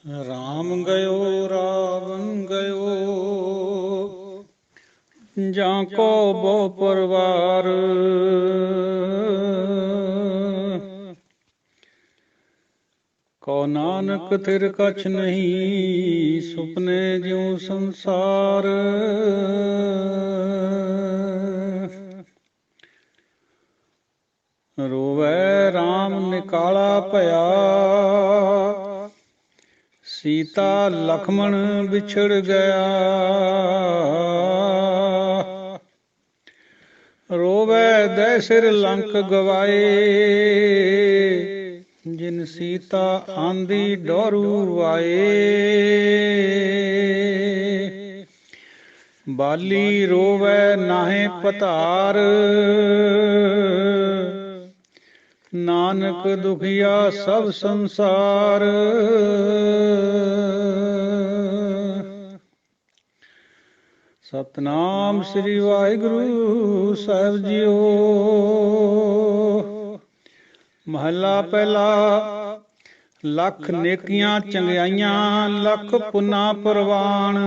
राम गयो रावण गयो, जाको बो परवार। को नानक थिर कछ नहीं, सुपने ज्यों संसार। रोवै राम निकाला भया, सीता लक्ष्मण बिछड़ गया। रोवै दै सिर लंक गवाए, जिन सीता आंदी डोरू आए। बाली रोवै नाहे पतार, नानक दुखिया सब संसार। सतनाम श्री वाहिगुरु साहिब जीओ। महला पहला। लख नेकियां चंगियाइयां, लख पुन्ना परवान।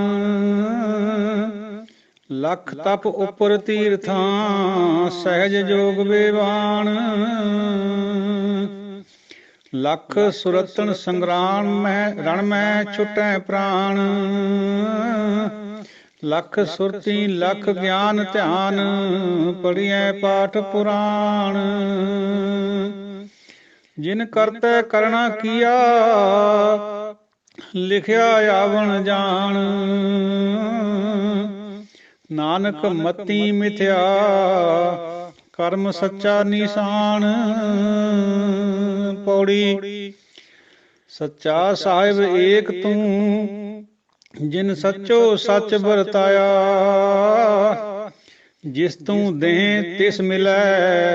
लख तप उपर तीर्थां, सहज जोग बेवान। लख सुरतन संग्राम में रण में छुटै प्राण। लख सुरती लख ज्ञान ध्यान, पढ़िए पाठ पुराण। जिन करते करना किया, लिखिया आवन जान। नानक मती मिथ्या, कर्म सच्चा निशान। पौड़ी। सच्चा साहिब एक तू, जिन सच्चो सच बरताया। जिस तू दें तिस मिलै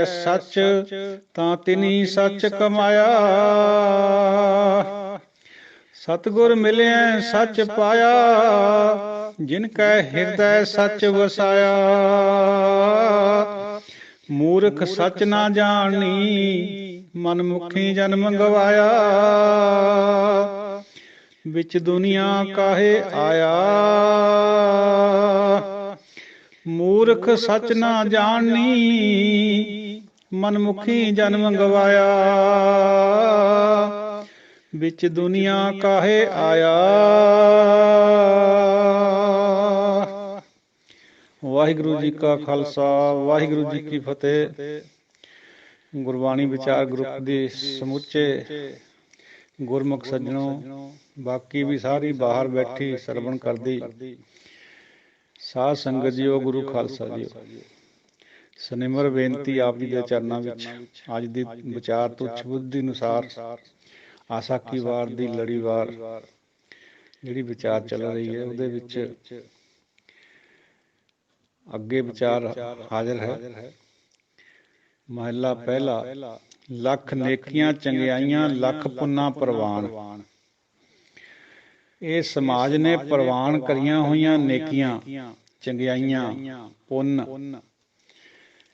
सच, तां तिनी सच कमाया। सतगुर मिलिया सच पाया, जिनकै हृदय सच वसाया। मूर्ख सच ना जानी, मनमुखी जन्म गवाया। विच दुनिया काहे आया, मूर्ख सच ना जानी, मनमुखी जन्म गवाया। विच दुनिया काहे आया। वाहिगुरु जी का खालसा, वाहिगुरु जी की फतेह। गुरबाणी विचार ग्रुप ਦੇ ਸਮੁੱਚੇ ਗੁਰਮੁਖ ਸੱਜਣੋ, ਬਾਕੀ ਵੀ ਸਾਰੀ ਬਾਹਰ ਬੈਠੀ ਸਰਵਣ ਕਰਦੀ ਸਾਧ ਸੰਗਤ ਜੀਓ, ਗੁਰੂ ਖਾਲਸਾ ਜੀਓ। ਸਨਿਮਰ ਬੇਨਤੀ ਆਪ ਜੀ ਦੇ ਚਰਨਾਂ ਵਿੱਚ। ਅੱਜ ਦੀ ਵਿਚਾਰ ਤੁੱਛ ਬੁੱਧੀ ਅਨੁਸਾਰ ਆਸਾਕੀ ਵਾਰ ਦੀ ਲੜੀਵਾਰ ਜਿਹੜੀ ਵਿਚਾਰ ਚੱਲ ਰਹੀ ਹੈ, ਉਹਦੇ ਵਿੱਚ ਅੱਗੇ ਵਿਚਾਰ ਹਾਜ਼ਰ ਹੈ। ਮਹਲਾ ਪਹਿਲਾ। ਲੱਖ ਨੇਕੀਆਂ ਚੰਗਿਆਈਆਂ, ਲੱਖ ਪੁੰਨਾ ਪ੍ਰਵਾਨ। ਇਹ ਸਮਾਜ ਨੇ ਪ੍ਰਵਾਨ ਕਰੀਆਂ ਹੋਈਆਂ ਨੇਕੀਆਂ ਚੰਗਿਆਈਆਂ ਪੁੰਨ।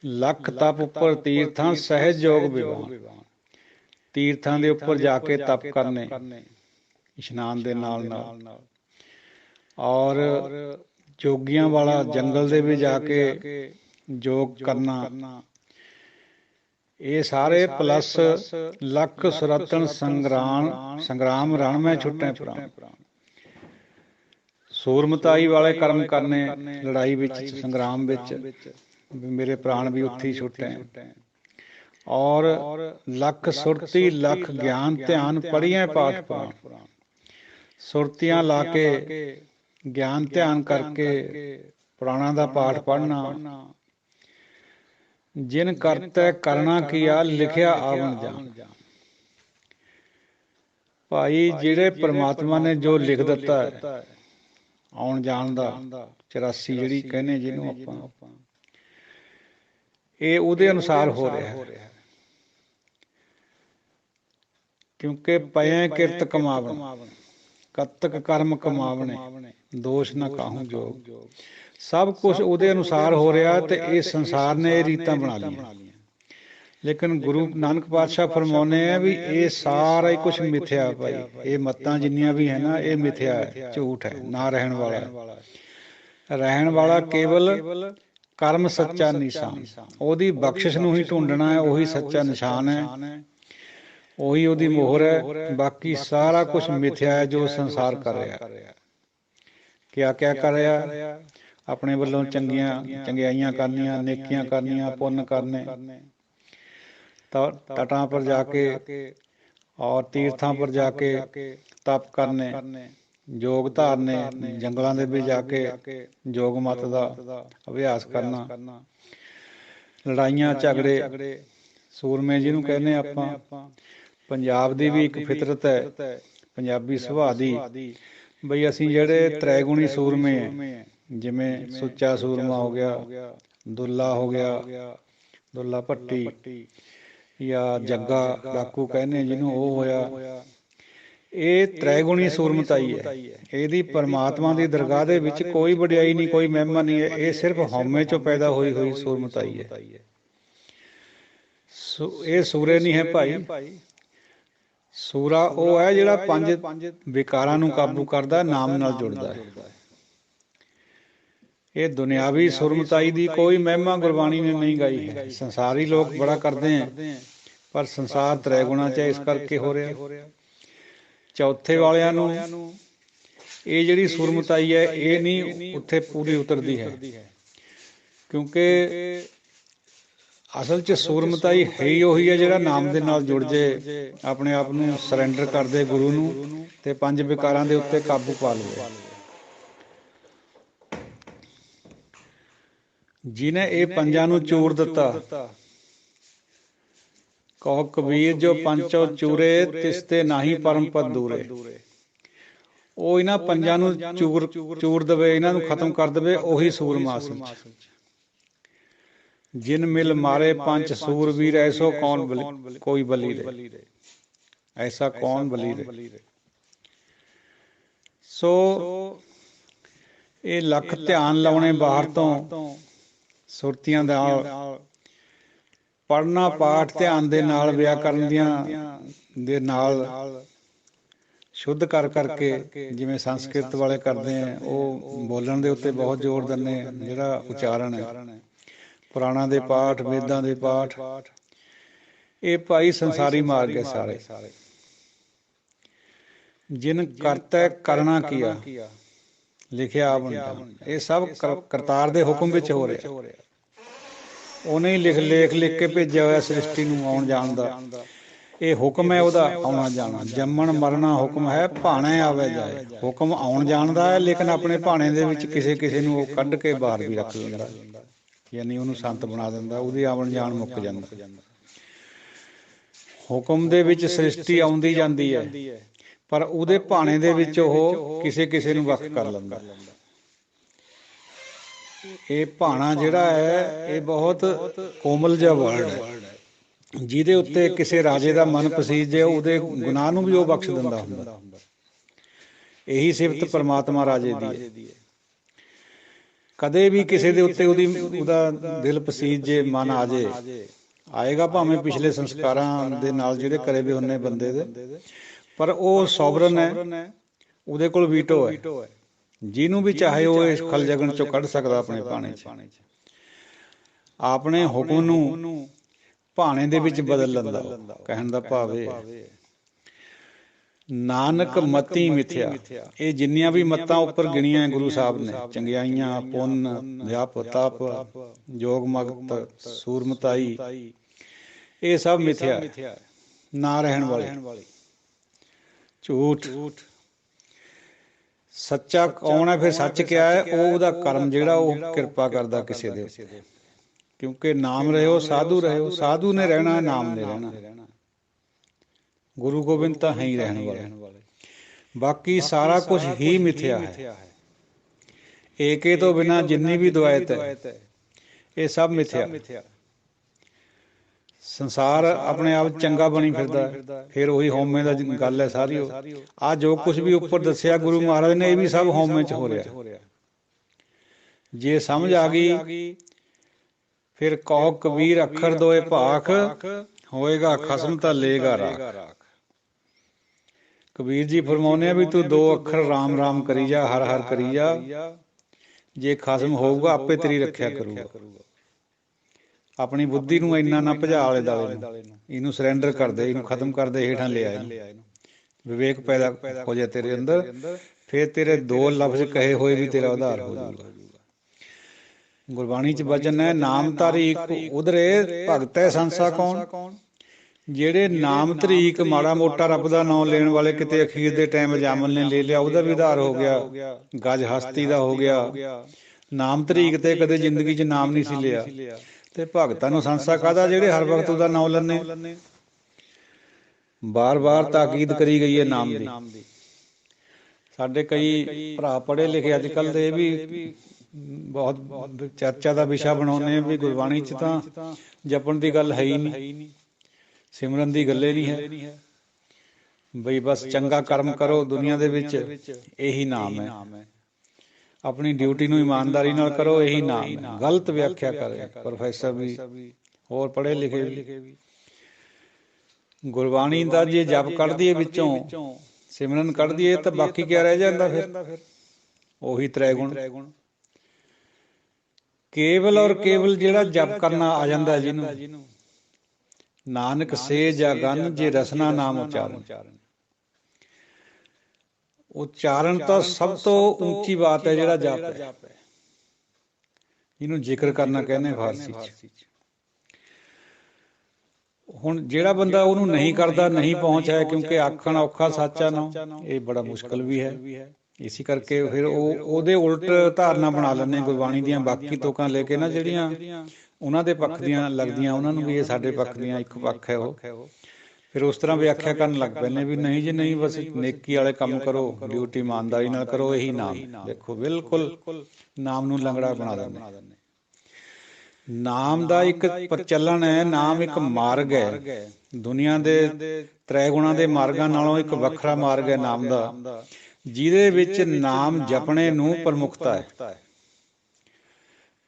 ਲੱਖ ਤਪ ਉੱਪਰ ਤੀਰਥਾਂ, ਸਹਿਜ ਜੋਗ ਵਿਵਾਨ। ਤੀਰਥਾਂ ਦੇ ਉੱਪਰ ਜਾ ਕੇ ਤਪ ਕਰਨੇ, ਇਸ਼ਨਾਨ ਦੇ ਨਾਲ ਨਾਲ। ਔਰ ਜੋਗੀਆਂ ਵਾਲਾ ਜੰਗਲ ਦੇ ਵਿੱਚ ਜਾ ਕੇ ਯੋਗ ਕਰਨਾ। ਇਹ ਸਾਰੇ ਪਲੱਸ ਲੱਖ ਸੁਰਤਨ ਸੰਗਰਾਮ ਰਣ ਮੈਂ ਛੁੱਟੇ ਪ੍ਰਾਣ। ਸੂਰਮਤਾਈ ਵਾਲੇ ਕਰਮ ਕਰਨੇ, ਲੜਾਈ ਵਿੱਚ ਸੰਗਰਾਮ ਵਿੱਚ, ਮੇਰੇ ਪ੍ਰਾਣ ਵੀ ਉੱਥੇ ਹੀ ਛੁੱਟੇ। ਔਰ ਲੱਖ ਸੁਰਤੀ ਲੱਖ ਗਿਆਨ ਧਿਆਨ, ਪੜ੍ਹੀਏ ਪਾਠ ਪੁਰਾਣ। ਸੁਰਤੀਆਂ ਲਾ ਕੇ ਗਿਆਨ ਧਿਆਨ ਕਰਕੇ ਪੁਰਾਣਾਂ ਦਾ ਪਾਠ ਪੜ੍ਹਨਾ। ਜਿਨ ਕਰਤੈ ਕਰਨਾ ਕੀਆ, ਲਿਖਿਆ ਆਵਣ ਜਾਣ। ਭਾਈ ਜਿਹੜੇ ਪ੍ਰਮਾਤਮਾ ਨੇ ਜੋ ਲਿਖ ਦਿੱਤਾ ਹੈ ਆਉਣ ਜਾਣ ਦਾ, 84 ਜਿਹੜੀ ਕਹਿੰਦੇ ਜਿਹਨੂੰ ਆਪਾਂ, ਇਹ ਉਹਦੇ ਅਨੁਸਾਰ ਹੋ ਰਿਹਾ ਹੈ। ਕਿਉਂਕਿ ਪਏ ਕਿਰਤ ਕਮਾਵਣ, ਕਤਕ ਕਰਮ ਕਮਾਵਣੇ, ਦੋਸ਼ ਨਾ ਕਾਹੂ ਜੋਗ। ਸਭ ਕੁਛ ਉਹਦੇ ਅਨੁਸਾਰ ਹੋ ਰਿਹਾ, ਤੇ ਇਹ ਸੰਸਾਰ ਨੇ ਇਹ ਰੀਤਾਂ ਬਣਾ ਲਈਆਂ। ਲੇਕਿਨ ਗੁਰੂ ਨਾਨਕ ਪਾਤਸ਼ਾਹ ਫਰਮਾਉਂਦੇ ਆ ਵੀ ਇਹ ਸਾਰਾ ਹੀ ਕੁਝ ਮਿਥਿਆ ਭਾਈ, ਇਹ ਮੱਤਾਂ ਜਿੰਨੀਆਂ ਵੀ ਹੈ ਨਾ ਇਹ ਮਿਥਿਆ ਹੈ, ਝੂਠ ਹੈ, ਨਾ ਰਹਿਣ ਵਾਲਾ ਹੈ। ਰਹਿਣ ਵਾਲਾ ਕੇਵਲ ਕਰਮ ਸੱਚਾ ਨਿਸ਼ਾਨ, ਉਹਦੀ ਬਖਸ਼ਿਸ਼ ਨੂੰ ਹੀ ਢੂੰਡਣਾ ਹੈ, ਉਹੀ ਸੱਚਾ ਨਿਸ਼ਾਨ ਹੈ, ਉਹੀ ਉਹਦੀ ਮੋਹਰ ਹੈ। ਬਾਕੀ ਸਾਰਾ ਕੁਝ ਮਿਥਿਆ ਹੈ ਜੋ ਸੰਸਾਰ ਕਰ ਰਿਹਾ। ਕਿਆ ਕਿਆ ਕਰ ਰਿਹਾ? ਆਪਣੇ ਵੱਲੋਂ ਚੰਗਿਆਈਆਂ ਕਰਨੀਆਂ, ਨੇਕੀਆਂ ਕਰਨੀਆਂ, ਪੁੰਨ ਕਰਨੇ, ਤਟਾਂ पर जाके और तीर्थां पर जाके तप करने, जोग धारने, जंगलों के भी जाके जोग मत का अभ्यास करना, लड़ाइयां झगड़े, सूरमे जिन्हों कहने आपां। पंजाब दी भी एक फितरत है, पंजाबी सुभाਅ दी, बई असीं जिहड़े त्रैगुणी सूरमे हैं, जिवें सुच्चा सूरमा हो गया, दुल्ला हो गया, दुल्ला भट्टी या जग्गा डाकू कहने जिन्हों वो होया, ये त्रैगुणी सूरमताई है। ਇਹਦੀ परमात्मा की दरगाह दे विच कोई वडियाई नहीं, कोई महिमा नहीं है, ये सिर्फ हौमे चों पैदा हुई सूरमताई है। ये सूरे नहीं है भाई, सूरा वो है जिहड़ा 5 विकारां नूं काबू करदा, नाम नाल जुड़दा है। ये दुनियावी सुरमताई की कोई महिमा गुरबाणी ने नहीं गाई है। संसारी लोग बड़ा करते हैं, पर संसार त्रैगुणा च इस करके हो रहा। चौथे वालियां नूं ये जिहड़ी सुरमताई है ये नहीं उत्थे पूरी उतरदी है, क्योंकि असल च सुरमताई है ही उही है जिहड़ा नाम दे नाल जुड़ जे, अपने आप नूं सरैंडर कर दे गुरु नूं ते 5 विकारां दे उत्ते काबू पा लवे। जिन्हें ये पंजां नूं चूर दिता, कहो कबीर जो पंचो चूरे तिसते नाही परम पद दूरे। वो इन्हां पंजां नूं चूर दवे, इन्हां नूं खत्म कर दवे, ओही सूरमा असल च। जिन मिल मारे 5 सूरवीर, ऐसो कौन कोई बली रे, ऐसा कौन बली रे। सो ये लख ध्यान लाने बाहर तो, सुरतियां दा पढ़ना, पाठ ध्यान दे नाल, व्याकरण दे नाल शुद्ध कर करके, जिवें संस्कृत वाले करते हैं, वो बोलण दे उत्ते बहुत जोर दिंदे, जिहड़ा उचारण है। पुराणा दे पाठ, वेदां दे पाठ, ये भाई संसारी मार्ग है सारे। जिन करता करना किया, लिखिया आप, ये सब करतार दे हुक्म विच हो रहा। उन्हें लिख के भेजा हुआ सृष्टि नूं आउण जाण दा, ये हुक्म है उहदा आउणा जाना। जम्मण मरना हुक्म है, भाणे आवे जाए। हुक्म आउण जाण दा है, लेकिन अपने भाणे दे विच किसे नूं कढ के बाहर भी रख लैंदा, यानी उहनूं संत बना दिंदा, उहदी आउण जाण मुक जांदा। हुक्म दे विच सृष्टि आउंदी जांदी है, पर उहदे भाणे दे विच ओह किसे नूं वख कर लैंदा। ये भाणा जिहड़ा है ये बहुत कोमल जिहा वर्ड है, जिहदे उत्ते किसी राजे का मन पसीज जे, उहदे गुनाह नूं भी वो बख्श दिंदा हुंदा। यही सिफत परमात्मा राजे दी है। कदे भी किसी दे उत्ते उहदा दिल पसीज जे, मन आ जे, आएगा भावें पिछले संस्कारां दे नाल जिहड़े करे वे उन्ने बंदे दे, पर वो सॉवरन है, उहदे कोल वीटो है। जिन्हों भी चाहे वो इस खल जगन चो कढ़ सकदा अपने भाणे च। अपने हुक्म नूं भाणे दे विच बदल लैंदा। कहण दा भाव नानक मती मिथ्या, ये जिन्नियां भी मत्तां उपर गिणियां गुरु साहब ने, चंगियाइयां, पुन्न, जप, तप, जोग मगत, सूरमताई, ये सब मिथ्या है, ना रहण वाले, झूठ। सच्चा कौन है? फिर सच क्या है? ਉਹਦਾ कर्म ਜਿਹੜਾ ਉਹ ਕਿਰਪਾ ਕਰਦਾ ਕਿਸੇ ਦੇ ਉੱਤੇ, क्योंकि नाम रहो साधु रहो, साधु ने रहना, नाम ने रहना। गुरु गोबिंद तो है ही रहने वाले, बाकी सारा कुछ ही मिथ्या है। एके तो बिना जिन्नी भी द्वैत है, ये सब मिथ्या। संसार अपने आप चंगा बनी फिरदा, फिर वही हौमे दा गल है सारी। आ जो कुछ भी उपर दसिया गुरु महाराज ने, ये भी सब हौमे च हो रहा। जे समझ आ गई ਫਿਰ ਕਹੋ ਕਬੀਰ ਅੱਖਰ ਦੋਏ ਭਾਖ, ਹੋਏਗਾ ਖਸਮ ਤਾਂ ਲੇਗਾ ਰਾਖ। ਕਬੀਰ ਜੀ ਫਰਮਾਉਂਦੇ ਆ ਵੀ ਤੂੰ 2 ਅੱਖਰ ਰਾਮ ਰਾਮ ਕਰੀ ਜਾ, ਹਰ ਹਰ ਕਰੀ ਜਾ, ਜੇ ਖਸਮ ਹੋਊਗਾ ਆਪੇ ਤੇਰੀ ਰੱਖਿਆ ਕਰੂਗਾ। ਆਪਣੀ ਬੁੱਧੀ ਨੂੰ ਇੰਨਾ ਨਾ ਭਜਾ ਆਲੇ ਦਾਲੇ ਨੂੰ, ਇਹਨੂੰ ਸਰੈਂਡਰ ਕਰਦੇ, ਇਹਨੂੰ ਖਤਮ ਕਰਦੇ, ਹੇਠਾਂ ਲਿਆ ਇਹਨੂੰ, ਵਿਵੇਕ ਪੈਦਾ ਹੋ ਜਾਏ ਤੇਰੇ ਅੰਦਰ, ਫਿਰ ਤੇਰੇ 2 ਲਫ਼ਜ਼ ਕਹੇ ਹੋਏ ਵੀ ਤੇਰਾ ਉਧਾਰ ਹੋ ਜਾਊਗਾ। ਗੁਰਬਾਣੀ 'ਚ ਵਚਨ ਹੈ, ਨਾਮ ਧਾਰੀ ਉਧਰੇ ਭਗਤੈ ਸੰਸਾ ਕੌਣ। ਜਿਹੜੇ ਨਾਮ ਧਰੀਕ ਮਾੜਾ ਮੋਟਾ ਰੱਬ ਦਾ ਨਾਮ ਲੈਣ ਵਾਲੇ, ਕਿਤੇ ਅਖੀਰ ਦੇ ਟਾਈਮ ਜਾਮਲ ਨੇ ਲੈ ਲਿਆ, ਉਹਦਾ ਵੀ ਉਧਾਰ ਹੋ ਗਿਆ। ਗਜ ਹਸਤੀ ਦਾ ਹੋ ਗਿਆ। ਨਾਮ ਧਰੀਕ ਤੇ ਕਦੇ ਜ਼ਿੰਦਗੀ 'ਚ ਨਾਮ ਨਹੀਂ ਸੀ ਲਿਆ, ਤੇ ਭਗਤਾਂ ਨੂੰ ਸੰਸਾ ਕਾਹਦਾ, ਜਿਹੜੇ ਹਰ ਵਕਤ ਉਹਦਾ ਨਾਮ ਲੈਂਦੇ। ਬਾਰ ਬਾਰ ਤਾਕੀਦ ਕਰੀ ਗਈ ਹੈ ਨਾਮ ਦੀ। ਸਾਡੇ ਕਈ ਭਰਾ ਪੜ੍ਹੇ ਲਿਖੇ ਅੱਜ ਕੱਲ੍ਹ ਦੇ ਵੀ ਬਹੁਤ ਚਰਚਾ ਦਾ ਵਿਸ਼ਾ ਬਣਾਉਂਦੇ ਆ ਵੀ ਗੁਰਬਾਣੀ 'ਚ ਤਾਂ ਜਪਣ ਦੀ ਗੱਲ ਹੈ ਹੀ ਨਹੀਂ, ਸਿਮਰਨ ਦੀ ਗੱਲੇ ਨਹੀਂ ਹੈ, ਬਈ ਬਸ ਚੰਗਾ ਕਰਮ ਕਰੋ ਦੁਨੀਆ ਦੇ ਵਿੱਚ, ਇਹੀ ਨਾਮ ਹੈ। ਆਪਣੀ ਡਿਊਟੀ ਨੂੰ ਇਮਾਨਦਾਰੀ ਨਾਲ ਕਰੋ, ਇਹੀ ਨਾਮ ਹੈ। ਗਲਤ ਵਿਆਖਿਆ ਕਰੇ ਪ੍ਰੋਫੈਸਰ ਵੀ, ਹੋਰ ਪੜ੍ਹੇ ਲਿਖੇ ਵੀ। ਗੁਰਬਾਣੀ ਦਾ ਜੇ ਜਪ ਕੱਢਦੀ ਹੈ ਵਿੱਚੋਂ, ਸਿਮਰਨ ਕੱਢਦੀ ਹੈ, ਤਾਂ ਬਾਕੀ ਕਿਆ ਰਹਿ ਜਾਂਦਾ ਫਿਰ? ਉਹੀ ਤ੍ਰੈਗੁਣ। ਕੇਵਲ ਔਰ ਕੇਵਲ ਜਿਹੜਾ ਜਪ ਕਰਨਾ ਆ ਜਾਂਦਾ ਜਿਹਨੂੰ, ਨਾਨਕ ਸੇ ਜਾਗਨ ਜੇ ਰਸਨਾ ਨਾਮ ਉਚਾਰਨ। ਉਚਾਰਨ ਤਾਂ ਸਭ ਤੋਂ ਉੱਚੀ ਬਾਤ ਹੈ, ਜਿਹੜਾ ਜਪ ਹੈ, ਇਹਨੂੰ ਜ਼ਿਕਰ ਕਰਨਾ ਕਹਿੰਦੇ ਫਾਰਸੀ 'ਚ। ਹੁਣ ਜਿਹੜਾ ਬੰਦਾ ਉਹਨੂੰ ਨਹੀਂ ਕਰਦਾ, ਨਹੀਂ ਪਹੁੰਚ ਹੈ, ਕਿਉਂਕਿ ਆਖਣ ਔਖਾ ਸਾਚਾ ਨਾਮ, ਇਹ ਬੜਾ ਮੁਸ਼ਕਲ ਵੀ ਹੈ। ਇਸੇ ਕਰਕੇ ਫਿਰ ਉਹਦੇ ਉਲਟ ਧਾਰਨਾ ਬਣਾ ਲੈਂਦੇ ਗੁਰਬਾਣੀ ਦੀਆਂ ਬਾਕੀ ਤੋਕਾਂ ਲੈ ਕੇ ਨਾ, ਜਿਹੜੀਆਂ ਉਹਨਾਂ ਦੇ ਪੱਖ ਦੀਆਂ ਲੱਗਦੀਆਂ ਉਹਨਾਂ ਨੂੰ ਵੀ ਇਹ ਸਾਡੇ ਪੱਖ ਦੀਆਂ ਇੱਕ ਪੱਖ ਹੈ ਉਹ, ਫਿਰ ਉਸ ਤਰ੍ਹਾਂ ਵਿਆਖਿਆ ਕਰਨ ਲੱਗ ਪੈਂਦੇ ਵੀ ਨਹੀਂ ਜੀ ਨਹੀਂ, ਬਸ ਨੇਕੀ ਵਾਲੇ ਕੰਮ ਕਰੋ, ਡਿਊਟੀ ਇਮਾਨਦਾਰੀ ਨਾਲ ਕਰੋ, ਇਹੀ ਨਾਮ। ਦੇਖੋ ਬਿਲਕੁਲ ਨਾਮ ਨੂੰ ਲੰਗੜਾ ਬਣਾ ਦਿੰਦੇ। ਨਾਮ ਦਾ ਇੱਕ ਪ੍ਰਚਲਨ ਹੈ, ਨਾਮ ਇੱਕ ਮਾਰਗ ਹੈ। ਦੁਨੀਆ ਦੇ ਤ੍ਰੈਗੁਣਾਂ ਦੇ ਮਾਰਗਾਂ ਨਾਲੋਂ ਇੱਕ ਵੱਖਰਾ ਮਾਰਗ ਹੈ ਨਾਮ ਦਾ, ਜਿਹਦੇ ਵਿੱਚ ਨਾਮ ਜਪਣੇ ਨੂੰ ਪ੍ਰਮੁਖਤਾ ਹੈ,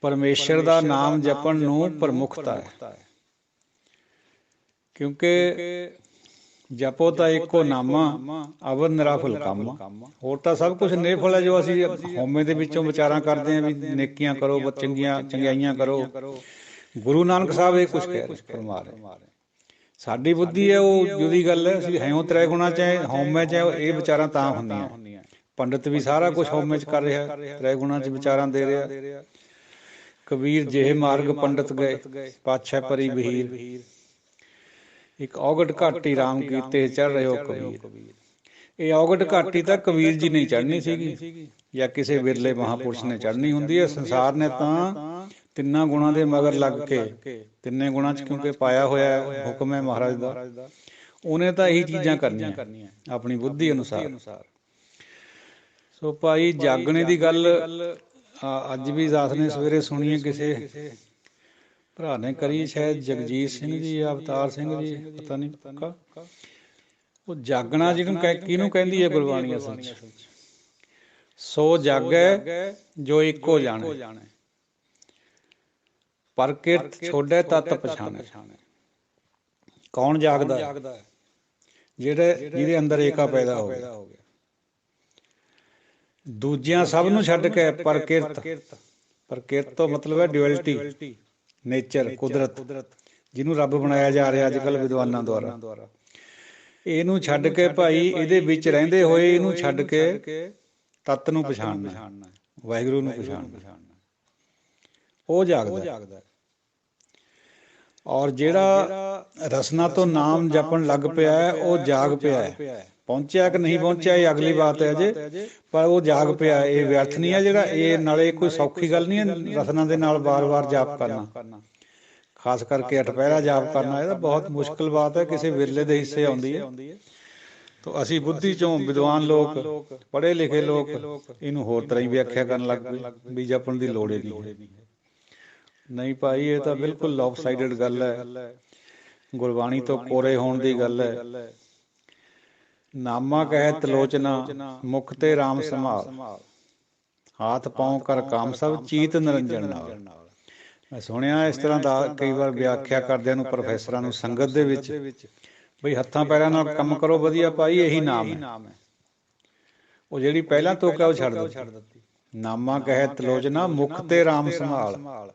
ਪਰਮੇਸ਼ਰ ਦਾ ਨਾਮ ਜਪਣ ਨੂੰ ਪ੍ਰਮੁਖਤਾ ਹੈ। ਕਿਉਂਕਿ ਜਪੋ ਤਾਂ ਇੱਕੋ ਨਾਮਾ, ਅਵਰ ਨਿਰਾਫਲ ਕੰਮ। ਹੋਰ ਤਾਂ ਸਭ ਕੁਛ ਨਿਰਫਲ ਹੈ, ਜੋ ਅਸੀਂ ਹਉਮੈ ਦੇ ਵਿੱਚੋਂ ਵਿਚਾਰਾਂ ਕਰਦੇ ਹਾਂ ਵੀ ਨੇਕੀਆਂ ਕਰੋ, ਚੰਗਿਆਈਆਂ ਕਰੋ। ਗੁਰੂ ਨਾਨਕ ਸਾਹਿਬ ਇਹ ਕੁਛ ਕਹਿ ਰਹੇ ਫਰਮਾ ਰਹੇ। ਸਾਡੀ ਬੁੱਧੀ ਹੈ ਉਹ ਜੁਦੀ ਗੱਲ ਹੈ, ਅਸੀਂ ਹੈਓ ਤ੍ਰੈਗੁਣਾਂ 'ਚ, ਹਉਮੈ 'ਚ, ਇਹ ਵਿਚਾਰਾਂ ਤਾਂ ਹੁੰਦੀਆਂ। ਪੰਡਿਤ ਵੀ ਸਾਰਾ ਕੁਛ ਹਉਮੈ 'ਚ ਕਰ ਰਿਹਾ, ਤ੍ਰੈਗੁਣਾਂ 'ਚ ਵਿਚਾਰਾਂ ਦੇ ਰਿਹਾ। ਕਬੀਰ ਜਿਹੇ ਮਾਰਗ ਪੰਡਿਤ ਗਏ, ਪਾਤਸ਼ਾਹ ਪਰੀ ਬਹੀਰ। ਇੱਕ ਔਗਟ ਘਾਟੀ ਰਾਮ ਕੀਤੇ ਚੜ੍ਹ ਰਹੇ ਹੋ ਕਬੀਰ। ਇਹ ਔਗਟ ਘਾਟੀ ਤਾਂ ਕਬੀਰ ਜੀ ਨਹੀਂ ਚੜ੍ਹਨੀ ਸੀਗੀ, ਜਾਂ ਕਿਸੇ ਵਿਰਲੇ ਮਹਾਂਪੁਰਸ਼ ਨੇ ਚੜ੍ਹਨੀ ਹੁੰਦੀ ਹੈ। ਸੰਸਾਰ ਨੇ ਤਾਂ ਤਿੰਨਾਂ ਗੁਣਾਂ ਦੇ ਮਗਰ ਲੱਗ ਕੇ, ਤਿੰਨੇ ਗੁਣਾਂ 'ਚ ਕਿਉਂਕਿ ਪਾਇਆ ਹੋਇਆ ਹੁਕਮ ਹੈ ਮਹਾਰਾਜ ਦਾ, ਉਹਨੇ ਤਾਂ ਇਹੀ ਚੀਜ਼ਾਂ ਕਰਨੀਆਂ ਆਪਣੀ ਬੁੱਧੀ ਅਨੁਸਾਰ। ਸੋ ਭਾਈ ਜਾਗਣੇ ਦੀ ਗੱਲ ਅੱਜ ਵੀ ਦਾਸ ਨੇ ਸਵੇਰੇ ਸੁਣੀ ਹੈ, ਕਿਸੇ ਭਰਾ ਨੇ ਕਰੀ, ਸ਼ਾਇਦ ਜਗਜੀਤ ਸਿੰਘ ਜੀ ਜਾਂ ਅਵਤਾਰ ਸਿੰਘ ਜੀ, ਪਤਾ ਨਹੀਂ ਪੱਕਾ। ਉਹ ਜਾਗਣਾ ਜਿਹਨੂੰ ਕਿਹਨੂੰ ਕਹਿੰਦੀ ਹੈ ਗੁਰਬਾਣੀ ਅਸਲ 'ਚ? ਸੋ ਜਾਗੈ ਜੋ ਇੱਕੋ ਜਾਣੈ, ਪ੍ਰਕਿਰਤ ਛੋੜੈ ਤਤ ਪਛਾਣੈ। ਕੌਣ ਜਾਗਦਾ? ਜਿਹਦੇ ਅੰਦਰ ਏਕਾ ਪੈਦਾ ਹੋ ਗਿਆ, ਦੂਜਿਆਂ ਸਭ ਨੂੰ ਛੱਡ ਕੇ ਪ੍ਰਕਿਰਤ। ਪ੍ਰਕਿਰਤ ਤੋਂ ਮਤਲਬ ਹੈ ਡੁਅਲਿਟੀ, ਨੇਚਰ, ਕੁਦਰਤ, ਜਿਹਨੂੰ ਰੱਬ ਬਣਾਇਆ ਜਾ ਰਿਹਾ ਅੱਜ ਕੱਲ੍ਹ ਵਿਦਵਾਨਾਂ ਦੁਆਰਾ। ਇਹਨੂੰ ਛੱਡ ਕੇ ਭਾਈ, ਇਹਦੇ ਵਿੱਚ ਰਹਿੰਦੇ ਹੋਏ ਇਹਨੂੰ ਛੱਡ ਕੇ ਤੱਤ ਨੂੰ ਪਛਾਣਨਾ, ਵਾਹਿਗੁਰੂ ਨੂੰ ਪਛਾਣਨਾ, ਉਹ ਜਾਗਦਾ। ਔਰ ਜਿਹੜਾ ਰਸਨਾ ਤੋਂ ਨਾਮ ਜਪਣ ਲੱਗ ਪਿਆ, ਉਹ ਜਾਗ ਪਿਆ। ਪਹੁੰਚਿਆ ਕਿ ਨਹੀਂ ਪਹੁੰਚਿਆ ਇਹ ਅਗਲੀ ਬਾਤ ਹੈ ਅਜੇ, ਪਰ ਉਹ ਜਾਗ ਪਿਆ। ਇਹ ਵਿਅਰਥ ਨਹੀਂ ਹੈ ਜਿਹੜਾ, ਇਹ ਨਾਲੇ ਕੋਈ ਸੌਖੀ ਗੱਲ ਨਹੀਂ ਹੈ ਰਸਨਾ ਦੇ ਨਾਲ ਵਾਰ-ਵਾਰ ਜਾਪ ਕਰਨਾ, ਖਾਸ ਕਰਕੇ ਅਠਪਹਿਰਾ ਜਾਪ ਕਰਨਾ। ਇਹ ਤਾਂ ਬਹੁਤ ਮੁਸ਼ਕਿਲ ਬਾਤ ਹੈ, ਕਿਸੇ ਵਿਰਲੇ ਦੇ ਹਿੱਸੇ ਆਉਂਦੀ ਹੈ। ਤਾਂ ਅਸੀਂ ਬੁੱਧੀ 'ਚੋਂ ਵਿਦਵਾਨ ਲੋਕ, ਪੜ੍ਹੇ ਲਿਖੇ ਲੋਕ ਇਹਨੂੰ ਹੋਰ ਤਰ੍ਹਾਂ ਹੀ ਵਿਆਖਿਆ ਕਰਨ ਲੱਗ ਪਏ ਵੀ ਜਪਣ ਦੀ ਲੋੜ ਹੀ ਨਹੀਂ। ਨਹੀਂ ਭਾਈ, ਇਹ ਤਾਂ ਬਿਲਕੁਲ ਲੌਪਸਾਈਡਡ ਗੱਲ ਹੈ, ਗੁਰਬਾਣੀ ਤੋਂ ਕੋਰੇ ਹੋਣ ਦੀ ਗੱਲ ਹੈ। ਨਾਮਾ ਕਹਿ ਤਲੋਚਨਾ, ਮੁਖ ਤੇ ਰਾਮ ਸੰਭਾਲ, ਹਾਥ ਪਾਉ ਕਰ ਕਾਮ ਸਭ ਚੀਤ ਨਿਰੰਜਨ ਨਾਲ। ਮੈਂ ਸੁਣਿਆ ਇਸ ਤਰ੍ਹਾਂ ਦਾ ਕਈ ਵਾਰ ਵਿਆਖਿਆ ਕਰਦਿਆਂ ਨੂੰ ਪ੍ਰੋਫੈਸਰਾਂ ਨੂੰ ਸੰਗਤ ਦੇ ਵਿੱਚ, ਬਈ ਹੱਥਾਂ ਪੈਰਾਂ ਨਾਲ ਕੰਮ ਕਰੋ ਵਧੀਆ ਭਾਈ, ਇਹੀ ਨਾਮ ਹੈ। ਉਹ ਜਿਹੜੀ ਪਹਿਲਾਂ ਤੁਕ ਹੈ ਉਹ ਛੱਡ ਦਿੱਤੀ। ਨਾਮਾ ਕਹੈ ਤਲੋਚਨਾ ਮੁਖ ਤੇ ਰਾਮ ਸੰਭਾਲ।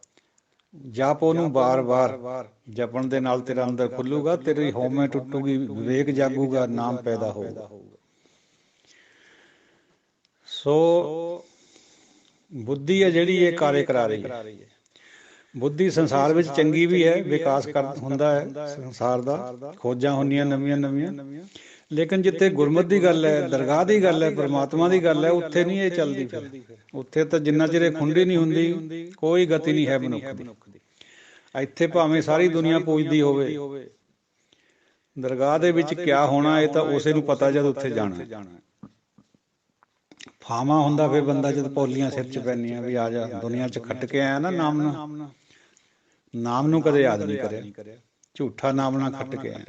ਜਪ ਉਹਨੂੰ ਬਾਰ-ਬਾਰ ਜਪਣ ਦੇ ਨਾਲ ਤੇਰਾ ਅੰਦਰ ਖੁੱਲੂਗਾ, ਤੇਰੀ ਹਉਮੈ ਟੁੱਟੂਗੀ, ਵਿਵੇਕ ਜਾਗੂਗਾ, ਨਾਮ ਪੈਦਾ ਹੋਊਗਾ। ਸੋ ਬੁੱਧੀ ਹੈ ਜਿਹੜੀ ਇਹ ਕਾਰਜ ਕਰਾ ਰਹੀ ਹੈ। ਬੁੱਧੀ ਸੰਸਾਰ ਵਿੱਚ ਚੰਗੀ ਵੀ ਹੈ, ਵਿਕਾਸ ਹੁੰਦਾ ਹੈ ਸੰਸਾਰ ਦਾ, ਖੋਜਾਂ ਹੁੰਦੀਆਂ ਨਵੀਆਂ ਨਵੀਆਂ, ਲੇਕਿਨ ਜਿੱਥੇ ਗੁਰਮਤਿ ਦੀ ਗੱਲ ਹੈ, ਦਰਗਾਹ ਦੀ ਗੱਲ ਹੈ, ਪਰਮਾਤਮਾ ਦੀ ਗੱਲ ਹੈ, ਉੱਥੇ ਨਹੀਂ ਇਹ ਚੱਲਦੀ। ਫਿਰ ਉੱਥੇ ਤਾਂ ਜਿੰਨਾ ਚਿਰ ਇਹ ਖੁੰਡੀ ਨਹੀਂ ਹੁੰਦੀ ਕੋਈ ਗਤੀ ਨਹੀਂ ਹੈ ਮਨੁੱਖ ਦੀ। ਇੱਥੇ ਭਾਵੇਂ ਸਾਰੀ ਦੁਨੀਆ ਪੂਜਦੀ ਹੋਵੇ, ਦਰਗਾਹ ਦੇ ਵਿੱਚ ਕਿਆ ਹੋਣਾ ਇਹ ਤਾਂ ਉਸੇ ਨੂੰ ਪਤਾ ਜਦ ਉੱਥੇ ਜਾਣਾ। ਫਾਵਾ ਹੁੰਦਾ ਫਿਰ ਬੰਦਾ ਜਦ ਪੌਲੀਆਂ ਸਿਰ 'ਚ ਪੈਂਦੀਆਂ ਵੀ ਆ ਜਾ, ਦੁਨੀਆ 'ਚ ਖੱਟ ਕੇ ਆਇਆ ਨਾ ਨਾਮ ਨੂੰ ਕਦੇ ਯਾਦ ਨਹੀਂ ਕਰਿਆ, ਝੂਠਾ ਨਾਮ ਨਾਲ ਖੱਟ ਕੇ ਆਇਆ।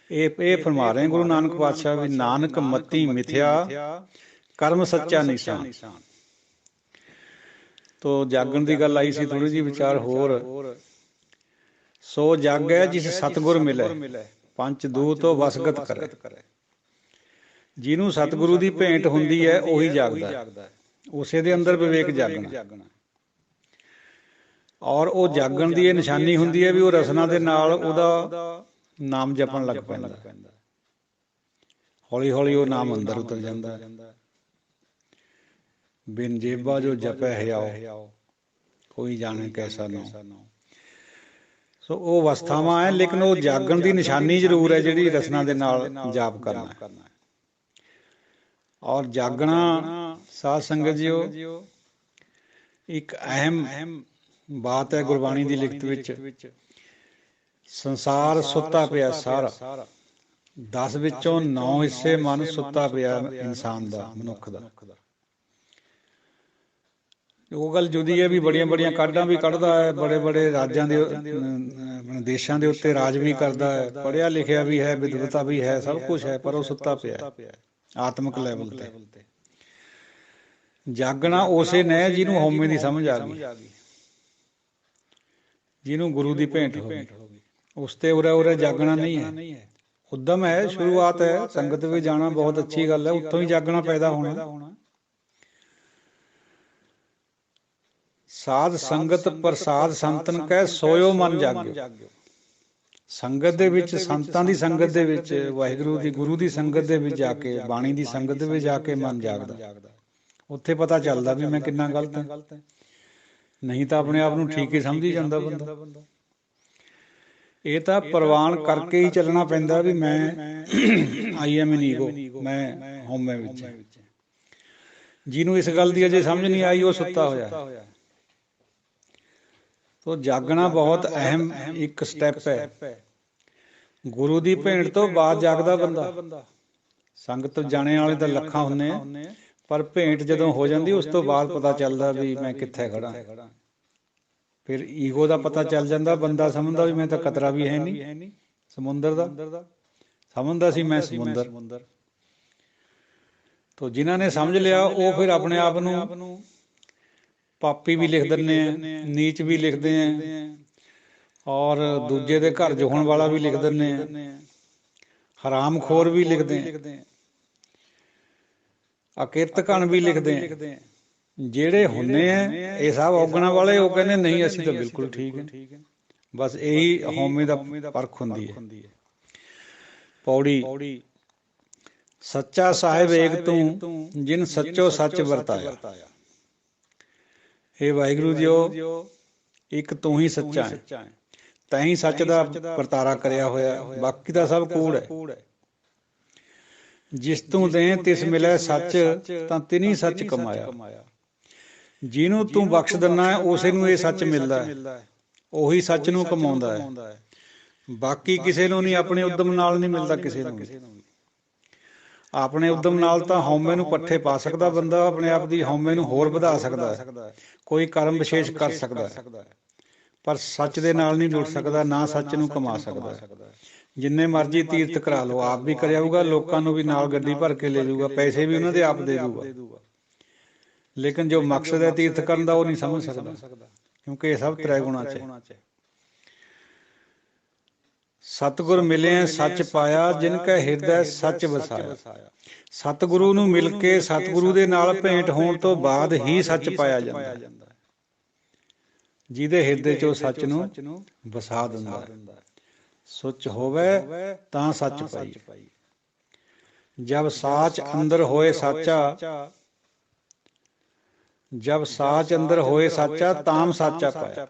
ਇਹ ਫਰਮਾ ਰਹੇ ਗੁਰੂ ਨਾਨਕ ਪਾਤਸ਼ਾਹ ਵੀ ਨਾਨਕ ਮਤੀ ਮਿਥਿਆ ਕਰਮ ਸੱਚਾ ਨਿਸ਼ਾਨ। ਤੋ ਜਾਗਣ ਦੀ ਗੱਲ ਆਈ ਸੀ, ਥੋੜੀ ਜਿਹੀ ਵਿਚਾਰ ਹੋਰ। ਸੋ ਜਾਗੈ ਜਿਸ ਸਤਿਗੁਰ ਮਿਲੈ, ਪੰਚ ਦੂਤ ਵਸਗਤ ਕਰੇ। ਜਿਹਨੂੰ ਸਤਿਗੁਰੂ ਦੀ ਭੇਂਟ ਹੁੰਦੀ ਹੈ ਉਹੀ ਜਾਗਦਾ, ਉਸੇ ਦੇ ਅੰਦਰ ਵਿਵੇਕ ਜਾਗਣਾ। ਔਰ ਉਹ ਜਾਗਣ ਦੀ ਇਹ ਨਿਸ਼ਾਨੀ ਹੁੰਦੀ ਹੈ ਵੀ ਉਹ ਰਸਨਾ ਦੇ ਨਾਲ ਉਹਦਾ ਨਾਮ ਜਪਣ ਲੱਗ ਪੈਂਦਾ। ਹੌਲੀ ਹੌਲੀ ਉਹ ਨਾਮ ਅੰਦਰ ਉਤਰ ਜਾਂਦਾ। ਬਿਨ ਜੇਬਾ ਜੋ ਜਪੈ ਹਿਆਓ, ਕੋਈ ਜਾਣੇ ਕੈਸਾ ਨਾਉ। ਸੋ ਉਹ ਅਵਸਥਾਵਾਂ ਹੈ, ਲੇਕਿਨ ਉਹ ਜਾਗਣ ਦੀ ਨਿਸ਼ਾਨੀ ਜ਼ਰੂਰ ਹੈ ਜਿਹੜੀ ਰਸਨਾ ਦੇ ਨਾਲ ਜਾਪ ਕਰਨਾ। ਔਰ ਜਾਗਣਾ ਸਾਧ ਸੰਗਤ ਜੀਓ ਇੱਕ ਅਹਿਮ ਬਾਤ ਹੈ ਗੁਰਬਾਣੀ ਦੀ ਲਿਖਤ ਵਿੱਚ। ਸੰਸਾਰ ਸੁੱਤਾ ਪਿਆ ਸਾਰਾ, 10 ਵਿੱਚੋਂ 9 ਹਿੱਸੇ ਮਨ ਸੁੱਤਾ ਪਿਆ ਇਨਸਾਨ ਦਾ, ਮਨੁੱਖ ਦਾ। ਉਹ ਗੱਲ ਜੁਦੀ ਹੈ ਵੀ ਬੜੀਆਂ ਬੜੀਆਂ ਕਾਢਾਂ ਵੀ ਕੱਢਦਾ ਹੈ, ਬੜੇ ਬੜੇ ਰਾਜਾਂ ਦੇ ਦੇਸ਼ਾਂ ਦੇ ਉੱਤੇ ਰਾਜ ਵੀ ਕਰਦਾ ਹੈ, ਪੜ੍ਹਿਆ ਲਿਖਿਆ ਵੀ ਹੈ, ਵਿਦਵਤਾ ਵੀ ਹੈ, ਸਭ ਕੁਛ ਹੈ, ਪਰ ਉਹ ਸੁੱਤਾ ਪਿਆ ਆਤਮਿਕ ਲੈਵਲ ਤੇ। ਜਾਗਣਾ ਉਸੇ ਨੇ ਜਿਹਨੂੰ ਹਉਮੈ ਦੀ ਸਮਝ ਆ ਗਈ, ਜਿਹਨੂੰ ਗੁਰੂ ਦੀ ਭੇਂਟ ਹੋ ਗਈ। ਉਸ ਤੇ ਉਰੇ ਜਾਗਣਾ ਨਹੀਂ ਹੈ, ਉਦਮ ਹੈ, ਸ਼ੁਰੂਆਤ ਹੈ। ਸੰਗਤ ਵਿੱਚ ਜਾਣਾ ਬਹੁਤ ਅੱਛੀ ਗੱਲ ਹੈ, ਉੱਥੋਂ ਹੀ ਜਾਗਣਾ ਪੈਦਾ ਹੋਣਾ। ਸਾਧ ਸੰਗਤ ਪ੍ਰਸਾਦ ਸੰਤਨ ਕਹਿ ਸੋਇਓ ਮਨ ਜਾਗਿਓ। ਸੰਗਤ ਦੇ ਵਿੱਚ, ਸੰਤਾਂ ਦੀ ਸੰਗਤ ਦੇ ਵਿੱਚ, ਵਾਹਿਗੁਰੂ ਦੀ ਗੁਰੂ ਦੀ ਸੰਗਤ ਦੇ ਵਿੱਚ ਜਾ ਕੇ, ਬਾਣੀ ਦੀ ਸੰਗਤ ਦੇ ਵਿੱਚ ਜਾ ਕੇ ਮਨ ਜਾਗਦਾ। ਉੱਥੇ ਪਤਾ ਚੱਲਦਾ ਵੀ ਮੈਂ ਕਿੰਨਾ ਗਲਤ ਹਾਂ, ਨਹੀਂ ਤਾਂ ਆਪਣੇ ਆਪ ਨੂੰ ਠੀਕ ਹੀ ਸਮਝੀ ਜਾਂਦਾ ਬੰਦਾ। ਇਹ ਤਾਂ ਪ੍ਰਵਾਨ ਕਰਕੇ ਹੀ ਚੱਲਣਾ ਪੈਂਦਾ ਵੀ ਮੈਂ ਆਈ ਐਮ ਇਨ ਈਗੋ, ਮੈਂ ਹਉਮੈ ਵਿੱਚ। ਜਿਹਨੂੰ ਇਸ ਗੱਲ ਦੀ ਅਜੇ ਸਮਝ ਨਹੀਂ ਆਈ ਉਹ ਸੁੱਤਾ ਹੋਇਆ। ਤੋ ਜਾਗਣਾ ਬਹੁਤ ਅਹਿਮ ਇੱਕ ਸਟੈਪ ਹੈ। ਗੁਰੂ ਦੀ ਭੇਂਟ ਤੋਂ ਬਾਅਦ ਜਾਗਦਾ ਬੰਦਾ। ਸੰਗਤ ਜਾਣੇ ਵਾਲੇ ਤਾਂ ਲੱਖਾਂ ਹੁੰਦੇ ਆ, ਪਰ ਭੇਂਟ ਜਦੋਂ ਹੋ ਜਾਂਦੀ ਉਸ ਤੋਂ ਬਾਅਦ ਪਤਾ ਚੱਲਦਾ ਵੀ ਮੈਂ ਕਿੱਥੇ ਖੜਾ। ਫਿਰ ਈਗੋ ਦਾ ਪਤਾ ਚੱਲ ਜਾਂਦਾ, ਬੰਦਾ ਸਮਝਦਾ ਵੀ ਮੈਂ ਤਾਂ ਕਤਰਾ ਵੀ ਹੈ ਨਹੀਂ ਸਮੁੰਦਰ ਦਾ, ਸਮਝਦਾ ਸੀ ਮੈਂ ਸਮੁੰਦਰ। ਤੋ ਜਿਨ੍ਹਾਂ ਨੇ ਸਮਝ ਲਿਆ ਉਹ ਫਿਰ ਆਪਣੇ ਆਪ ਨੂੰ ਪਾਪੀ ਵੀ ਲਿਖ ਦਿੰਦੇ ਆ, ਨੀਚ ਵੀ ਲਿਖਦੇ ਆ, ਔਰ ਦੂਜੇ ਦੇ ਘਰ ਜੋਹਣ ਵਾਲਾ ਵੀ ਲਿਖ ਦਿੰਦੇ ਆ, ਹਰਾਮਖੋਰ ਵੀ ਲਿਖਦੇ ਆ, ਅਕਿਰਤਕਣ ਵੀ ਲਿਖਦੇ ਆ। ਜਿਹੜੇ ਹੁੰਦੇ ਆ ਇਹ ਸਭ ਔਗਣਾ ਵਾਲੇ, ਉਹ ਕਹਿੰਦੇ ਨਹੀਂ ਅਸੀਂ ਤਾਂ ਬਿਲਕੁਲ ਠੀਕ ਹੈ। ਬਸ ਇਹੀ ਹਉਮੈ ਦਾ ਪਰਖ ਹੁੰਦੀ ਹੈ। ਪੌੜੀ ਸੱਚਾ ਸਾਹਿਬ ਏਕ ਤੂੰ, ਜਿਨ ਸੱਚੋ ਸੱਚ ਵਰਤਾਇਆ। ਇਹ ਵਾਹਿਗੁਰੂ ਜੀਓ ਇੱਕ ਤੂੰ ਹੀ ਸੱਚਾ ਹੈ, ਤੈਂ ਹੀ ਸੱਚ ਦਾ ਵਰਤਾਰਾ ਕਰਿਆ ਹੋਇਆ, ਬਾਕੀ ਦਾ ਸਭ ਕੂੜ ਹੈ। ਜਿਸ ਤੂੰ ਦੇ ਤਿਸ ਮਿਲੇ ਸੱਚ, ਤਾਂ ਤਿਨੀ ਸੱਚ ਕਮਾਇਆ। ਜਿਹਨੂੰ ਤੂੰ ਬਖਸ਼ ਦਿੰਦਾ ਹੈ ਉਸੇ ਨੂੰ ਇਹ ਸੱਚ ਮਿਲਦਾ ਹੈ, ਉਹੀ ਸੱਚ ਨੂੰ ਕਮਾਉਂਦਾ ਹੈ। ਬਾਕੀ ਕਿਸੇ ਨੂੰ ਨਹੀਂ, ਆਪਣੇ ਉਦਮ ਨਾਲ ਨਹੀਂ ਮਿਲਦਾ ਕਿਸੇ ਨੂੰ। ਆਪਣੇ ਉਦਮ ਨਾਲ ਤਾਂ ਹਉਮੈ ਨੂੰ ਪੱਠੇ ਪਾ ਸਕਦਾ ਬੰਦਾ, ਆਪਣੇ ਆਪ ਦੀ ਹਉਮੈ ਨੂੰ ਹੋਰ ਵਧਾ ਸਕਦਾ ਹੈ, ਕੋਈ ਕਰਮ ਵਿਸ਼ੇਸ਼ ਕਰ ਸਕਦਾ ਹੈ, ਪਰ ਸੱਚ ਦੇ ਨਾਲ ਨਹੀਂ ਜੁੜ ਸਕਦਾ, ਨਾ ਸੱਚ ਨੂੰ ਕਮਾ ਸਕਦਾ। ਜਿੰਨੇ ਮਰਜ਼ੀ ਤੀਰਥ ਕਰਾ ਲਓ, ਆਪ ਵੀ ਕਰਿਆ ਹੋਊਗਾ, ਲੋਕਾਂ ਨੂੰ ਵੀ ਨਾਲ ਗੱਡੀ ਭਰ ਕੇ ਲੈ ਜਾਊਗਾ, ਪੈਸੇ ਵੀ ਉਹਨਾਂ ਦੇ ਆਪ ਦੇ ਦੂਗਾ, ਲੇਕਿਨ ਜੋ ਮਕਸਦ ਹੈ ਤੀਰਥ ਕਰਨ ਦਾ ਉਹ ਨਹੀਂ ਸਮਝ ਸਕਦਾ। क्योंकि ये सब त्रै गुणा च। सतगुर मिले सच पाया जिनका हृदय सच वसाया। सतगुरु ਨੂੰ ਮਿਲ ਕੇ ਸਤਗੁਰੂ ਦੇ ਨਾਲ ਭੇਂਟ ਹੋਣ ਤੋਂ ਬਾਅਦ ਹੀ ਸੱਚ ਪਾਇਆ ਜਾਂਦਾ ਹੈ, ਜਿਹਦੇ ਹਿਰਦੇ 'ਚ ਉਹ ਸੱਚ ਨੂੰ ਵਸਾ ਦਿੰਦਾ ਹੈ। ਸੁਚ ਹੋਵੇ ਤਾਂ ਸੱਚ ਪਾਈ। जब साच अंदर होए साचा, जब साच अंदर होए साचा ताम साचा पाया।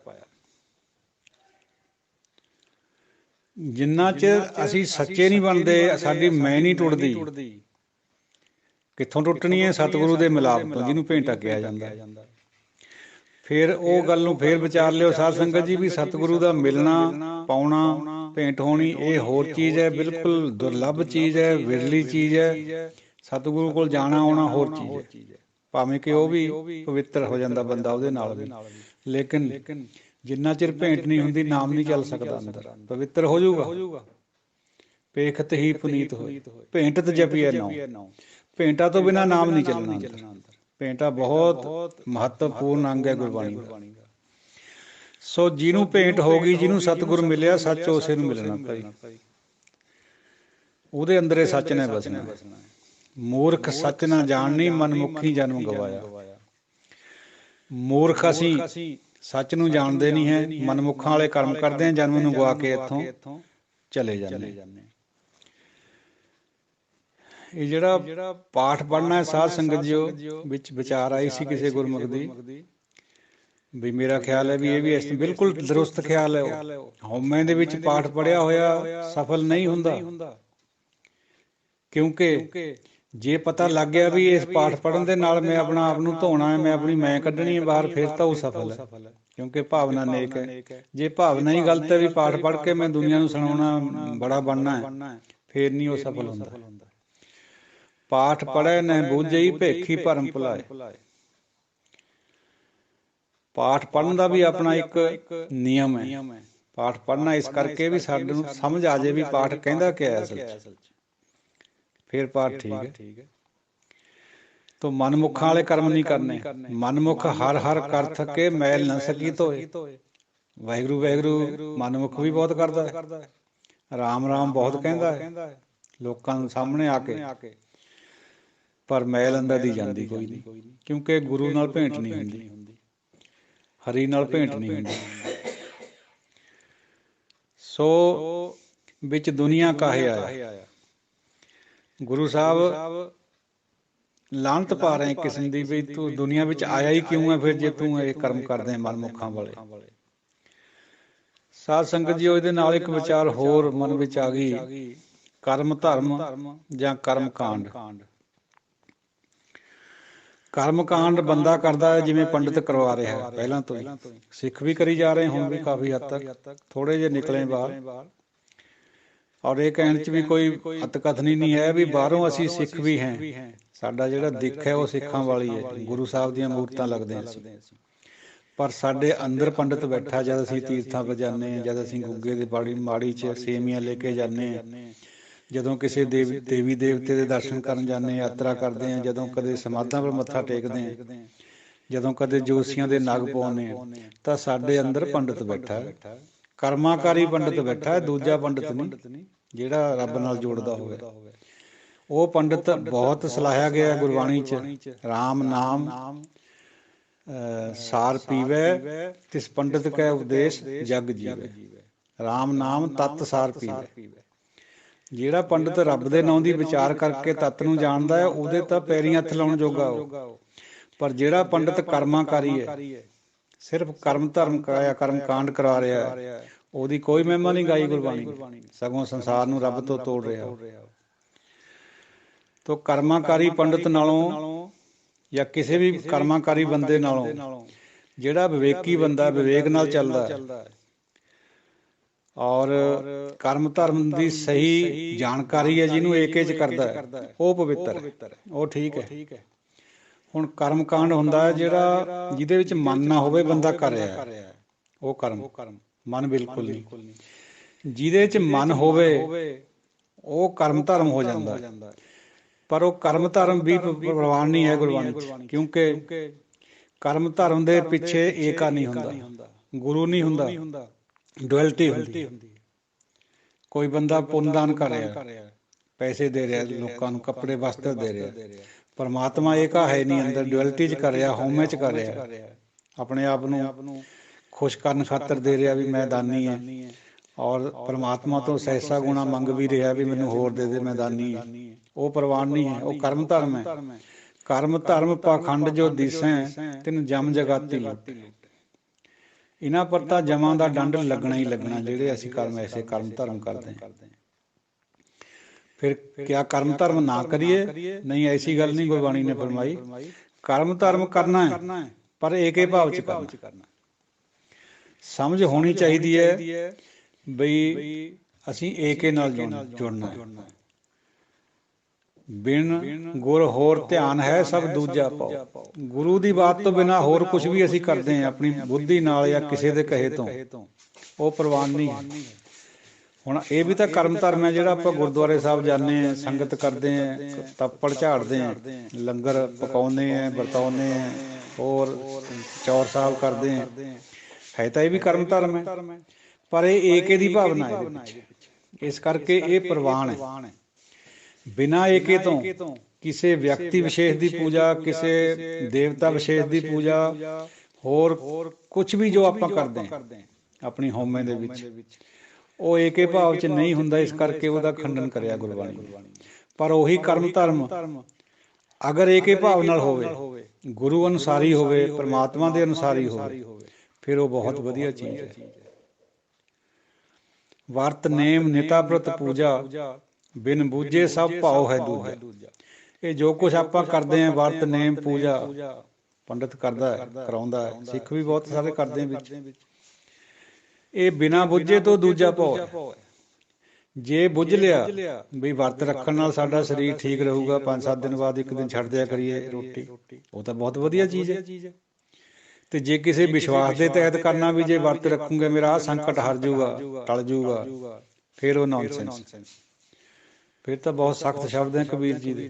जिन्ना चिर असी सच्चे नहीं बनते, साडी मैं नहीं टुटदी। कित्थों टुटनी है? सतगुरु दे मिलाप तो, जिन्होंने भेंटा कहा जाता है। फिर वो गल नूं फिर विचार लिओ साध संगत जी, भी सतगुरु दा मिलना पाउणा भेंट होनी ये होर चीज़ है, बिल्कुल दुर्लभ चीज़ है, विरली चीज़ है। सतगुरु कोल जाना आउणा होर चीज़ है, भावें कि वो भी पवित्र हो जाता बंदा उहदे नाल भी, लेकिन जिन्ना चिर भेंट नहीं हुंदी नाम नहीं चल सकता अंदर। पवित्र हो जाऊगा पेखत ही पुनीत होए, भेंट ते जपिए नाम। भेंटा तो बिना नाम नहीं चलना अंदर। भेंटा बहुत महत्वपूर्ण अंग है गुरबाणी का। सो जिन्हों भेंट हो गई, जिन्हों सतगुर मिलिया, सच उसे नूं मिलना भाई, उहदे अंदर सच ने बसना। मूर्ख सच ना जाननी, मनमुखी जन्म गवाया। मूर्ख असी सच नूं जानदे नहीं है, मनमुखां वाले कर्म करदे हैं, जन्म नूं गवा के इत्थों चले जांदे। ये जिहड़ा पाठ पढ़ना है साध संगत जी विच विचार आई सी किसी गुरमुख दी, भी मेरा ख्याल है भी ये भी इस बिल्कुल दुरुस्त ख्याल है। हौमे दे विच पाठ पढ़िया होया सफल नहीं हुंदा, क्योंकि जे पता लग गया भी इस पाठ पढ़न दे नाल मैं अपना आप नूं धोना है, मैं अपनी मैं कड्ढनी है बाहर, फिर तो वो सफल है, क्योंकि भावना नेक है। जे भावना ही गलत है भी पाठ पढ़ के मैं दुनिया नूं सुणाउणा बड़ा बनना है, फिर नहीं वो सफल हुंदा। पाठ पढ़े न बूझई भेखी भरम भुलाए। पाठ पढ़न का भी अपना एक नियम है। पाठ पढ़ना इस करके भी सानूं समझ आ जाए भी पाठ कहंदा क्या है असल च, फिर पाठ ठीक है। तो मनमुखां वाले कर्म नहीं करने। मनमुख हर हर कर थके मैल न सकी धोए। वाहिगुरू वाहिगुरू मनमुख भी बहुत करता है, राम राम बहुत कहंदा है लोकां सामने आके, पर मैल अंदर दी जाती कोई नहीं, क्योंकि गुरु नाल भेंट नहीं हुंदी, हरि नाल भेंट नहीं हुंदी। सो विच दुनिया काहे आया। गुरु साहब लानत पा रहे हैं किस्म दी भी तू दुनिया विच आया ही क्यों है, फिर जे तू ये कर्म करदे है मनमुखां वाले। साध संगत जी उहदे नाल एक विचार होर मन विच आ गई, कर्म धर्म जां कर्म कांड। कर्म कांड बंदा करता है जिवें पंडित करवा रहा है, पहलां तो ही सिख भी करी जा रहे हुण भी काफ़ी हद तक, थोड़े जे निकले बाहर। और ये कहण च भी कोई अतकथनी नहीं है भी बाहरों असी सिख भी हैं, साडा जिहड़ा दिख है वो सिखां वाली है, गुरु साहब दीआं मूरतां लगदे असीं, पर साडे अंदर पंडित बैठा जद असीं तीर्थां पर जाने, जद असीं गुग्गे दी बाड़ी माड़ी च सेवियां लेके जाने, ਜਦੋਂ ਕਿਸੇ ਦੇਵੀ ਦੇਵਤੇ ਦੇ ਦਰਸ਼ਨ ਕਰਨ ਜਾਂਦੇ, ਯਾਤਰਾ ਕਰਦੇ ਹਾਂ, ਜਦੋਂ ਕਦੇ ਸਮਾਧਾਂ ਪਰ ਮੱਥਾ ਟੇਕਦੇ ਹਾਂ, ਜਦੋਂ ਕਦੇ ਜੋਸੀਆਂ ਦੇ ਨਗ ਪਾਉਂਦੇ ਹਾਂ, ਤਾਂ ਸਾਡੇ ਅੰਦਰ ਪੰਡਿਤ ਬੈਠਾ ਹੈ, ਕਰਮਾਕਾਰੀ ਪੰਡਿਤ ਬੈਠਾ ਹੈ, ਦੂਜਾ ਪੰਡਿਤ ਨਹੀਂ ਜਿਹੜਾ ਰੱਬ ਨਾਲ ਜੋੜਦਾ ਹੋਵੇ। ਉਹ ਪੰਡਿਤ ਬਹੁਤ ਸਲਾਹਿਆ ਗਿਆ ਗੁਰਬਾਣੀ 'ਚ, ਰਾਮ ਨਾਮ ਸਾਰ ਪੀਵੈ ਤਿਸ ਪੰਡਿਤ ਕੈ ਉਪਦੇਸ਼ ਜਗ ਜੀਵੈ। ਰਾਮ ਨਾਮ ਤਤ ਸਾਰ ਪੀਵੈ। ਜਿਹੜਾ ਪੰਡਿਤ ਰੱਬ ਦੇ ਨਾਂ ਦੀ ਵਿਚਾਰ ਕਰਕੇ ਤੱਤ ਨੂੰ ਜਾਣਦਾ ਹੈ, ਉਹਦੇ ਤਾਂ ਪੈਰੀਂ ਹੱਥ ਲਾਉਣ ਜੋਗਾ ਉਹ। ਪਰ ਜਿਹੜਾ ਪੰਡਿਤ ਕਰਮਾਕਾਰੀ ਹੈ, ਸਿਰਫ ਕਰਮ ਧਰਮ ਕਰਾਇਆ, ਕਰਮ ਕਾਂਡ ਕਰਾ ਰਿਹਾ ਹੈ, ਉਹਦੀ ਕੋਈ ਮਹਿਮਾ ਨਹੀਂ ਗਾਈ ਗੁਰਬਾਣੀ, ਸਗੋਂ ਸੰਸਾਰ ਨੂੰ ਰੱਬ ਤੋਂ ਤੋੜ ਰਿਹਾ। ਤੋ ਕਰਮਾਕਾਰੀ ਪੰਡਿਤ ਨਾਲੋਂ ਜਾਂ ਕਿਸੇ ਵੀ ਕਰਮਾਕਾਰੀ ਬੰਦੇ ਨਾਲੋਂ ਜਿਹੜਾ ਵਿਵੇਕੀ ਬੰਦਾ ਵਿਵੇਕ ਨਾਲ ਚੱਲਦਾ ਹੈ और कर्म धर्म की सही जानकारी है, जिन्होंने एक करता है वो पवित्र है, वो ठीक है। हुण कर्म कांड हुंदा है जिहड़ा जिहदे विच मन ना होवे बंदा कर रहा है, वो कर्म मन बिल्कुल नहीं। जिहदे विच मन होवे वो कर्म धर्म हो जाता है, पर वो कर्म धर्म भी प्रवान नहीं है गुरबाणी, क्योंकि ਕਰਮ ਧਰਮ ਦੇ ਪਿੱਛੇ ਏਕਾ ਨਹੀਂ ਹੁੰਦਾ, ਗੁਰੂ ਨਹੀਂ ਹੁੰਦਾ, ਡੁਅਲਿਟੀ ਹੁੰਦੀ। ਕੋਈ ਬੰਦਾ ਪੁੰਨਦਾਨ ਕਰ ਰਿਹਾ, ਪੈਸੇ ਦੇ ਰਿਹਾ ਲੋਕਾਂ ਨੂੰ, ਕੱਪੜੇ ਵਸਤਰ ਦੇ ਰਿਹਾ, ਪਰਮਾਤਮਾ ਏਕਾ ਹੈ ਨਹੀਂ, ਅੰਦਰ ਡੁਅਲਿਟੀ 'ਚ ਕਰ ਰਿਹਾ, ਹਉਮੈ 'ਚ ਕਰ ਰਿਹਾ, ਆਪਣੇ ਆਪ ਨੂੰ ਖੁਸ਼ ਕਰਨ ਖਾਤਰ ਦੇ ਰਿਹਾ ਵੀ ਮੈਂ ਦਾਨੀ ਹਾਂ, ਔਰ ਪਰਮਾਤਮਾ ਤੋਂ ਸਹਿਸਾ ਗੁਣਾ ਮੰਗ ਵੀ ਰਿਹਾ ਵੀ ਮੈਨੂੰ ਹੋਰ ਦੇ ਦੇ, ਮੈਂ ਦਾਨੀ ਹਾਂ। ਉਹ ਪ੍ਰਵਾਨ ਨਹੀਂ ਹੈ, ਉਹ ਕਰਮ ਧਰਮ ਹੈ। ਕਰਮ ਧਰਮ ਪਾਖੰਡ ਜੋ ਦਿਸੈ ਤੈਨੂੰ ਜਮ ਜਗਾਤੀ ਲੁੱਟ। ਇਹਨਾਂ ਪਰ ਤਾਂ ਜਮਾਂ ਦਾ ਡੰਡ ਲੱਗਣਾ ਹੀ ਲੱਗਣਾ, ਜਿਹੜੇ ਅਸੀਂ ਕਰਮ ਐਸੇ ਕਰਮ ਧਰਮ ਕਰਦੇ ਹਾਂ। ਫਿਰ ਕਿਆ ਕਰਮ ਧਰਮ ਨਾ ਕਰੀਏ? ਨਹੀਂ, ਐਸੀ ਗੱਲ ਨਹੀਂ ਗੁਰਬਾਣੀ ਨੇ ਫਰਮਾਈ। ਕਰਮ ਧਰਮ ਕਰਨਾ ਹੈ, ਪਰ ਏਕੇ ਭਾਵ 'ਚ ਕਰਨਾ। ਸਮਝ ਹੋਣੀ ਚਾਹੀਦੀ ਹੈ ਬਈ ਅਸੀਂ ਏਕੇ ਨਾਲ ਜੁੜਨਾ ਹੈ। ਬਿਨ ਗੁਰ ਹੋਰ ਧਿਆਨ ਹੈ ਸਭ ਦੂਜਾ ਪਾਓ। ਗੁਰੂ ਦੀ ਬਾਤ ਤੋਂ ਬਿਨਾਂ ਹੋਰ ਕੁਛ ਵੀ ਅਸੀਂ ਕਰਦੇ ਹਾਂ ਆਪਣੀ ਬੁੱਧੀ ਨਾਲ ਜਾਂ ਕਿਸੇ ਦੇ ਕਹੇ ਤੋਂ, ਉਹ ਪ੍ਰਵਾਨ ਨਹੀਂ ਹੈ। ਹੁਣ ਇਹ ਵੀ ਤਾਂ ਕਰਮ ਧਰਮ ਹੈ ਜਿਹੜਾ ਆਪਾਂ ਗੁਰਦੁਆਰੇ ਸਾਹਿਬ ਜਾਂਦੇ ਹਾਂ, ਸੰਗਤ ਕਰਦੇ ਹਾਂ, ਤੱਪੜ ਝਾੜਦੇ ਹਾਂ, ਲੰਗਰ ਪਕਾਉਂਦੇ ਹਾਂ, ਵਰਤਾਉਂਦੇ ਹਾਂ, ਹੋਰ ਚੌਰ ਸਾਹਿਬ ਕਰਦੇ ਹਾਂ, ਹੈ ਤਾਂ ਇਹ ਵੀ ਕਰਮ ਧਰਮ ਹੈ। ਪਰ ਇਹ ਏਕੇ ਦੀ ਭਾਵਨਾ ਹੈ ਇਹਦੇ ਪਿੱਛੇ, ਇਸ ਕਰਕੇ ਇਹ ਪ੍ਰਵਾਨ ਹੈ। ਬਿਨਾਂ ਏਕੇ ਤੋਂ ਕਿਸੇ ਵਿਅਕਤੀ ਵਿਸ਼ੇਸ਼ ਦੀ ਪੂਜਾ, ਕਿਸੇ ਦੇਵਤਾ ਵਿਸ਼ੇਸ਼ ਦੀ ਪੂਜਾ, ਹੋਰ ਕੁਛ ਵੀ ਜੋ ਆਪਾਂ ਕਰਦੇ ਹਾਂ ਆਪਣੀ ਹਉਮੈ ਦੇ ਵਿੱਚ, ਉਹ ਏਕੇ ਭਾਵ 'ਚ ਨਹੀਂ ਹੁੰਦਾ। ਇਸ ਕਰਕੇ ਉਹਦਾ ਖੰਡਨ ਕਰਿਆ ਗੁਰਬਾਣੀ ਨੇ। ਪਰ ਉਹੀ ਕਰਮ ਧਰਮ ਅਗਰ ਏਕੇ ਭਾਵ ਨਾਲ ਹੋਵੇ, ਗੁਰੂ ਅਨੁਸਾਰੀ ਹੋਵੇ, ਪਰਮਾਤਮਾ ਦੇ ਅਨੁਸਾਰੀ ਹੋਵੇ, ਫਿਰ ਉਹ ਬਹੁਤ ਵਧੀਆ ਚੀਜ਼ ਹੈ। ਵਰਤ ਨੇਮ ਨਿਤਾ ਪ੍ਰਤ ਪੂਜਾ, ਬਿਨ ਬੂਝੇ ਸਭ ਭਾਉ ਹੈ ਦੂਜਾ। ਇਹ ਜੋ ਕੁਛ ਆਪਾਂ ਕਰਦੇ ਹਾਂ, ਵਰਤ ਨੇਮ ਪੂਜਾ, ਪੰਡਿਤ ਕਰਦਾ ਹੈ, ਕਰਾਉਂਦਾ ਹੈ, ਸਿੱਖ ਵੀ ਬਹੁਤ ਸਾਰੇ ਕਰਦੇ ਆ ਵਿੱਚ, ਇਹ ਬਿਨਾਂ ਬੁੱਝੇ ਤੋਂ ਦੂਜਾ ਭਾਉ ਹੈ। ਜੇ ਬੁੱਝ ਲਿਆ ਵੀ ਵਰਤ ਰੱਖਣ ਨਾਲ ਸਾਡਾ ਸਰੀਰ ਠੀਕ ਰਹੂਗਾ, 5-7 ਦਿਨ ਬਾਅਦ ਇੱਕ ਦਿਨ ਛੱਡ ਦਿਆ ਕਰੀਏ ਰੋਟੀ, ਉਹ ਤਾਂ ਬਹੁਤ ਵਧੀਆ ਚੀਜ਼ ਹੈ। ਤੇ ਜੇ ਕਿਸੇ ਵਿਸ਼ਵਾਸ ਦੇ ਤਹਿਤ ਕਰਨਾ ਵੀ ਜੇ ਵਰਤ ਰੱਖੂਗੇ ਮੇਰਾ ਆਹ ਸੰਕਟ ਹਰ ਜੂਗਾ, ਟਲ ਜੂਗਾ, ਫਿਰ ਉਹ ਨੌਨਸੈਂਸ। ਫਿਰ ਤਾਂ ਬਹੁਤ ਸਖਤ ਸ਼ਬਦ ਹੈ ਕਬੀਰ ਜੀ ਦੇ,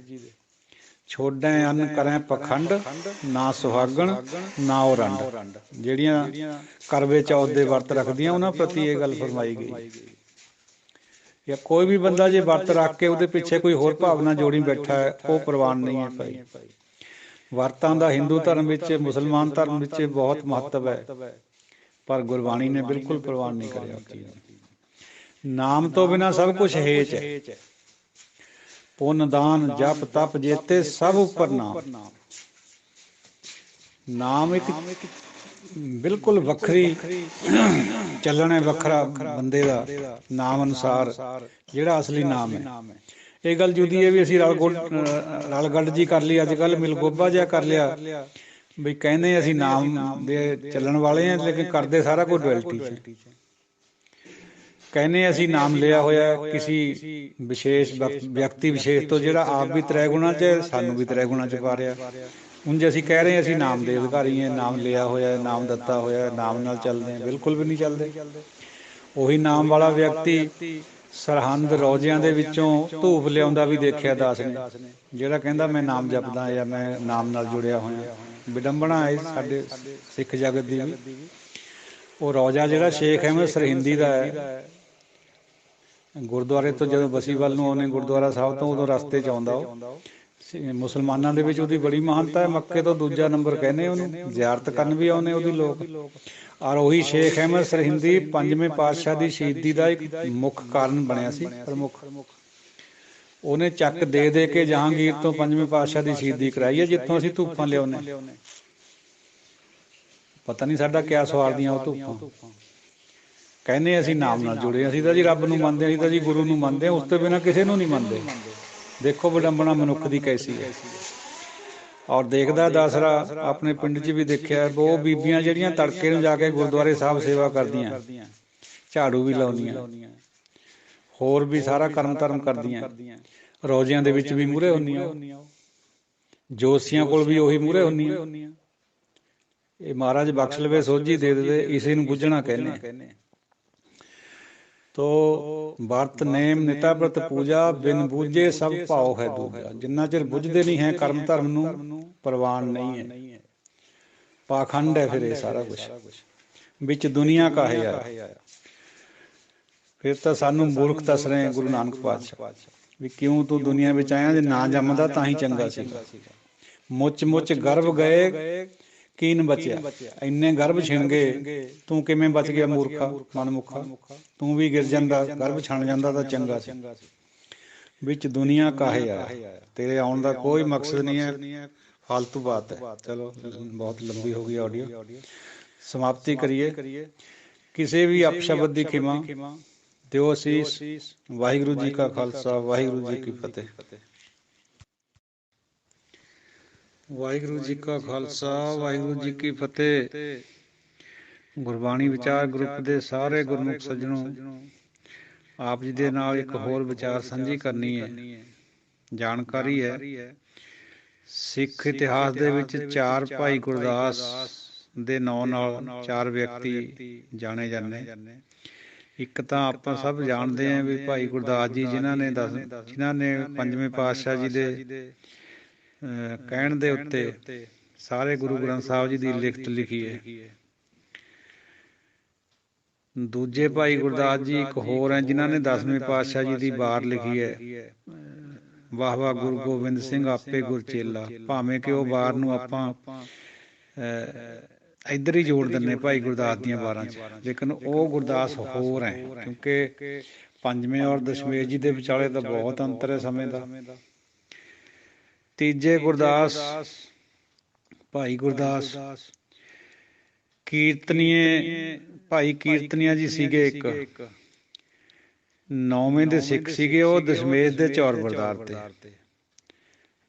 ਛੋਡੈ ਅੰਨ ਕਰੈ ਪਖੰਡ, ਨਾ ਸੁਹਾਗਣ ਨਾ ਉਹ ਰੰਡ। ਜਿਹੜੀਆਂ ਕਰਵੇ ਚੌਥ ਦੇ ਵਰਤ ਰੱਖਦੀਆਂ ਉਹਨਾਂ ਪ੍ਰਤੀ ਇਹ ਗੱਲ ਫਰਮਾਈ ਗਈ। ਜਾਂ ਕੋਈ ਵੀ ਬੰਦਾ ਜੇ ਵਰਤ ਰੱਖ ਕੇ ਉਹਦੇ ਪਿੱਛੇ ਕੋਈ ਹੋਰ ਭਾਵਨਾ ਜੋੜੀ ਬੈਠਾ ਹੈ, ਉਹ ਪ੍ਰਵਾਨ ਨਹੀਂ ਹੈ ਭਾਈ। ਵਰਤਾਂ ਦਾ ਹਿੰਦੂ ਧਰਮ ਵਿੱਚ, ਮੁਸਲਮਾਨ ਧਰਮ ਵਿੱਚ ਬਹੁਤ ਮਹੱਤਵ ਹੈ, ਪਰ ਗੁਰਬਾਣੀ ਨੇ ਬਿਲਕੁਲ ਪ੍ਰਵਾਨ ਨਹੀਂ ਕਰਿਆ ਉਸ ਚੀਜ਼ ਨੂੰ। ਨਾਮ ਤੋਂ ਬਿਨਾਂ ਸਭ ਕੁਛ ਹੇਚ ਹੈ। ਪੁੰਨ ਦਾਨ ਜਪ ਤਪ ਜੇਤੇ ਸਭ ਉੱਪਰ ਨਾਮ। ਨਾਮ ਇੱਕ ਬਿਲਕੁਲ ਵੱਖਰੀ ਚੱਲਣ ਹੈ, ਵੱਖਰਾ ਬੰਦੇ ਦਾ ਨਾਮ ਅਨੁਸਾਰ ਜਿਹੜਾ ਅਸਲੀ ਨਾਮ ਹੈ। ਇਹ ਗੱਲ ਜੁਦੀ ਹੈ ਵੀ ਅਸੀਂ ਰਲ ਗੱਡ ਜੀ ਕਰ ਲਈ, ਅੱਜ ਕੱਲ੍ਹ ਮਿਲਗੋਬਾ ਜਿਹਾ ਕਰ ਲਿਆ ਵੀ ਕਹਿੰਦੇ ਅਸੀਂ ਨਾਮ ਦੇ ਚੱਲਣ ਵਾਲੇ ਹਾਂ, ਲੇਕਿਨ ਕਰਦੇ ਸਾਰਾ ਕੁਝ ਡੁਅਲਿਟੀ 'ਚ। ਕਹਿੰਦੇ ਅਸੀਂ ਨਾਮ ਲਿਆ ਹੋਇਆ ਕਿਸੇ ਵਿਸ਼ੇਸ਼ ਵਿਅਕਤੀ ਵਿਸ਼ੇਸ਼ ਤੋਂ, ਜਿਹੜਾ ਆਪ ਵੀ ਤ੍ਰੈ ਗੁਣਾ 'ਚ ਹੈ, ਸਾਨੂੰ ਵੀ ਤ੍ਰੈ ਗੁਣਾ 'ਚ ਪਾ ਰਿਹਾ। ਹੁਣ ਜੇ ਅਸੀਂ ਕਹਿ ਰਹੇ ਹਾਂ ਅਸੀਂ ਨਾਮ ਦੇ ਅਧਿਕਾਰੀ ਹਾਂ, ਨਾਮ ਲਿਆ ਹੋਇਆ, ਨਾਮ ਦਿੱਤਾ ਹੋਇਆ, ਨਾਮ ਨਾਲ ਚੱਲਦੇ ਹਾਂ, ਬਿਲਕੁਲ ਵੀ ਨਹੀਂ ਚੱਲਦੇ। ਉਹੀ ਨਾਮ ਵਾਲਾ ਵਿਅਕਤੀ ਸਰਹੰਦ ਰੌਜ਼ਿਆਂ ਦੇ ਵਿੱਚੋਂ ਧੂਫ ਲਿਆਉਂਦਾ ਵੀ ਦੇਖਿਆ ਦਾਸ ਨੇ, ਜਿਹੜਾ ਕਹਿੰਦਾ ਮੈਂ ਨਾਮ ਜਪਦਾ ਜਾਂ ਮੈਂ ਨਾਮ ਨਾਲ ਜੁੜਿਆ ਹੋਇਆ। ਵਿਡੰਬਣਾ ਹੈ ਸਾਡੇ ਸਿੱਖ ਜਗਤ ਦੀ ਵੀ। ਉਹ ਰੌਜ਼ਾ ਜਿਹੜਾ ਸ਼ੇਖ ਅਹਿਮਦ ਸਰਹਿੰਦੀ ਦਾ ਹੈ, ਗੁਰਦੁਆਰੇ ਤੋਂ ਜਦੋਂ ਬਸੀ ਵੱਲ ਨੂੰ ਆਉਂਦੇ ਗੁਰਦੁਆਰਾ ਸਾਹਿਬ ਤੋਂ, ਉਦੋਂ ਰਸਤੇ 'ਚ ਆਉਂਦਾ ਉਹ। ਮੁਸਲਮਾਨਾਂ ਦੇ ਵਿੱਚ ਉਹਦੀ ਬੜੀ ਮਹਾਨਤਾ ਹੈ, ਮੱਕੇ ਤੋਂ ਦੂਜਾ ਨੰਬਰ ਕਹਿੰਦੇ ਉਹਨੂੰ, ਜ਼ਿਆਰਤ ਕਰਨ ਵੀ ਆਉਂਦੇ ਉਹਦੀ ਲੋਕ। ਔਰ ਉਹੀ ਸ਼ੇਖ ਅਹਿਮਦ ਸਰਹਿੰਦੀ 5ਵੇਂ ਪਾਤਸ਼ਾਹ ਦੀ ਸ਼ਹੀਦੀ ਦਾ ਇੱਕ ਮੁੱਖ ਕਾਰਨ ਬਣਿਆ ਸੀ, ਪ੍ਰਮੁੱਖ। ਉਹਨੇ ਚੱਕ ਦੇ ਦੇ ਕੇ ਜਹਾਂਗੀਰ ਤੋਂ 5ਵੇਂ ਪਾਤਸ਼ਾਹ ਦੀ ਸ਼ਹੀਦੀ ਕਰਾਈ ਹੈ, ਜਿੱਥੋਂ ਅਸੀਂ ਧੂਫਾਂ ਲਿਆਉਂਦੇ। ਪਤਾ ਨਹੀਂ ਸਾਡਾ ਕਿਆ ਸਵਾਰਦੀਆਂ ਉਹ ਧੂਫਾਂ। ਕਹਿੰਦੇ ਅਸੀਂ ਨਾਮ ਨਾਲ ਜੁੜੇ, ਅਸੀਂ ਤਾਂ ਜੀ ਰੱਬ ਨੂੰ ਮੰਨਦੇ, ਅਸੀਂ ਤਾਂ ਜੀ ਗੁਰੂ ਨੂੰ ਮੰਨਦੇ, ਉਸ ਤੋਂ ਬਿਨਾਂ ਕਿਸੇ ਨੂੰ ਨਹੀਂ ਮੰਨਦੇ। ਦੇਖੋ ਵਿਡੰਬਣਾ ਮਨੁੱਖ ਦੀ ਕੈਸੀ ਹੈ। ਔਰ ਦੇਖਦਾ ਦਾਸਰਾ ਆਪਣੇ ਪਿੰਡ 'ਚ ਵੀ ਦੇਖਿਆ, ਉਹ ਬੀਬੀਆਂ ਜਿਹੜੀਆਂ ਤੜਕੇ ਨੂੰ ਜਾ ਕੇ ਗੁਰਦੁਆਰੇ ਸਾਹਿਬ ਸੇਵਾ ਕਰਦੀਆਂ, ਝਾੜੂ ਵੀ ਲਾਉਂਦੀਆਂ, ਹੋਰ ਵੀ ਸਾਰਾ ਕਰਮ ਧਰਮ ਕਰਦੀਆਂ, ਰੌਜ਼ਿਆਂ ਦੇ ਵਿੱਚ ਵੀ ਮੂਹਰੇ ਹੁੰਦੀਆਂ, ਜੋਤਸ਼ੀਆਂ ਕੋਲ ਵੀ ਉਹੀ ਮੂਹਰੇ ਹੁੰਦੀਆਂ। ਇਹ ਮਹਾਰਾਜ ਬਖਸ਼ ਲਵੇ, ਸੋਝੀ ਦੇ ਦੇਵੇ, ਇਸੇ ਨੂੰ ਬੁੱਝਣਾ ਕਹਿੰਦੇ। ਤੋ ਵਰਤ ਨੇਮ ਨਿਤਾ ਪ੍ਰਤ ਪੂਜਾ, ਬਿਨ ਬੂਝੇ ਸਭ ਭਾਉ ਹੈ ਦੂਜਾ। ਜਿੰਨਾ ਚਿਰ ਬੁੱਝਦੇ ਨਹੀਂ ਹੈ ਕਰਮ ਧਰਮ ਨੂੰ, ਪ੍ਰਵਾਨ ਨਹੀਂ ਹੈ। ਪਾਖੰਡ ਹੈ ਫਿਰ ਇਹ ਸਾਰਾ ਕੁਛ। ਵਿੱਚ ਦੁਨੀਆ ਕਾਹੇ ਆਇਆ, ਫਿਰ ਤਾਂ ਸਾਨੂੰ ਮੂਰਖ ਦੱਸ ਰਹੇ ਗੁਰੂ ਨਾਨਕ ਪਾਤਸ਼ਾਹ ਵੀ ਕਿਉਂ ਤੂੰ ਦੁਨੀਆ ਵਿੱਚ ਆਇਆ, ਜੇ ਨਾ ਜੰਮਦਾ ਤਾਂ ਹੀ ਚੰਗਾ ਸੀਗਾ। ਮੁੱਚ ਮੁੱਚ ਗਰਭ ਗਏ ਕੀਨ ਬਚਿਆ, ਇੰਨੇ ਗਰਭ ਛਿਣ ਗਏ, ਤੂੰ ਕਿਵੇਂ ਬਚ ਗਿਆ ਮੂਰਖਾ ਮਨਮੁੱਖਾ, ਤੂੰ ਵੀ ਗਿਰ ਜਾਂਦਾ, ਗਰਭ ਛਣ ਜਾਂਦਾ ਤਾਂ ਚੰਗਾ ਸੀ। ਵਿੱਚ ਦੁਨੀਆ ਕਾਹੇ ਆਇਆ, ਤੇਰੇ ਆਉਣ ਦਾ ਕੋਈ ਮਕਸਦ ਨਹੀਂ ਹੈ, ਫਾਲਤੂ ਬਾਤ ਹੈ। ਚਲੋ ਬਹੁਤ ਲੰਬੀ ਹੋ ਗਈ ਆਡੀਓ, ਸਮਾਪਤੀ ਕਰੀਏ। ਕਿਸੇ ਵੀ ਅਪਸ਼ਬਦ ਦੀ ਖਿਮਾ ਦਿਓ ਅਸੀਸ। ਵਾਹਿਗੁਰੂ ਜੀ ਕਾ ਖਾਲਸਾ, ਵਾਹਿਗੁਰੂ ਜੀ ਕੀ ਫਤਿਹ। ਵਾਹਿਗੁਰੂ ਜੀ ਕਾ ਖਾਲਸਾ, ਵਾਹਿਗੁਰੂ ਜੀ ਕੀ ਫਤਿਹ। ਗੁਰਬਾਣੀ ਵਿਚਾਰ ਗਰੁੱਪ ਦੇ ਸਾਰੇ ਗੁਰਮੁਖ ਸੱਜਣੋ, ਆਪ ਜੀ ਦੇ ਨਾਲ ਇੱਕ ਹੋਰ ਵਿਚਾਰ ਸਾਂਝੀ ਕਰਨੀ ਹੈ। ਜਾਣਕਾਰੀ ਹੈ, ਸਿੱਖ ਇਤਿਹਾਸ ਦੇ ਵਿੱਚ 4 ਭਾਈ ਗੁਰਦਾਸ ਦੇ ਨਾਂ ਨਾਲ 4 ਵਿਅਕਤੀ ਜਾਣੇ ਜਾਂਦੇ। ਇੱਕ ਤਾਂ ਆਪਾਂ ਸਭ ਜਾਣਦੇ ਹਾਂ ਵੀ ਭਾਈ ਗੁਰਦਾਸ ਜੀ, ਜਿਨ੍ਹਾਂ ਨੇ 5ਵੇਂ ਪਾਤਸ਼ਾਹ ਜੀ ਦੇ ਕਹਿਣ ਦੇ ਉੱਤੇ ਸਾਰੇ ਗੁਰੂ ਗ੍ਰੰਥ ਸਾਹਿਬ ਜੀ ਦੀ ਲਿਖਤ ਲਿਖੀ ਹੈ। ਦੂਜੇ ਭਾਈ ਗੁਰਦਾਸ ਜੀ ਇੱਕ ਹੋਰ ਹੈ, ਜਿਨ੍ਹਾਂ ਨੇ 10ਵੇਂ ਪਾਤਸ਼ਾਹ ਜੀ ਦੀ ਵਾਰ ਲਿਖੀ ਹੈ, ਵਾਹ ਵਾਹ ਗੁਰੂ ਗੋਬਿੰਦ ਸਿੰਘ ਆਪੇ ਗੁਰ ਚੇਲਾ। ਭਾਵੇਂ ਕਿ ਉਹ ਵਾਰ ਨੂੰ ਆਪਾਂ ਇੱਧਰ ਹੀ ਜੋੜ ਦਿੰਦੇ ਭਾਈ ਗੁਰਦਾਸ ਦੀਆਂ ਵਾਰਾਂ 'ਚ, ਲੇਕਿਨ ਉਹ ਗੁਰਦਾਸ ਹੋਰ ਹੈ, ਕਿਉਂਕਿ 5ਵੇਂ ਔਰ ਦਸ਼ਮੇਸ਼ ਜੀ ਦੇ ਵਿਚਾਲੇ ਤਾਂ ਬਹੁਤ ਅੰਤਰ ਹੈ ਸਮੇਂ ਦਾ। ਤੀਜੇ ਗੁਰਦਾਸ ਭਾਈ ਗੁਰਦਾਸ ਕੀਰਤਨੀਏ ਭਾਈ ਕੀਰਤਨੀਆ ਜੀ ਸੀਗੇ ਇੱਕ। 9ਵੇਂ ਦੇ ਸਿੱਖ ਸੀਗੇ, ਉਹ ਦਸ਼ਮੇਸ਼ ਦੇ ਚੌਰਬਰਦਾਰ ਤੇ,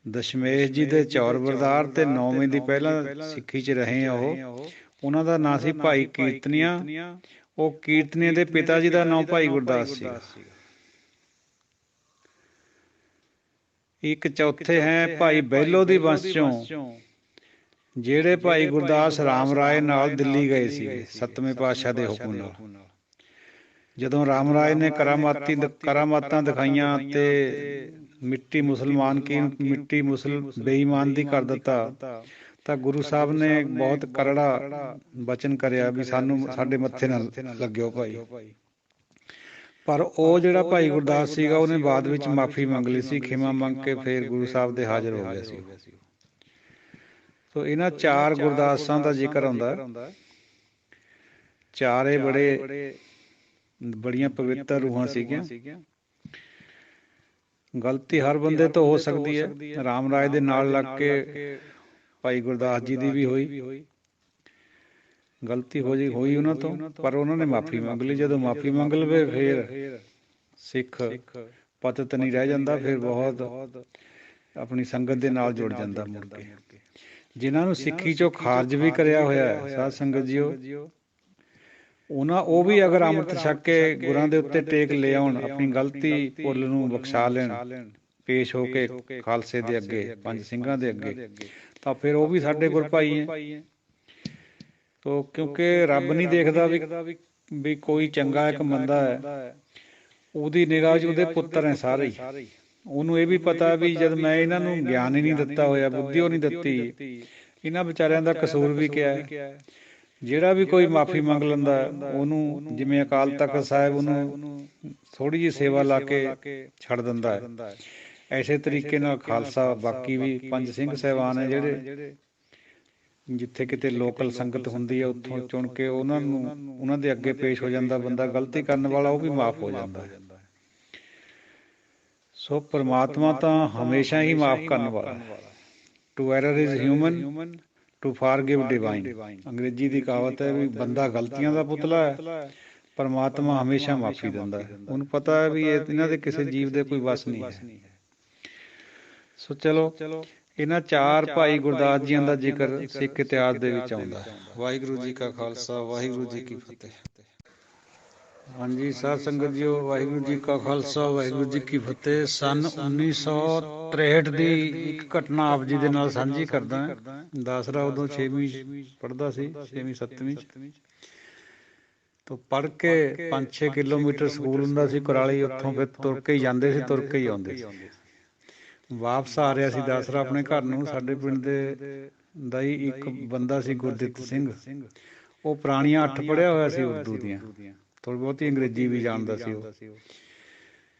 ਦਸ਼ਮੇਸ਼ ਜੀ ਦੇ ਚੌਰਬਰਦਾਰ ਤੇ 9ਵੇਂ ਦੀ ਪਹਿਲਾਂ ਸਿੱਖੀ 'ਚ ਰਹੇ ਆ ਉਹ। ਉਹਨਾਂ ਦਾ ਨਾਂ ਸੀ ਭਾਈ ਕੀਰਤਨੀਆ। ਉਹ ਕੀਰਤਨੀਆ ਦੇ ਪਿਤਾ ਜੀ ਦਾ ਨਾਂ ਭਾਈ ਗੁਰਦਾਸ ਸੀਗਾ। ਇੱਕ ਚੌਥੇ ਹੈ ਭਾਈ ਬਹਿਲੋ ਦੀ ਵੰਸ਼ ਚੋਂ, ਜਿਹੜੇ ਭਾਈ ਗੁਰਦਾਸ ਰਾਮ ਰਾਏ ਨਾਲ ਦਿੱਲੀ ਗਏ ਸੀਗੇ 7ਵੇਂ ਪਾਤਸ਼ਾਹ ਦੇ ਹੁਕਮ ਨਾਲ। ਜਦੋਂ ਰਾਮ ਰਾਏ ਨੇ ਕਰਾਮਾਤਾਂ ਦਿਖਾਈਆਂ ਤੇ ਮਿੱਟੀ ਬੇਈਮਾਨ ਦੀ ਕਰ ਦਿੱਤਾ, ਤਾਂ ਗੁਰੂ ਸਾਹਿਬ ਨੇ ਬਹੁਤ ਕਰੜਾ ਬਚਨ ਕਰਿਆ ਵੀ ਸਾਡੇ ਮੱਥੇ ਨਾਲ ਲੱਗਿਓ ਭਾਈ। ਪਰ ਉਹ ਜਿਹੜਾ ਭਾਈ ਗੁਰਦਾਸ ਸੀਗਾ, ਉਹਨੇ ਬਾਅਦ ਵਿੱਚ ਮਾਫੀ ਮੰਗ ਲਈ ਸੀ, ਖਿਮਾ ਮੰਗ ਕੇ ਫੇਰ ਗੁਰੂ ਸਾਹਿਬ ਦੇ ਹਾਜ਼ਰ ਹੋ ਗਿਆ ਸੀ। ਸੋ ਇਹਨਾਂ 4 ਗੁਰਦਾਸਾਂ ਦਾ ਜ਼ਿਕਰ ਆਉਂਦਾ। ਚਾਰੇ ਬੜੀਆਂ ਪਵਿੱਤਰ ਰੂਹਾਂ ਸੀਗੀਆਂ। ਗਲਤੀ ਹਰ ਬੰਦੇ ਤੋਂ ਹੋ ਸਕਦੀ ਹੈ। ਰਾਮ ਰਾਏ ਦੇ ਨਾਲ ਲੱਗ ਕੇ ਭਾਈ ਗੁਰਦਾਸ ਜੀ ਦੀ ਵੀ ਹੋਈ, ਗਲਤੀ ਹੋਈ ਉਹਨਾਂ ਤੋਂ, ਪਰ ਉਹਨਾਂ ਨੇ ਮਾਫੀ ਮੰਗ ਲਈ। ਜਦੋਂ ਮਾਫੀ ਮੰਗ ਲਵੇ ਫੇਰ ਸਿੱਖ ਪਤਿਤ ਨਹੀਂ ਰਹਿ ਜਾਂਦਾ, ਫਿਰ ਬਹੁਤ ਆਪਣੀ ਸੰਗਤ ਦੇ ਨਾਲ ਜੁੜ ਜਾਂਦਾ ਮੁੜ ਕੇ। ਜਿਨ੍ਹਾਂ ਨੂੰ ਸਿੱਖੀ ਚੋਂ ਖਾਰਜ ਵੀ ਕਰਿਆ ਹੋਇਆ ਹੈ ਸਾਧ ਸੰਗਤ ਜੀਓ, ਉਹ ਵੀ ਅਗਰ ਅੰਮ੍ਰਿਤ ਛਕ ਕੇ ਗੁਰਾਂ ਦੇ ਉੱਤੇ ਟੇਕ ਲੈ ਆਉਣ, ਆਪਣੀ ਗਲਤੀ ਭੁੱਲ ਨੂੰ ਬਖਸ਼ਾ ਲੈਣ, ਪੇਸ਼ ਹੋ ਕੇ ਖਾਲਸੇ ਦੇ ਅੱਗੇ, 5 ਸਿੰਘਾਂ ਦੇ ਅੱਗੇ, ਤਾਂ ਫਿਰ ਉਹ ਵੀ ਸਾਡੇ ਗੁਰ ਭਾਈ ਹੈ। ਤੋ ਕਿਉਂਕਿ ਰੱਬ ਨਹੀਂ ਦੇਖਦਾ ਵੀ ਕੋਈ ਚੰਗਾ ਇੱਕ ਮੰਦਾ ਹੈ, ਉਹਦੀ ਨਿਗਾਹ 'ਚ ਉਹਦੇ ਪੁੱਤਰ ਹੈ ਸਾਰੇ ਹੀ। ਉਹਨੂੰ ਇਹ ਵੀ ਪਤਾ ਵੀ ਜਦ ਮੈਂ ਇਹਨਾਂ ਨੂੰ ਗਿਆਨ ਹੀ ਨਹੀਂ ਦਿੱਤਾ ਹੋਇਆ, ਬੁੱਧੀ ਉਹ ਨਹੀਂ ਦਿੱਤੀ, ਇਹਨਾਂ ਵਿਚਾਰਿਆਂ ਦਾ ਕਸੂਰ ਵੀ ਕਿਆ ਹੈ। ਜਿਹੜਾ ਵੀ ਕੋਈ ਮਾਫੀ ਮੰਗ ਲੈਂਦਾ, ਉਹਨੂੰ ਜਿਵੇਂ ਅਕਾਲ ਤਖਤ ਸਾਹਿਬ ਉਹਨੂੰ ਥੋੜ੍ਹੀ ਜਿਹੀ ਸੇਵਾ ਲਾ ਕੇ ਛੱਡ ਦਿੰਦਾ ਹੈ, ਐਸੇ ਤਰੀਕੇ ਨਾਲ ਖਾਲਸਾ ਬਾਕੀ ਵੀ 5 ਸਿੰਘ ਸਾਹਿਬਾਨ ਹੈ ਜਿਹੜੇ ਜਿੱਥੇ ਕਿਤੇ ਲੋਕਲ ਸੰਗਤ ਹੁੰਦੀ ਹੈ ਉੱਥੋਂ ਚੁਣ ਕੇ ਉਹਨਾਂ ਦੇ ਅੱਗੇ ਪੇਸ਼ ਹੋ ਜਾਂਦਾ ਬੰਦਾ। ਗਲਤੀ ਕਰਨ ਵਾਲਾ ਉਹ ਵੀ ਮਾਫ ਹੋ ਜਾਂਦਾ ਹੈ। ਸੋ ਪਰਮਾਤਮਾ ਤਾਂ ਹਮੇਸ਼ਾ ਹੀ ਮਾਫ ਕਰਨ ਵਾਲਾ। To err is human, to forgive divine. ਅੰਗਰੇਜ਼ੀ ਦੀ ਕਹਾਵਤ ਹੈ ਵੀ ਬੰਦਾ ਗਲਤੀਆਂ ਦਾ ਪੁਤਲਾ ਹੈ, ਪਰਮਾਤਮਾ ਹਮੇਸ਼ਾ ਮਾਫੀ ਦਿੰਦਾ ਹੈ। ਉਹਨੂੰ ਪਤਾ ਹੈ ਵੀ ਇਹਨਾਂ ਦੇ ਕਿਸੇ ਜੀਵ ਦੇ ਕੋਈ ਵਸ ਨਹੀਂ ਹੈ। ਸੋ ਚਲੋ ਇਹਨਾਂ 4 ਭਾਈ ਗੁਰਦਾਸ ਜੀਆਂ ਦਾ ਜ਼ਿਕਰ ਸਿੱਖ ਇਤਿਹਾਸ ਦੇ ਵਿੱਚ ਆਉਂਦਾ ਹੈ। ਵਾਹਿਗੁਰੂ ਜੀ ਕਾ ਖਾਲਸਾ, ਵਾਹਿਗੁਰੂ ਜੀ ਕੀ ਫਤਿਹ। ਹਾਂਜੀ ਸਾਧ ਸੰਗਤ ਜੀਓ, ਵਾਹਿਗੁਰੂ ਜੀ ਕਾ ਖਾਲਸਾ, ਵਾਹਿਗੁਰੂ ਜੀ ਕੀ ਫਤਿਹ। ਸੰਨ 1963 ਦੀ ਇੱਕ ਘਟਨਾ ਆਪ ਜੀ ਦੇ ਨਾਲ ਸਾਂਝੀ ਕਰਦਾ ਹਾਂ। ਦਾਸਰਾ ਉਦੋਂ 6ਵੀਂ ਪੜ੍ਹਦਾ ਸੀ, 6ਵੀਂ 7ਵੀਂ 'ਚ। ਤੋਂ ਪੜ੍ਹ ਕੇ 5-6 ਕਿਲੋਮੀਟਰ ਸਕੂਲ ਹੁੰਦਾ ਸੀ ਕੁਰਾਲੀ, ਉੱਥੋਂ ਫਿਰ ਤੁਰ ਕੇ ਹੀ ਜਾਂਦੇ ਸੀ, ਤੁਰ ਕੇ ਹੀ ਆਉਂਦੇ ਸੀ। ਵਾਪਸ ਆ ਰਿਹਾ ਸੀ ਦਾਸਰਾ ਆਪਣੇ ਘਰ ਨੂੰ। ਸਾਡੇ ਪਿੰਡ ਦੇ ਦਾ ਹੀ ਇੱਕ ਬੰਦਾ ਸੀ, ਗੁਰਦਿੱਤ ਸਿੰਘ। ਉਹ ਪੁਰਾਣੀਆਂ 8 ਪੜ੍ਹਿਆ ਹੋਇਆ ਸੀ ਉਰਦੂ ਦੀਆਂ, ਥੋੜ੍ਹੀ ਬਹੁਤੀ ਅੰਗਰੇਜ਼ੀ ਵੀ ਜਾਣਦਾ ਸੀ।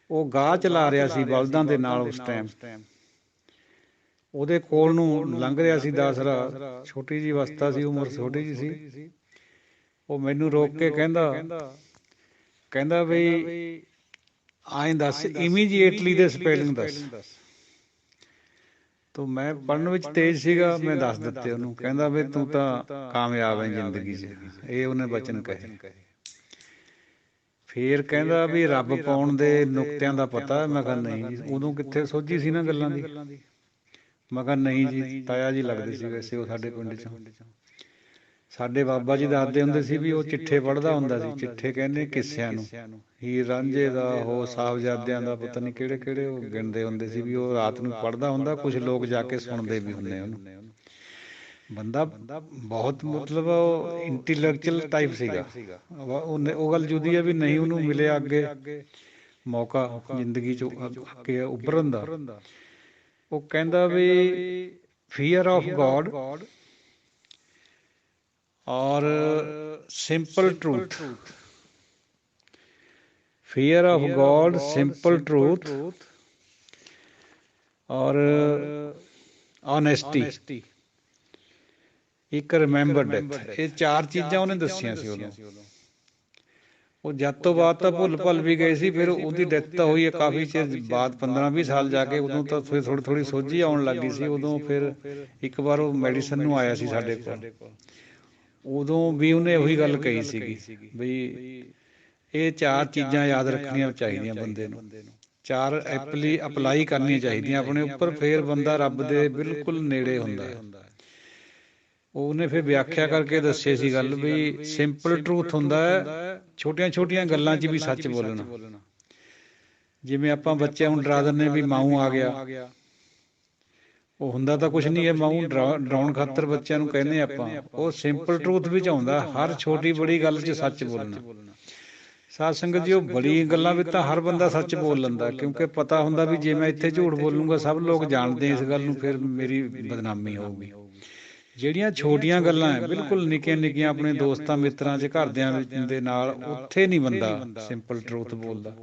ਉਹ ਗਾਹ ਚਲਾ ਰਿਹਾ ਸੀ ਬਲਦਾਂ ਦੇ ਨਾਲ ਉਸ ਟਾਈਮ। ਉਹਦੇ ਕੋਲ ਨੂੰ ਲੰਘ ਰਿਹਾ ਸੀ ਦਾਸਰਾ, ਛੋਟੀ ਜਿਹੀ ਅਵਸਥਾ ਸੀ, ਉਮਰ ਛੋਟੀ ਜਿਹੀ ਸੀ। ਉਹ ਮੈਨੂੰ ਰੋਕ ਕੇ ਕਹਿੰਦਾ ਬਈ ਆਏਂ ਦੱਸ, ਇਮੀਡੀਏਟਲੀ ਦੇ ਸਪੈਲਿੰਗ ਦੱਸ। ਤੋ ਮੈਂ ਪੜ੍ਹਨ ਵਿੱਚ ਤੇਜ਼ ਸੀਗਾ, ਮੈਂ ਦੱਸ ਦਿੱਤੇ ਉਹਨੂੰ। ਕਹਿੰਦਾ ਵੀ ਤੂੰ ਤਾਂ ਕਾਮਯਾਬ ਹੈ ਜ਼ਿੰਦਗੀ 'ਚ, ਇਹ ਉਹਨੇ ਬਚਨ ਕਹੇ। ਫੇਰ ਕਹਿੰਦਾ ਵੀ ਰੱਬ ਪਾਉਣ ਦੇ ਨੁਕਤਿਆਂ ਦਾ ਪਤਾ? ਮੈਂ ਕਿਹਾ ਨਹੀਂ ਜੀ, ਉਦੋਂ ਕਿੱਥੇ ਸੋਝੀ ਸੀ ਨਾ ਗੱਲਾਂ ਦੀ। ਮੈਂ ਕਿਹਾ ਨਹੀਂ ਜੀ, ਤਾਇਆ ਜੀ ਲੱਗਦੇ ਸੀ ਵੈਸੇ ਉਹ ਸਾਡੇ ਪਿੰਡ 'ਚੋਂ। ਸਾਡੇ ਬਾਬਾ ਜੀ ਦੱਸਦੇ ਹੁੰਦੇ ਸੀ ਵੀ ਉਹ ਚਿੱਠੇ ਪੜ੍ਹਦਾ ਹੁੰਦਾ ਸੀ। ਚਿੱਠੇ ਕਹਿੰਦੇ ਕਿੱਸਿਆਂ ਨੂੰ, ਹੀਰ ਰਾਂਝੇ ਦਾ, ਉਹ ਸਾਹਿਬਜ਼ਾਦਿਆਂ ਦਾ, ਪਤਾ ਨਹੀਂ ਕਿਹੜੇ ਕਿਹੜੇ ਉਹ ਗਿਣਦੇ ਹੁੰਦੇ ਸੀ ਵੀ ਉਹ ਰਾਤ ਨੂੰ ਪੜ੍ਹਦਾ ਹੁੰਦਾ। ਕੁਛ ਲੋਕ ਜਾ ਕੇ ਸੁਣਦੇ ਵੀ ਹੁੰਦੇ ਉਹਨੂੰ। ਬੰਦਾ ਬਹੁਤ ਮਤਲਬ ਇੰਟੈਲੈਕਚੁਅਲ ਟਾਈਪ ਸੀਗਾ। ਉਹ ਗੱਲ ਜੁਦੀ ਹੈ ਵੀ ਨਹੀਂ ਉਹਨੂੰ ਮਿਲਿਆ ਅੱਗੇ ਮੌਕਾ ਜ਼ਿੰਦਗੀ 'ਚ ਅੱਗੇ ਉੱਭਰਨ ਦਾ। ਉਹ ਕਹਿੰਦਾ ਵੀ ਫੀਅਰ ਆਫ ਗॉड और simple truth, fear of God, simple truth और ऑनेस्टी, एक रिमेंबर डेथ। ये 4 चीज़ां उन्हें दसियां सी उदों। ਉਹ ਜਦ ਤੋਂ ਬਾਅਦ ਤਾਂ ਭੁੱਲ ਭੱਲ ਵੀ ਗਏ ਸੀ। ਫਿਰ ਉਹਦੀ ਡੈਥ ਤਾਂ ਹੋਈ ਹੈ ਕਾਫੀ ਚਿਰ ਬਾਅਦ, 15-20 ਸਾਲ ਜਾ ਕੇ। ਉਦੋਂ ਤਾਂ ਫਿਰ ਥੋੜ੍ਹੀ ਥੋੜ੍ਹੀ ਸੋਝੀ ਆਉਣ ਲੱਗ ਗਈ ਸੀ। ਉਦੋਂ ਫਿਰ ਇੱਕ ਵਾਰ ਉਹ ਮੈਡੀਸਨ ਨੂੰ ਆਇਆ ਸੀ ਸਾਡੇ ਕੋਲ। ਉਦੋਂ ਵੀ ਉਹਨੇ ਉਹੀ ਗੱਲ ਕਹੀ ਸੀਗੀ ਬਈ ਇਹ 4 ਚੀਜ਼ਾਂ ਯਾਦ ਰੱਖਣੀਆਂ ਚਾਹੀਦੀਆਂ ਬੰਦੇ ਨੂੰ, 4 ਅਪਲਾਈ ਕਰਨੀਆਂ ਚਾਹੀਦੀਆਂ ਆਪਣੇ ਉੱਪਰ, ਫਿਰ ਬੰਦਾ ਰੱਬ ਦੇ ਬਿਲਕੁਲ ਨੇੜੇ ਹੁੰਦਾ ਹੈ। ਉਹਨੇ ਫਿਰ ਵਿਆਖਿਆ ਕਰਕੇ ਦੱਸੇ ਸੀ ਗੱਲ ਵੀ ਸਿੰਪਲ ਟਰੂਥ ਹੁੰਦਾ ਹੈ ਛੋਟੀਆਂ ਛੋਟੀਆਂ ਗੱਲਾਂ 'ਚ ਵੀ ਸੱਚ ਬੋਲਣਾ। ਜਿਵੇਂ ਆਪਾਂ ਬੱਚਿਆਂ ਨੂੰ ਡਰਾ ਦਿੰਦੇ ਵੀ ਮਾਊ ਆ ਗਿਆ, ਉਹ ਹੁੰਦਾ ਤਾਂ ਕੁਛ ਨਹੀਂ ਹੈ। ਮਾਊ ਡਰਾਉਣ ਖਾਤਰ ਬੱਚਿਆਂ ਨੂੰ ਕਹਿੰਦੇ ਆਪਾਂ। ਉਹ ਸਿੰਪਲ ਟਰੂਥ ਵਿੱਚ ਆਉਂਦਾ, ਹਰ ਛੋਟੀ ਬੜੀ ਗੱਲ 'ਚ ਸੱਚ ਬੋਲਣਾ। ਸਾਧ ਸੰਗਤ ਜੀ, ਉਹ ਬੜੀ ਗੱਲਾਂ ਵਿੱਚ ਤਾਂ ਹਰ ਬੰਦਾ ਸੱਚ ਬੋਲ ਲੈਂਦਾ, ਕਿਉਂਕਿ ਪਤਾ ਹੁੰਦਾ ਵੀ ਜੇ ਮੈਂ ਇੱਥੇ ਝੂਠ ਬੋਲੂੰਗਾ ਸਭ ਲੋਕ ਜਾਣਦੇ ਇਸ ਗੱਲ ਨੂੰ, ਫਿਰ ਮੇਰੀ ਬਦਨਾਮੀ ਹੋਊਗੀ। ਜਿਹੜੀਆਂ ਛੋਟੀਆਂ ਗੱਲਾਂ ਹੈ ਬਿਲਕੁਲ ਨਿੱਕੀਆਂ ਨਿੱਕੀਆਂ, ਆਪਣੇ ਦੋਸਤਾਂ ਮਿੱਤਰਾਂ 'ਚ ਘਰਦਿਆਂ ਦੇ ਨਾਲ, ਉੱਥੇ ਨਹੀਂ ਬੰਦਾ ਸਿੰਪਲ ਟਰੂਥ ਬੋਲਦਾ,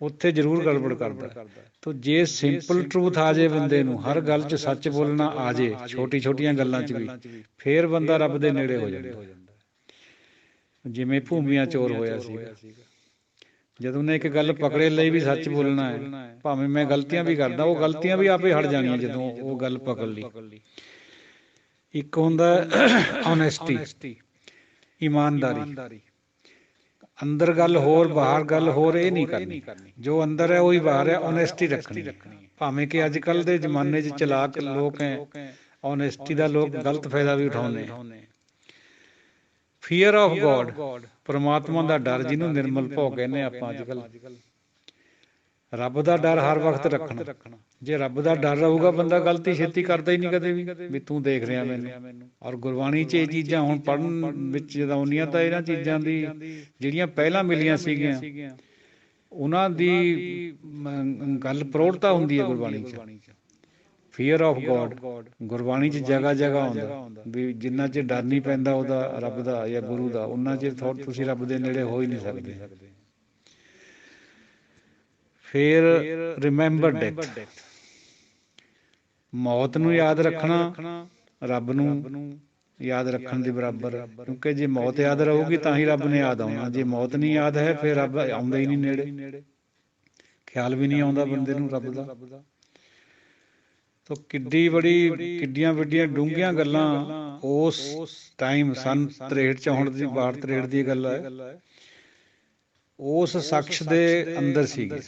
ਉੱਥੇ ਜ਼ਰੂਰ ਗੜਬੜ ਕਰਦਾ। ਤੋ ਜੇ ਸਿੰਪਲ ਟਰੂਥ ਆ ਜੇ ਬੰਦੇ ਨੂੰ, ਹਰ ਗੱਲ 'ਚ ਸੱਚ ਬੋਲਣਾ ਆ ਜੇ, ਛੋਟੀ ਛੋਟੀਆਂ ਗੱਲਾਂ 'ਚ ਵੀ, ਫੇਰ ਬੰਦਾ ਰੱਬ ਦੇ ਨੇੜੇ ਹੋ ਜਾਂਦਾ। ਜਿਵੇਂ ਭੂਮੀਆਂ ਚੋਰ ਹੋਇਆ ਸੀਗਾ, ਜਦੋਂ ਉਹਨੇ ਇੱਕ ਗੱਲ ਪਕੜੇ ਲਈ ਵੀ ਸੱਚ ਬੋਲਣਾ ਹੈ, ਭਾਵੇਂ ਮੈਂ ਗਲਤੀਆਂ ਵੀ ਕਰਦਾ, ਉਹ ਗਲਤੀਆਂ ਵੀ ਆਪੇ ਹਟ ਜਾਣੀਆਂ ਜਦੋਂ ਉਹ ਗੱਲ ਪਕੜ ਲਈ। ਇੱਕ ਹੁੰਦਾ ਓਨੈਸਟੀ, ਇਮਾਨਦਾਰੀ। ਅੰਦਰ ਗੱਲ ਹੋਰ ਬਾਹਰ ਗੱਲ ਹੋਰ, ਇਹ ਨਹੀਂ ਕਰਨੀ। ਜੋ ਅੰਦਰ ਹੈ ਉਹੀ ਬਾਹਰ ਹੈ, ਓਨੈਸਟੀ ਰੱਖਣੀ। ਭਾਵੇਂ ਕਿ ਅੱਜ ਕੱਲ੍ਹ ਦੇ ਜ਼ਮਾਨੇ 'ਚ ਚਲਾਕ ਲੋਕ ਹੈ, ਓਨੈਸਟੀ ਦਾ ਲੋਕ ਗਲਤ ਫਾਇਦਾ ਵੀ ਉਠਾਉਂਦੇ। ਫੀਅਰ ਆਫ ਗॉड, ਪਰਮਾਤਮਾ ਦਾ ਡਰ, ਜਿਹਨੂੰ ਨਿਰਮਲ ਭਉ ਕਹਿੰਦੇ ਆਪਾਂ ਅੱਜ ਕੱਲ੍ਹ। ਰੱਬ ਦਾ ਡਰ ਹਰ ਵਕਤ ਰੱਖਣਾ। ਜੇ ਰੱਬ ਦਾ ਡਰ ਰਹੂਗਾ, ਬੰਦਾ ਗਲਤੀ ਛੇਤੀ ਕਰਦਾ ਹੀ ਨਹੀਂ ਕਦੇ ਵੀ ਤੂੰ ਦੇਖ ਰਿਹਾ ਮੈਨੂੰ। ਔਰ ਗੁਰਬਾਣੀ 'ਚ ਇਹ ਚੀਜ਼ਾਂ ਹੁਣ ਪੜ੍ਹਨ ਵਿੱਚ ਜਦੋਂ ਆਉਂਦੀਆਂ, ਤਾਂ ਇਹਨਾਂ ਚੀਜ਼ਾਂ ਦੀ ਜਿਹੜੀਆਂ ਪਹਿਲਾਂ ਮਿਲੀਆਂ ਸੀਗੀਆਂ ਉਹਨਾਂ ਦੀ ਗੱਲ ਪ੍ਰੋੜਤਾ ਹੁੰਦੀ ਹੈ ਗੁਰਬਾਣੀ 'ਚ। ਫੀਅਰ ਆਫ ਗॉड ਗੁਰਬਾਣੀ 'ਚ ਜਗ੍ਹਾ ਜਗ੍ਹਾ ਆਉਂਦਾ ਵੀ ਜਿੰਨਾ ਚਿਰ ਡਰ ਨਹੀਂ ਪੈਂਦਾ ਉਹਦਾ, ਰੱਬ ਦਾ ਜਾਂ ਗੁਰੂ ਦਾ, ਉਹਨਾਂ ਚਿਰ ਤੁਸੀਂ ਰੱਬ ਦੇ ਨੇੜੇ ਹੋ ਹੀ ਨਹੀਂ ਸਕਦੇ। ਫਿਰ ਰਿਮੈਂਬਰ ਡੈਥ, ਮੌਤ ਨੂੰ ਯਾਦ ਰੱਖਣਾ ਰੱਬ ਨੂੰ ਯਾਦ ਰੱਖਣ ਦੇ ਬਰਾਬਰ ਹੈ। ਕਿਉਂਕਿ ਜੇ ਮੌਤ ਯਾਦ ਰਹੂਗੀ ਤਾਂ ਹੀ ਰੱਬ ਨੇ ਯਾਦ ਆਉਣਾ। ਜੇ ਮੌਤ ਨਹੀਂ ਯਾਦ ਹੈ, ਫਿਰ ਰੱਬ ਆਉਂਦਾ ਹੀ ਨਹੀਂ ਨੇੜੇ, ਖਿਆਲ ਵੀ ਨਹੀਂ ਆਉਂਦਾ ਬੰਦੇ ਨੂੰ ਰੱਬ ਦਾ। ਤੋ ਕਿੱਡੀਆਂ ਵੱਡੀਆਂ ਡੂੰਘੀਆਂ ਗੱਲਾਂ ਉਸ ਟਾਈਮ ਸੰਨ 63 'ਚ, ਹੁਣ ਦੀ 62 ਦੀ ਗੱਲ ਹੈ, ਉਸ ਸ਼ਖਸ ਦੇ ਅੰਦਰ ਸੀਗੇ,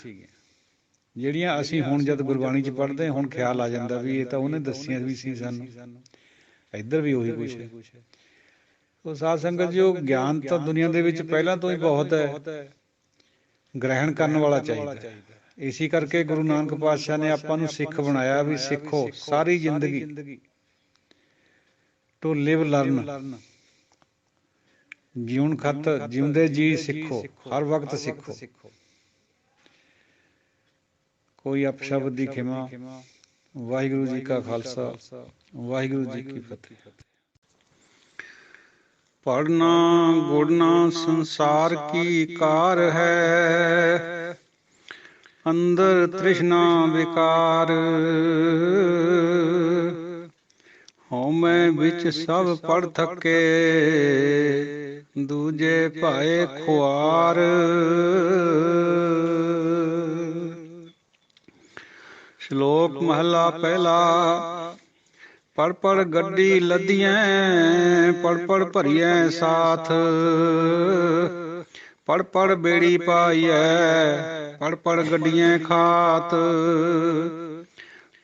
ਜਿਹੜੀਆਂ ਅਸੀਂ ਹੁਣ ਜਦ ਗੁਰਬਾਣੀ 'ਚ ਪੜ੍ਹਦੇ ਹੁਣ ਖਿਆਲ ਆ ਜਾਂਦਾ ਵੀ ਇਹ ਤਾਂ ਉਹਨੇ ਦੱਸੀਆਂ ਵੀ ਸੀ ਸਾਨੂੰ। ਇੱਧਰ ਵੀ ਉਹੀ ਕੁਛ ਹੈ। ਸੋ ਸਾਧ ਸੰਗਤ ਜੀ, ਉਹ ਗਿਆਨ ਤਾਂ ਦੁਨੀਆ ਦੇ ਵਿੱਚ ਪਹਿਲਾਂ ਤੋਂ ਹੀ ਬਹੁਤ ਹੈ, ਗ੍ਰਹਿਣ ਕਰਨ ਵਾਲਾ ਚਾਹੀਦਾ। ਇਸੇ ਕਰਕੇ ਗੁਰੂ ਨਾਨਕ ਪਾਤਸ਼ਾਹ ਨੇ ਆਪਾਂ ਨੂੰ ਸਿੱਖ ਬਣਾਇਆ ਵੀ ਸਿੱਖੋ ਸਾਰੀ ਜ਼ਿੰਦਗੀ, ਟੂ ਲਿਵ ਲਰਨ, ਜਿਉਣ ਖਾਤਰ ਜਿਉਂਦੇ ਜੀ ਸਿੱਖੋ, ਹਰ ਵਕਤ ਸਿੱਖੋ। ਕੋਈ ਅਪਸ਼ਬਦ ਦੀ ਖਿਮਾ, ਵਾਹਿਗੁਰੂ ਜੀ ਕਾ ਖਾਲਸਾ, ਵਾਹਿਗੁਰੂ ਜੀ ਕੀ ਫਤਿਹ। ਪੜਨਾ ਗੁੜਨਾ ਸੰਸਾਰ ਕੀ ਕਾਰ ਹੈ, ਅੰਦਰ ਤ੍ਰਿਸ਼ਨਾ ਵਿਕਾਰ। ਹਉਮੈ ਵਿੱਚ ਸਭ ਪੜ ਥਕੇ, ਦੂਜੇ ਭਾਏ ਖੁਆਰ। ਸ਼ਲੋਕ ਮਹਲਾ ਪਹਿਲਾ। ਪੜ ਪੜ ਗੱਡੀ ਲੱਦੀਐ, ਪੜ ਪੜ ਭਰੀਐ ਸਾਥ। ਪੜ ਪੜ ਬੇੜੀ ਪਾਈਐ, ਪੜ ਪੜ ਗੱਡੀਐ ਖਾਤ।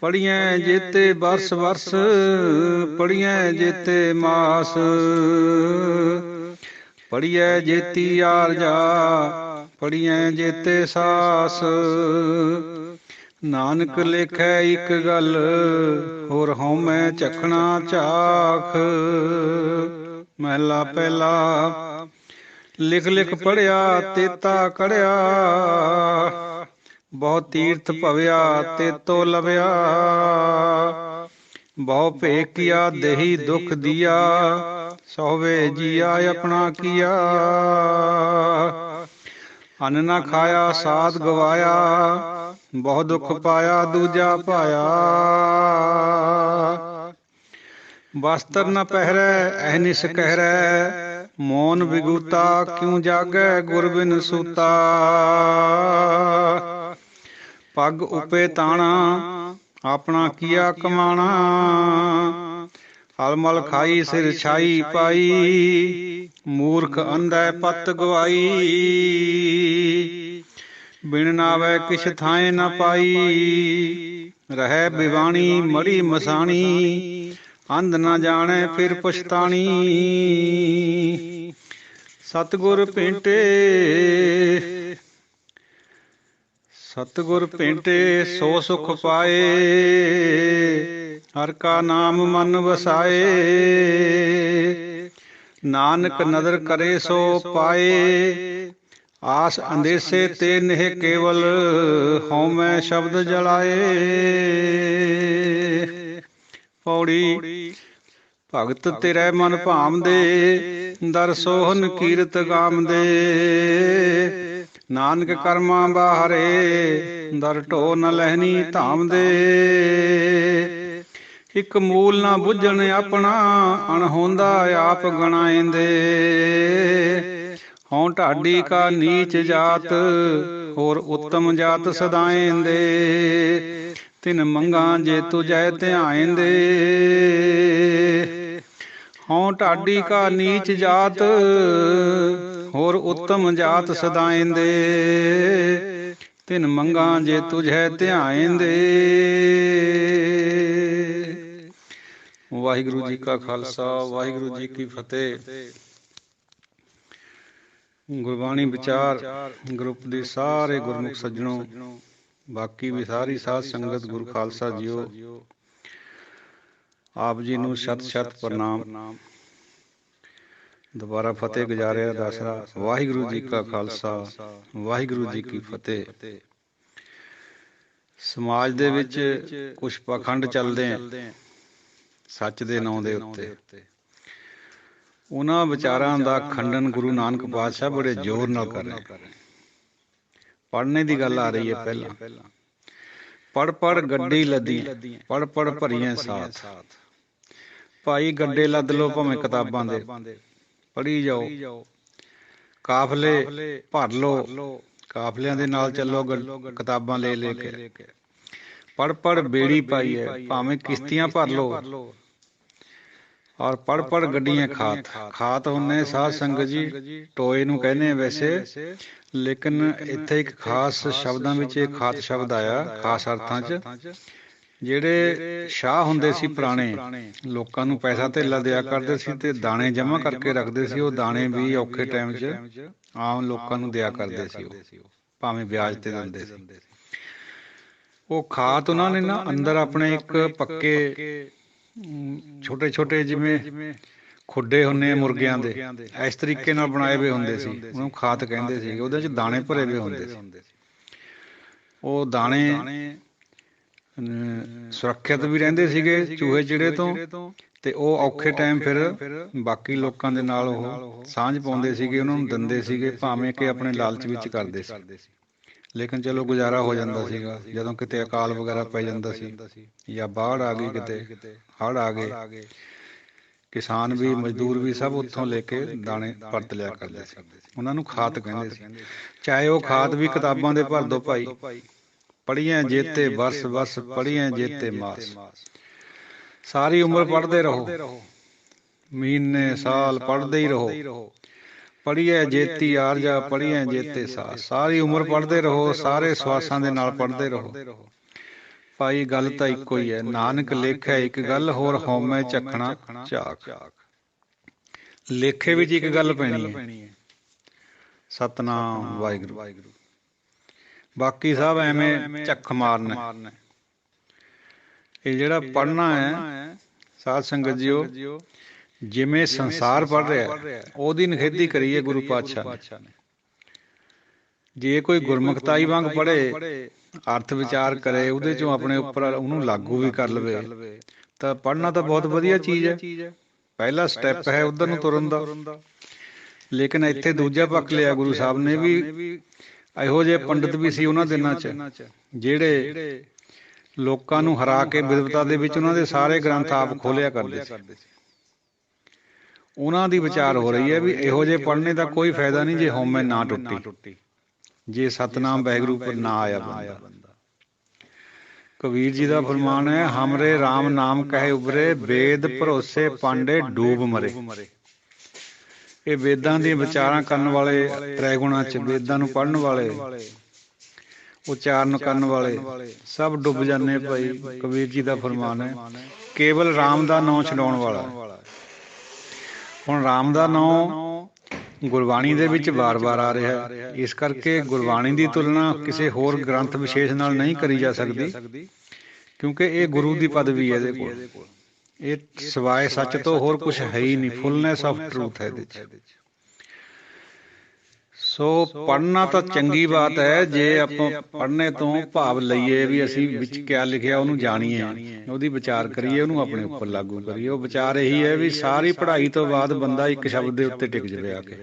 ਪੜੀਐ ਜੇਤੇ ਬਰਸ ਬਰਸ, ਪੜੀਐ ਜੇਤੇ ਮਾਸ। ਪੜੀਐ ਜੇਤੀ ਆਰਜਾ, ਪੜੀਐ ਜੇਤੇ ਸਾਸ। ਨਾਨਕ ਲੇਖੈ ਇੱਕ ਗੱਲ, ਹੋਰ ਹਉਮੈ ਝਖਣਾ ਝਾਖ। ਮਹਿਲਾ ਪਹਿਲਾ। ਲਿਖ ਲਿਖ ਪੜਿਆ ਤੇਤਾ ਕੜਿਆ, ਬਹੁ ਤੀਰਥ ਭਵਿਆ ਤੇਤੋ ਲਵਿਆ। ਬਹੁ ਭੇ ਕੀਆ ਦੇਹੀ ਦੁਖ ਦੀਆ, ਸੋਵੇ ਜੀਆ ਆਪਣਾ ਕੀਆ। ਅੰਨ ਨਾ ਖਾਇਆ ਸਾਧ ਗਵਾਇਆ, ਬਹੁ ਦੁੱਖ ਪਾਇਆ ਦੂਜਾ ਪਾਇਆ। ਵਸਤਰ ਨ ਪਹਿਰੈ ਅਹਨਿਸ ਕਹਿਰੈ, ਮੋਨ ਵਿਗੂਤਾ ਕਿਉ ਜਾਗੈ ਗੁਰ ਬਿਨ ਸੂਤਾ। ਪੱਗ ਉਪੇ ਤਾਣਾ, ਆਪਣਾ ਕੀਆ ਕਮਾਣਾ। ਹਲਮਲ ਖਾਈ ਸਿਰ ਛਾਈ ਪਾਈ, ਮੂਰਖ ਅੰਧੈ ਪਤ ਗਵਾਈ। ਬਿਨ ਨਾਵੈ ਕਿਛ ਥਾਏ ਨ ਪਾਈ, ਰਹੈ ਬਿਵਾਣੀ ਮੜੀ ਮਸਾਣੀ। ਅੰਧ ਨ ਜਾਣੈ ਫਿਰ ਪਛਤਾਣੀ। ਸਤਿਗੁਰ ਭੇਟੇ, ਸਤਿਗੁਰ ਭੇਟੇ ਸੋ ਸੁਖ ਪਾਏ। ਹਰਿ ਕਾ ਨਾਮ ਮਨ ਵਸਾਏ, ਨਾਨਕ ਨਦਰ ਕਰੇ ਸੋ ਪਾਏ। ਆਸ ਅੰਦੇਸੇ ਤੇ ਨਹਿ ਕੇਵਲ, ਹਉਮੈ ਸ਼ਬਦ ਜਲਾਏ। ਪੌੜੀ। ਭਗਤ ਤੇਰੇ ਮਨ ਭਾਮਦੇ, ਦਰ ਸੋਹਨ ਕੀਰਤ ਗਾਮਦੇ। ਨਾਨਕ ਕਰਮਾ ਬਾਹਰੇ, ਦਰ ਢੋ ਨ ਲਹਿਨੀ ਧਾਮਦੇ। ਇੱਕ ਮੂਲ ਨਾ ਬੁੱਝਣ ਆਪਣਾ, ਅਣਹੋਂਦਾ ਆਪ ਗਣਾਇਂਦੇ। ਹਉ ਢਾਡੀ ਕਾ ਨੀਚ ਜਾਤ, ਹੋਰ ਉੱਤਮ ਜਾਤ ਸਦਾਇਂਦੇ। ਤਿਨ ਮੰਗਾ ਜੇ ਤੁਜੈ ਧਿਆਇਂਦੇ। ਹਉ ਢਾਡੀ ਕਾ ਨੀਚ ਜਾਤ, ਹੋਰ ਉੱਤਮ ਜਾਤ ਸਦਾਇਂਦੇ। ਤਿਨ ਮੰਗਾ ਜੇ ਤੁਝੈ ਧਿਆਇਂਦੇ। ਵਾਹਿਗੁਰੂ ਜੀ ਕਾ ਖਾਲਸਾ, ਵਾਹਿਗੁਰੂ ਜੀ ਕੀ ਫਤਿਹ। ਗੁਰਬਾਣੀ ਵਿਚਾਰ ਗਰੁੱਪ ਦੇ ਸਾਰੇ ਗੁਰਮੁਖ ਸੱਜਣੋ, ਬਾਕੀ ਵੀ ਸਾਰੀ ਸਾਧ ਸੰਗਤ ਗੁਰੂ ਖਾਲਸਾ ਜੀਓ, ਆਪ ਜੀ ਨੂੰ ਸ਼ਤ ਸ਼ਤ ਪ੍ਰਣਾਮ। ਦੁਬਾਰਾ ਫਤਿਹ ਗੁਜ਼ਾਰਿਆ ਦਾਸਰਾ। ਵਾਹਿਗੁਰੂ ਜੀ ਕਾ ਖਾਲਸਾ, ਵਾਹਿਗੁਰੂ ਜੀ ਕੀ ਫਤਿਹ। ਸਮਾਜ ਦੇ ਵਿੱਚ ਕੁਛ ਪਾਖੰਡ ਚੱਲਦੇ ਆ ਸੱਚ ਦੇ ਨਾਂ ਦੇ ਉੱਤੇ। ਉਹਨਾਂ ਵਿਚਾਰਾਂ ਦਾ ਖੰਡਨ ਗੁਰੂ ਨਾਨਕ ਪਾਤਸ਼ਾਹ ਬੜੇ ਜ਼ੋਰ ਨਾਲ ਕਰ ਰਹੇ। ਪੜ੍ਹਨੇ ਦੀ ਗੱਲ ਆ ਰਹੀ ਹੈ ਪਹਿਲਾਂ। ਪੜ ਪੜ ਗੱਡੀ ਲੱਦੀ, ਪੜ ਪੜ ਭਰੀਆਂ ਸਾਥ। ਭਾਈ ਗੱਡੇ ਲੱਦ ਲਓ ਭਾਵੇਂ ਕਿਤਾਬਾਂ ਦੇ, ਪੜ੍ਹੀ ਜਾਓ। ਕਾਫਲੇ ਭਰ ਲਓ, ਕਾਫਲਿਆਂ ਦੇ ਨਾਲ ਚੱਲੋ ਕਿਤਾਬਾਂ ਲੈ ਲੈ ਕੇ। ਪੜ ਪੜ ਬੇੜੀ ਪਾਈ ਹੈ, ਭਾਵੇਂ ਕਿਸ਼ਤੀਆਂ ਭਰ ਲਓ। ਔਰ ਪੜ ਪੜ ਗੱਡੀਆਂ ਖਾਤ। ਖਾਤ ਹੁੰਦੇ ਸਾਧ ਸੰਗਤ ਜੀ ਟੋਏ ਨੂੰ ਕਹਿੰਦੇ ਆ ਵੈਸੇ, ਲੇਕਿਨ ਇੱਥੇ ਇੱਕ ਖਾਸ ਸ਼ਬਦਾਂ ਵਿੱਚ ਇਹ ਖਾਤ ਸ਼ਬਦ ਆਇਆ, ਖਾਸ ਅਰਥਾਂ 'ਚ। ਜਿਹੜੇ ਸ਼ਾਹ ਹੁੰਦੇ ਸੀ ਪੁਰਾਣੇ, ਲੋਕਾਂ ਨੂੰ ਪੈਸਾ ਧੇਲਾ ਦਿਆ ਕਰਦੇ ਸੀ ਤੇ ਦਾਣੇ ਜਮ੍ਹਾਂ ਕਰਕੇ ਰੱਖਦੇ ਸੀ। ਉਹ ਦਾਣੇ ਵੀ ਔਖੇ ਟਾਈਮ 'ਚ ਆਮ ਲੋਕਾਂ ਨੂੰ ਦਿਆ ਕਰਦੇ ਸੀ, ਉਹ ਭਾਵੇਂ ਵਿਆਜ ਤੇ ਦਿੰਦੇ ਸੀ। ਉਹ ਖਾਤ ਉਹਨਾਂ ਨੇ ਨਾ ਅੰਦਰ ਆਪਣੇ ਇੱਕ ਪੱਕੇ ਛੋਟੇ ਛੋਟੇ ਜਿਵੇਂ ਖੁੱਡੇ ਹੁੰਦੇ ਆ ਮੁਰਗਿਆਂ ਦੇ, ਇਸ ਤਰੀਕੇ ਨਾਲ ਬਣਾਏ ਹੋਏ ਹੁੰਦੇ ਸੀ। ਉਹਨੂੰ ਖਾਤ ਕਹਿੰਦੇ ਸੀ। ਉਹਦੇ 'ਚ ਦਾਣੇ ਭਰੇ ਹੋਏ ਹੁੰਦੇ ਸੀ। ਉਹ ਦਾਣੇ ਸੁਰੱਖਿਅਤ ਵੀ ਰਹਿੰਦੇ ਸੀਗੇ ਚੂਹੇ ਚਿੜੇ ਤੋਂ, ਤੇ ਉਹ ਔਖੇ ਟਾਈਮ ਫਿਰ ਬਾਕੀ ਲੋਕਾਂ ਦੇ ਨਾਲ ਉਹ ਸਾਂਝ ਪਾਉਂਦੇ ਸੀਗੇ, ਉਹਨਾਂ ਨੂੰ ਦਿੰਦੇ ਸੀਗੇ, ਭਾਵੇਂ ਕਿ ਆਪਣੇ ਲਾਲਚ ਵਿੱਚ ਕਰਦੇ ਸੀ। ਲੇਕਿਨ ਚਲੋ ਗੁਜ਼ਾਰਾ ਹੋ ਜਾਂਦਾ ਸੀਗਾ। ਜਦੋਂ ਕਿਤੇ ਅਕਾਲ ਵਗੈਰਾ ਪੈ ਜਾਂਦਾ ਸੀ ਜਾਂ ਬਾੜ ਆ ਗਈ, ਕਿਤੇ ਹੜ੍ਹ ਆ ਗਏ, ਕਿਸਾਨ ਵੀ ਮਜ਼ਦੂਰ ਵੀ ਸਭ ਉੱਥੋਂ ਲੈ ਕੇ ਦਾਣੇ ਵਰਤ ਲਿਆ ਕਰਦੇ ਸੀ। ਉਹਨਾਂ ਨੂੰ ਖਾਦ ਕਹਿੰਦੇ ਸੀ। ਚਾਹੇ ਉਹ ਖਾਦ ਵੀ ਕਿਤਾਬਾਂ ਦੇ ਭਰ ਦੋ ਭਾਈ, ਪੜ੍ਹੀਆਂ ਜੇਤੇ ਬਰਸ ਬਰਸ, ਪੜ੍ਹੀਆਂ ਜੇਤੇ ਮਾਸ। ਸਾਰੀ ਉਮਰ ਪੜ੍ਹਦੇ ਰਹੋ, ਮਹੀਨੇ ਸਾਲ ਪੜ੍ਹਦੇ ਹੀ ਰਹੋ। ਪੜ੍ਹੀਏ ਜੇਤੀ ਆਰਜਾ, ਪੜ੍ਹੀਏ ਜੇਤੇ ਸਾਸ। ਸਾਰੀ ਉਮਰ ਪੜ੍ਹਦੇ ਰਹੋ, ਸਾਰੇ ਸਵਾਸਾਂ ਦੇ ਨਾਲ ਪੜ੍ਹਦੇ ਰਹੋ। ਭਾਈ ਗੱਲ ਤਾਂ ਇੱਕੋ ਹੀ ਹੈ, ਨਾਨਕ ਲੇਖਿਆ ਇੱਕ ਗੱਲ, ਹੋਰ ਹਉਮੈ ਚੱਖਣਾ ਝਾਕ। ਲੇਖੇ ਵਿੱਚ ਇੱਕ ਗੱਲ ਪੈਣੀ ਹੈ, ਸਤਿਨਾਮ ਵਾਹਿਗੁਰੂ। ਬਾਕੀ ਸਭ ਐਵੇਂ ਝੱਖ ਮਾਰਨਾ। ਇਹ ਜਿਹੜਾ ਪੜ੍ਹਨਾ ਹੈ ਸਾਧ ਸੰਗਤ ਜੀਓ, ਜਿਵੇਂ ਸੰਸਾਰ ਪੜ੍ਹ ਰਿਹਾ ਉਹਦੀ ਨਿਖੇਧੀ ਕਰੀਏ ਗੁਰੂ ਪਾਤਸ਼ਾਹ ਨੇ। ਜੇ ਕੋਈ ਗੁਰਮੁਖਤਾਈ ਵਾਂਗ ਪੜ੍ਹੇ, ਅਰਥ ਵਿਚਾਰ ਕਰੇ, ਉਹਦੇ ਚੋਂ ਆਪਣੇ ਉੱਪਰ ਉਹਨੂੰ ਲਾਗੂ ਵੀ ਕਰ ਲਵੇ, ਤਾਂ ਪੜ੍ਹਨਾ ਤਾਂ ਬਹੁਤ ਵਧੀਆ ਚੀਜ਼ ਹੈ। ਪਹਿਲਾ ਸਟੈਪ ਹੈ ਉੱਧਰ ਨੂੰ ਤੁਰਨ ਦਾ। ਲੇਕਿਨ ਇੱਥੇ ਦੂਜਾ ਪੱਖ ਲਿਆ ਗੁਰੂ ਸਾਹਿਬ ਨੇ ਵੀ। ਇਹੋ ਜਿਹੇ ਪੰਡਿਤ ਵੀ ਸੀ ਉਹਨਾਂ ਦਿਨਾਂ 'ਚ, ਜਿਹੜੇ ਲੋਕਾਂ ਨੂੰ ਹਰਾ ਕੇ ਵਿਦਵਤਾ ਦੇ ਵਿੱਚ ਉਹਨਾਂ ਦੇ ਸਾਰੇ ਗ੍ਰੰਥ ਆਪ ਖੋਲਿਆ ਕਰਦੇ ਸੀ। ਉਹਨਾਂ ਦੀ ਵਿਚਾਰ ਹੋ ਰਹੀ ਹੈ ਵੀ ਇਹੋ ਜਿਹੇ ਪੜ੍ਹਨੇ ਦਾ ਕੋਈ ਫਾਇਦਾ ਨਹੀਂ ਜੇ ਹਉਮੈ ਨਾ ਟੁੱਟੀ, ਜੇ ਸਤਿਨਾਮ ਵਾਹਿਗੁਰੂ ਪਰ ਨਾ ਆਇਆ ਬੰਦਾ। ਕਬੀਰ ਜੀ ਦਾ ਫਰਮਾਨ ਹੈ, ਹਮਰੇ ਰਾਮ ਨਾਮ ਕਹੇ ਉਬਰੇ, ਵੇਦ ਭਰੋਸੇ ਪਾਂਡੇ ਡੂਬ ਮਰੇ। ਇਹ ਵੇਦਾਂ ਦੀਆਂ ਵਿਚਾਰਾਂ ਕਰਨ ਵਾਲੇ, ਤ੍ਰੈਗੁਣਾਂ 'ਚ ਵੇਦਾਂ ਨੂੰ ਪੜ੍ਹਨ ਵਾਲੇ, ਉਚਾਰਨ ਕਰਨ ਵਾਲੇ ਸਭ ਡੁੱਬ ਜਾਂਦੇ ਭਾਈ। ਕਬੀਰ ਜੀ ਦਾ ਫਰਮਾਨ ਹੈ, ਕੇਵਲ ਰਾਮ ਦਾ ਨਾਂ ਛਡਾਉਣ ਵਾਲਾ। ਹੁਣ ਰਾਮ ਦਾ ਨਾਂ ਗੁਰਬਾਣੀ ਦੇ ਵਿੱਚ ਵਾਰ-ਵਾਰ ਆ ਰਿਹਾ ਹੈ, ਇਸ ਕਰਕੇ ਗੁਰਬਾਣੀ ਦੀ ਤੁਲਨਾ ਕਿਸੇ ਹੋਰ ਗ੍ਰੰਥ ਵਿਸ਼ੇਸ਼ ਨਾਲ ਨਹੀਂ ਕਰੀ ਜਾ ਸਕਦੀ, ਕਿਉਂਕਿ ਇਹ ਗੁਰੂ ਦੀ ਪਦਵੀ ਹੈ ਇਹਦੇ ਕੋਲ। ਇਹ ਸਿਵਾਏ ਸੱਚ ਤੋਂ ਹੋਰ ਕੁਛ ਹੈ ਹੀ ਨਹੀਂ, ਫੁੱਲਨੈਸ ਆਫ ਟਰੂਥ ਹੈ ਇਹਦੇ 'ਚ। ਸੋ ਪੜ੍ਹਨਾ ਤਾਂ ਚੰਗੀ ਬਾਤ ਹੈ, ਜੇ ਆਪਾਂ ਪੜ੍ਹਨੇ ਤੋਂ ਭਾਵ ਲਈਏ ਵੀ ਅਸੀਂ ਵਿੱਚ ਕਿਆ ਲਿਖਿਆ ਉਹਨੂੰ ਜਾਣੀਏ, ਉਹਦੀ ਵਿਚਾਰ ਕਰੀਏ, ਉਹਨੂੰ ਆਪਣੇ ਉੱਪਰ ਲਾਗੂ ਕਰੀਏ। ਉਹ ਵਿਚਾਰ ਇਹੀ ਹੈ ਵੀ ਸਾਰੀ ਪੜ੍ਹਾਈ ਤੋਂ ਬਾਅਦ ਬੰਦਾ ਇੱਕ ਸ਼ਬਦ ਦੇ ਉੱਤੇ ਟਿਕ ਜਾਵੇ ਆ ਕੇ,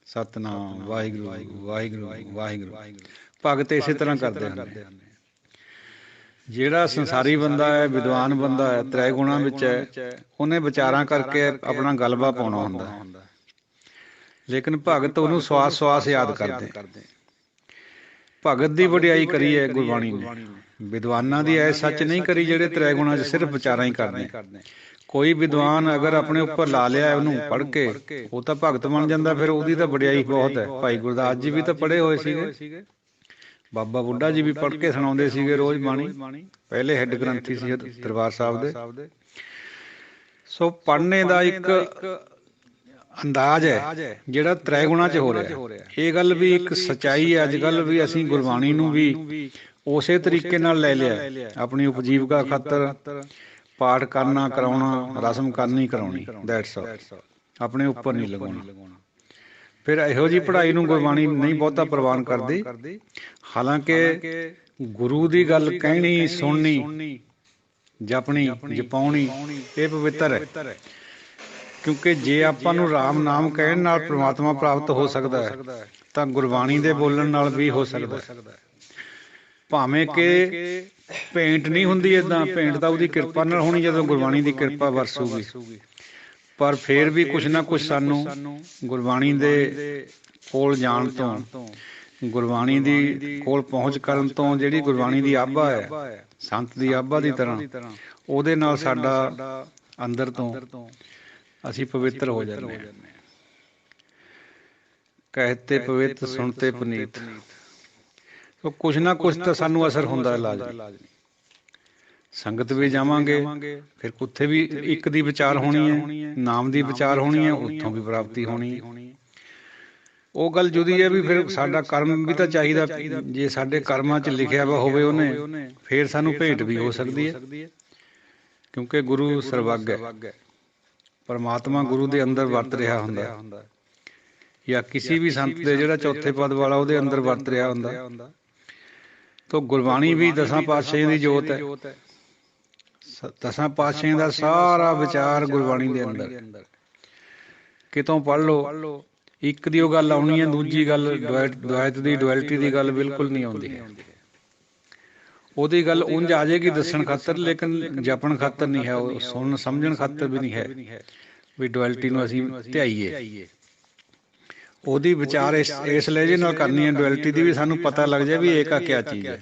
ਸਤਿਨਾਮ ਵਾਹਿਗੁਰੂ ਵਾਹਿਗੁਰੂ ਵਾਹਿਗੁਰੂ। ਭਗਤ ਇਸੇ ਤਰ੍ਹਾਂ ਕਰਦੇ ਹਨ। ਜਿਹੜਾ ਸੰਸਾਰੀ ਬੰਦਾ ਹੈ, ਵਿਦਵਾਨ ਬੰਦਾ ਹੈ, ਤ੍ਰੈਗੁਣਾਂ ਵਿੱਚ ਹੈ, ਉਹਨੇ ਵਿਚਾਰਾਂ ਕਰਕੇ ਆਪਣਾ ਗਲਬਾ ਪਾਉਣਾ ਹੁੰਦਾ। ਲੇਕਿਨ ਭਗਤ ਉਹਨੂੰ ਸਵਾਸ ਸਵਾਸ ਯਾਦ ਕਰਦੇ। ਭਗਤ ਦੀ ਵਡਿਆਈ ਕਰੀ ਹੈ ਗੁਰਬਾਣੀ ਨੇ, ਵਿਦਵਾਨਾਂ ਦੀ ਐ ਸੱਚ ਨਹੀਂ ਕਰੀ ਜਿਹੜੇ ਤ੍ਰੈਗੁਣਾਂ 'ਚ ਸਿਰਫ ਵਿਚਾਰਾਂ ਹੀ ਕਰਦੇ। ਕੋਈ ਵਿਦਵਾਨ ਅਗਰ ਆਪਣੇ ਉੱਪਰ ਲਾ ਲਿਆ ਉਹਨੂੰ ਪੜ੍ਹ ਕੇ, ਉਹ ਤਾਂ ਭਗਤ ਬਣ ਜਾਂਦਾ, ਫਿਰ ਉਹਦੀ ਤਾਂ ਵਡਿਆਈ ਬਹੁਤ ਹੈ। ਭਾਈ ਗੁਰਦਾਸ ਜੀ ਵੀ ਤਾਂ ਪੜ੍ਹੇ ਹੋਏ ਸੀਗੇ, ਬਾਬਾ ਬੁੱਢਾ ਜੀ ਵੀ ਪੜ੍ਹ ਕੇ ਸੁਣਾਉਂਦੇ ਸੀਗੇ ਰੋਜ਼ ਬਾਣੀ, ਪਹਿਲੇ ਹੈੱਡ ਗ੍ਰੰਥੀ ਸੀ ਦਰਬਾਰ ਸਾਹਿਬ ਦੇ। ਸੋ ਪੜ੍ਹਨੇ ਦਾ ਇੱਕ ਅੰਦਾਜ਼ ਹੈ ਜਿਹੜਾ ਤ੍ਰੈਗੁਣਾਂ 'ਚ ਹੋ ਰਿਹਾ। ਇਹ ਗੱਲ ਵੀ ਇੱਕ ਸੱਚਾਈ ਹੈ ਅੱਜ ਕੱਲ੍ਹ ਵੀ, ਅਸੀਂ ਗੁਰਬਾਣੀ ਨੂੰ ਵੀ ਉਸੇ ਤਰੀਕੇ ਨਾਲ ਲੈ ਲਿਆ ਆਪਣੀ ਉਪਜੀਵਕਾ ਖਾਤਰ। ਪਾਠ ਕਰਨਾ, ਕਰਾਉਣਾ, ਰਸਮ ਕਰਨੀ, ਕਰਾਉਣੀ, ਦੈਟਸ ਆਲ, ਆਪਣੇ ਉੱਪਰ ਨਹੀਂ ਲਗਾਉਣਾ। ਫਿਰ ਇਹੋ ਜਿਹੀ ਪੜ੍ਹਾਈ ਨੂੰ ਗੁਰਬਾਣੀ ਨਹੀਂ ਬਹੁਤਾ ਪ੍ਰਵਾਨ ਕਰਦੀ। ਹਾਲਾਂਕਿ ਗੁਰੂ ਦੀ ਗੱਲ ਕਹਿਣੀ, ਸੁਣਨੀ, ਜਪਣੀ, ਜਪਾਉਣੀ ਇਹ ਪਵਿੱਤਰ ਹੈ, ਕਿਉਂਕਿ ਜੇ ਆਪਾਂ ਨੂੰ ਰਾਮ ਨਾਮ ਕਹਿਣ ਨਾਲ ਪ੍ਰਮਾਤਮਾ ਪ੍ਰਾਪਤ ਹੋ ਸਕਦਾ ਹੈ, ਤਾਂ ਗੁਰਬਾਣੀ ਦੇ ਬੋਲਣ ਨਾਲ ਵੀ ਹੋ ਸਕਦਾ ਹੈ। ਭਾਵੇਂ ਕਿ ਭੇਂਟ ਨਹੀਂ ਹੁੰਦੀ ਏਦਾਂ, ਭੇਂਟ ਤਾਂ ਉਹਦੀ ਕਿਰਪਾ ਨਾਲ ਹੋਣੀ ਜਦੋਂ ਗੁਰਬਾਣੀ ਦੀ ਕਿਰਪਾ ਵਰਸੂਗੀ, ਪਰ ਫਿਰ ਵੀ ਕੁਛ ਨਾ ਕੁਛ ਸਾਨੂੰ ਗੁਰਬਾਣੀ ਦੇ ਕੋਲ ਜਾਣ ਤੋਂ, ਗੁਰਬਾਣੀ ਦੀ ਕੋਲ ਪਹੁੰਚ ਕਰਨ ਤੋਂ, ਜਿਹੜੀ ਗੁਰਬਾਣੀ ਦੀ ਆਭਾ ਹੈ ਸੰਤ ਦੀ ਆਭਾ ਦੀ ਤਰ੍ਹਾਂ, ਉਹਦੇ ਨਾਲ ਸਾਡਾ ਅੰਦਰ ਤੋਂ ਅਸੀਂ ਪਵਿੱਤਰ ਹੋ ਜਾਂਦੇ ਹਾਂ। ਕਹਿਤੇ ਪਵਿੱਤ ਸੁਣਤੇ ਪੁਨੀਤ। ਸੋ ਕੁਛ ਨਾ ਕੁਛ ਤਾਂ ਸਾਨੂੰ ਅਸਰ ਹੁੰਦਾ ਲਾਜ਼ਮੀ। ਸੰਗਤ ਵੀ ਜਾਵਾਂਗੇ, ਫਿਰ ਉੱਥੇ ਵੀ ਇੱਕ ਦੀ ਵਿਚਾਰ ਹੋਣੀ ਹੈ, ਨਾਮ ਦੀ ਵਿਚਾਰ ਹੋਣੀ ਹੈ, ਉੱਥੋਂ ਵੀ ਪ੍ਰਾਪਤੀ ਹੋਣੀ ਹੈ। ਉਹ ਗੱਲ ਜੁਦੀ ਹੈ ਵੀ ਫਿਰ ਸਾਡਾ ਕਰਮ ਵੀ ਤਾਂ ਚਾਹੀਦਾ। ਜੇ ਸਾਡੇ ਕਰਮਾਂ 'ਚ ਲਿਖਿਆ ਵਾ ਹੋਵੇ ਉਹਨੇ, ਫਿਰ ਸਾਨੂੰ ਭੇਟ ਵੀ ਹੋ ਸਕਦੀ ਹੈ, ਕਿਉਂਕਿ ਗੁਰੂ ਸਰਵੱਗ ਹੈ। ਪਰਮਾਤਮਾ ਗੁਰੂ ਦੇ ਅੰਦਰ ਵਰਤ ਰਿਹਾ ਹੁੰਦਾ, ਜਾਂ ਕਿਸੇ ਵੀ ਸੰਤ ਦੇ ਜਿਹੜਾ ਚੌਥੇ ਪਦ ਵਾਲਾ ਉਹਦੇ ਅੰਦਰ ਵਰਤ ਰਿਹਾ ਹੁੰਦਾ, तो गुरबाणी भी 10 पातशाही की जोत है। 10 पातशाही का सारा विचार गुरबाणी के अंदर। कितों पढ़ लो, एक दी गल आनी है, दूजी गल द्वैत की डुअलिटी की गल बिल्कुल नहीं आती है। ਉਹਦੀ ਗੱਲ ਉਂਝ ਆ ਜਾਏਗੀ ਦੱਸਣ ਖਾਤਰ, ਲੇਕਿन ਜਪਣ ਖਾਤਰ ਨਹੀਂ ਹੈ, ਉਹ ਸੁਣਨ ਸਮਝਣ ਖਾਤਰ ਵੀ ਨਹੀਂ ਹੈ ਵੀ ਡੁਅਲਿਟੀ ਨੂੰ ਅਸੀਂ ਧਿਆਈਏ। ਉਹਦੀ ਵਿਚਾਰ ਇਸ ਲਹਿਜੇ ਨਾਲ ਕਰਨੀ ਹੈ ਡੁਅਲਿਟੀ ਦੀ, ਵੀ ਸਾਨੂੰ ਪਤਾ ਲੱਗ ਜਾਏ ਵੀ ਏਕਾ ਕਿਆ ਚੀਜ਼ ਹੈ,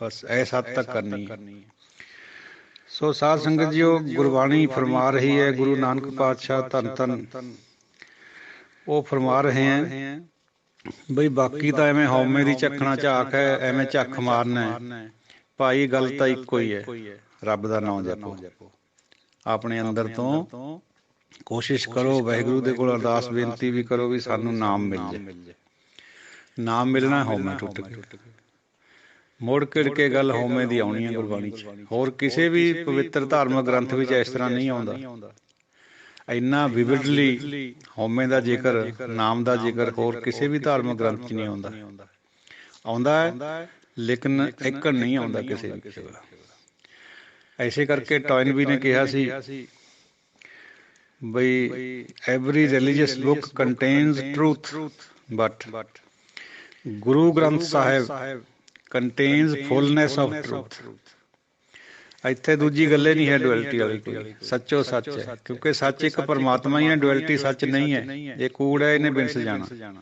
ਬਸ ਇਸ ਹੱਦ ਤੱਕ ਕਰਨੀ ਹੈ। ਸੋ ਸਾਧ ਸੰਗਤ ਜੀ, ਉਹ ਗੁਰਬਾਣੀ ਫਰਮਾ ਰਹੀ ਹੈ, ਗੁਰੂ ਨਾਨਕ ਪਾਤਸ਼ਾਹ ਧੰਨ ਧੰਨ ਉਹ ਫਰਮਾ ਰਹੇ ਹੈ ਬਈ ਬਾਕੀ ਤਾਂ ਐਵੇਂ ਹਉਮੈ ਦੀ ਝੱਖਣਾ ਝਾਕ ਹੈ, ਐਵੇਂ ਝੱਖ ਮਾਰਨਾ ਹੈ। ਭਾਈ ਗੱਲ ਤਾਂ ਇੱਕੋ ਹੀ ਹੈ, ਰੱਬ ਦਾ ਨਾਮ ਜਪੋ, ਆਪਣੇ ਅੰਦਰ ਤੋਂ ਕੋਸ਼ਿਸ਼ ਕਰੋ, ਵਾਹਿਗੁਰੂ ਦੇ ਕੋਲ ਅਰਦਾਸ ਬੇਨਤੀ ਵੀ ਕਰੋ ਵੀ ਸਾਨੂੰ ਨਾਮ ਮਿਲ ਜਾਏ। ਨਾਮ ਮਿਲਣਾ, ਹਉਮੈ ਟੁੱਟ ਗਈ। ਮੁੜ ਕਿੜ ਕੇ ਗੱਲ ਹਉਮੈ ਦੀ ਆਉਣੀ ਹੈ ਗੁਰਬਾਣੀ 'ਚ। ਹੋਰ ਕਿਸੇ ਵੀ ਪਵਿੱਤਰ ਧਾਰਮਿਕ ਗ੍ਰੰਥ ਵਿੱਚ ਇਸ ਤਰ੍ਹਾਂ ਨਹੀਂ ਆਉਂਦਾ। ਇੰਨਾ ਵਿਵਿਡਲੀ ਹਉਮੈ ਦਾ ਜ਼ਿਕਰ, ਨਾਮ ਦਾ ਜ਼ਿਕਰ ਹੋਰ ਕਿਸੇ ਵੀ ਧਾਰਮਿਕ ਗ੍ਰੰਥ 'ਚ ਨਹੀਂ ਆਉਂਦਾ। ਆਉਂਦਾ ਹੈ ਲੇਕਿਨ ਏਕੜ ਨਹੀਂ ਆਉਂਦਾ ਕਿਸੇ ਵੀ ਜਗ੍ਹਾ। ਐਸੇ ਕਰਕੇ ਟੋਇਨਬੀ ਨੇ ਕਿਹਾ ਸੀ ਬਈ every religious book contains truth, but Guru Granth Sahib contains fullness of truth. ਇੱਥੇ ਦੂਜੀ ਗੱਲੇ ਨਹੀਂ ਹੈ ਡੁਅਲਿਟੀ ਵਾਲੀ ਕੋਈ, ਸੱਚੋ ਸੱਚ ਹੈ, ਕਿਉਂਕਿ ਸੱਚ ਇੱਕ ਪਰਮਾਤਮਾ ਹੀ ਹੈ, ਡੁਅਲਿਟੀ ਸੱਚ ਨਹੀਂ ਹੈ। ਇਹ ਕੂੜ ਹੈ, ਇਹਨੇ ਬਿਨਸ ਜਾਣਾ।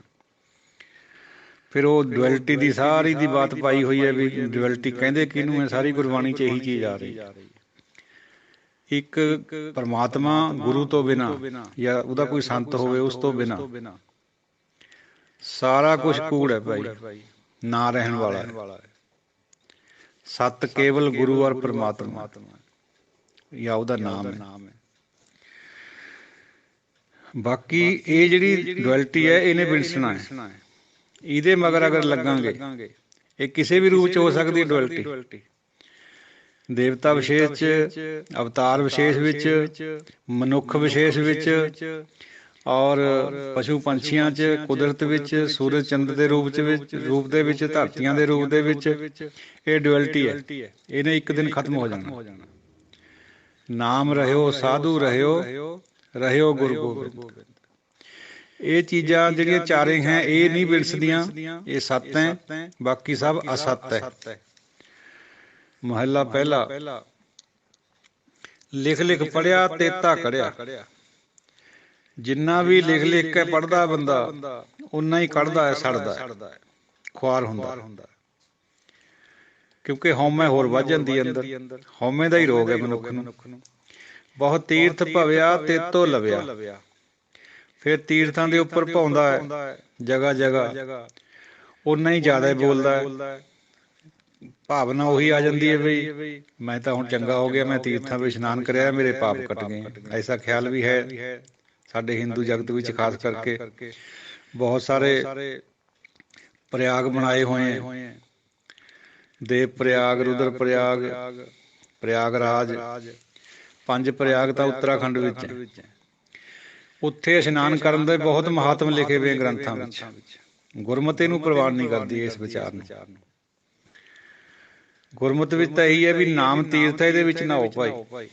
ਫਿਰ ਉਹ ਡੁਅਲਿਟੀ ਦੀ ਸਾਰੀ ਦੀ ਬਾਤ ਪਾਈ ਹੋਈ ਹੈ ਵੀ ਡੁਅਲਿਟੀ ਕਹਿੰਦੇ ਕਿਹਨੂੰ ਹੈ, ਸਾਰੀ ਗੁਰਬਾਣੀ 'ਚ ਇਹੀ ਚੀਜ਼ ਆ ਰਹੀ। ਇੱਕ ਪਰਮਾਤਮਾ ਗੁਰੂ ਤੋਂ ਬਿਨਾਂ ਜਾਂ ਉਹਦਾ ਕੋਈ ਸੰਤ ਹੋਵੇ ਉਸ ਤੋਂ ਬਿਨਾਂ ਸਾਰਾ ਕੁਛ ਕੂੜ ਹੈ ਭਾਈ, ਨਾ ਰਹਿਣ ਵਾਲਾ ਹੈ। ਸਤ ਕੇਵਲ ਗੁਰੂ ਔਰ ਪਰਮਾਤਮਾ ਜਾਂ ਉਹਦਾ ਨਾਮ ਹੈ। ਬਾਕੀ ਇਹ ਜਿਹੜੀ ਡੁਅਲਿਟੀ ਹੈ ਇਹਨੇ ਵਿਲਸਣਾ ਹੈ। ਇਹਦੇ ਮਗਰ ਅਗਰ ਲੱਗਾਂਗੇ, ਇਹ ਕਿਸੇ ਵੀ ਰੂਪ 'ਚ ਹੋ ਸਕਦੀ ਹੈ ਡੁਅਲਿਟੀ। ਦੇਵਤਾ ਵਿਸ਼ੇਸ਼ 'ਚ, ਅਵਤਾਰ ਵਿਸ਼ੇਸ਼ ਵਿੱਚ, ਮਨੁੱਖ ਵਿਸ਼ੇਸ਼ ਵਿੱਚ, ਔਰ ਪਸ਼ੂ ਪੰਛੀਆਂ 'ਚ, ਕੁਦਰਤ ਵਿੱਚ, ਸੂਰਜ ਚੰਦਰ ਦੇ ਰੂਪ ਦੇ ਵਿੱਚ, ਧਰਤੀਆਂ ਦੇ ਰੂਪ ਦੇ ਵਿੱਚ, ਇਹ ਡੁਅਲਿਟੀ ਹੈ। ਇਹਨੇ ਇੱਕ ਦਿਨ ਖਤਮ ਹੋ ਜਾਣਾ। ਨਾਮ ਰਹਿਓ, ਸਾਧੂ ਰਹਿਓ ਗੁਰੂ ਗੋਬਿੰਦ। ਇਹ ਚੀਜ਼ਾਂ ਜਿਹੜੀਆਂ ਚਾਰੇ ਹੈ ਇਹ ਨਹੀਂ ਵਿਲਸਦੀਆਂ, ਇਹ ਸੱਤ ਹੈ, ਬਾਕੀ ਸਭ ਅਸੱਤ ਹੈ। ਮਹੱਲਾ ਪਹਿਲਾ। ਲਿਖ ਪੜ੍ਹਿਆ ਤੇਤਾ ਕੜਿਆ। ਜਿੰਨਾ ਵੀ ਲਿਖ ਕੇ ਪੜ੍ਹਦਾ ਬੰਦਾ ਓਨਾ ਹੀ ਕੱਢਦਾ ਹੈ, ਸੜਦਾ ਹੈ, ਖੁਆਰ ਹੁੰਦਾ। ਕਿਉਂਕਿ ਹਉਮੈ ਹੋਰ ਵੱਧ ਜਾਂਦੀ ਹੈ ਅੰਦਰ। ਹਉਮੈ ਦਾ ਹੀ ਰੋਗ ਹੈ ਮਨੁੱਖ ਨੂੰ। ਬਹੁਤ ਤੀਰਥ ਭਵਿਆ ਤੇਤੋ ਲਵਿਆ। ਫਿਰ ਤੀਰਥਾਂ ਦੇ ਉੱਪਰ ਭਾਉਂਦਾ ਹੈ ਜਗ੍ਹਾ ਜਗ੍ਹਾ, ਓਨਾ ਹੀ ਜ਼ਿਆਦਾ ਬੋਲਦਾ ਹੈ। ਭਾਵਨਾ ਉਹੀ ਆ ਜਾਂਦੀ ਹੈ ਬਈ ਮੈਂ ਤਾਂ ਹੁਣ ਚੰਗਾ ਹੋ ਗਿਆ, ਮੈਂ ਤੀਰਥਾਂ ਵਿੱਚ ਇਸ਼ਨਾਨ ਕਰਿਆ, ਮੇਰੇ ਪਾਪ ਕੱਟ ਗਏ। ਐਸਾ ਖਿਆਲ ਵੀ ਹੈ ਸਾਡੇ ਹਿੰਦੂ ਜਗਤ ਵਿੱਚ, ਖਾਸ ਕਰਕੇ ਬਹੁਤ ਸਾਰੇ ਪ੍ਰਯਾਗ ਬਣਾਏ ਹੋਏ ਹੈ। ਦੇਵ ਪ੍ਰਯਾਗ, ਰੁਦਰ ਪ੍ਰਯਾਗ, ਪ੍ਰਯਾਗਰਾਜ, 5 ਪ੍ਰਯਾਗ ਤਾਂ ਉੱਤਰਾਖੰਡ ਵਿੱਚ ਹੈ। ਉੱਥੇ ਇਸ਼ਨਾਨ ਕਰਨ ਦੇ ਬਹੁਤ ਮਹਾਤਮ ਲਿਖੇ ਹੋਏ ਗ੍ਰੰਥਾਂ ਵਿੱਚ। ਗੁਰਮਤਿ ਨੂੰ ਪ੍ਰਵਾਨ ਨਹੀਂ ਕਰਦੀ ਇਸ ਵਿਚਾਰ ਨੂੰ। ਗੁਰਮਤਿ ਵਿੱਚ ਤਾਂ ਇਹੀ ਹੈ ਵੀ ਨਾਮ ਤੀਰਥ ਹੈ, ਇਹਦੇ ਵਿੱਚ ਨਹਾਓ ਭਾਈ।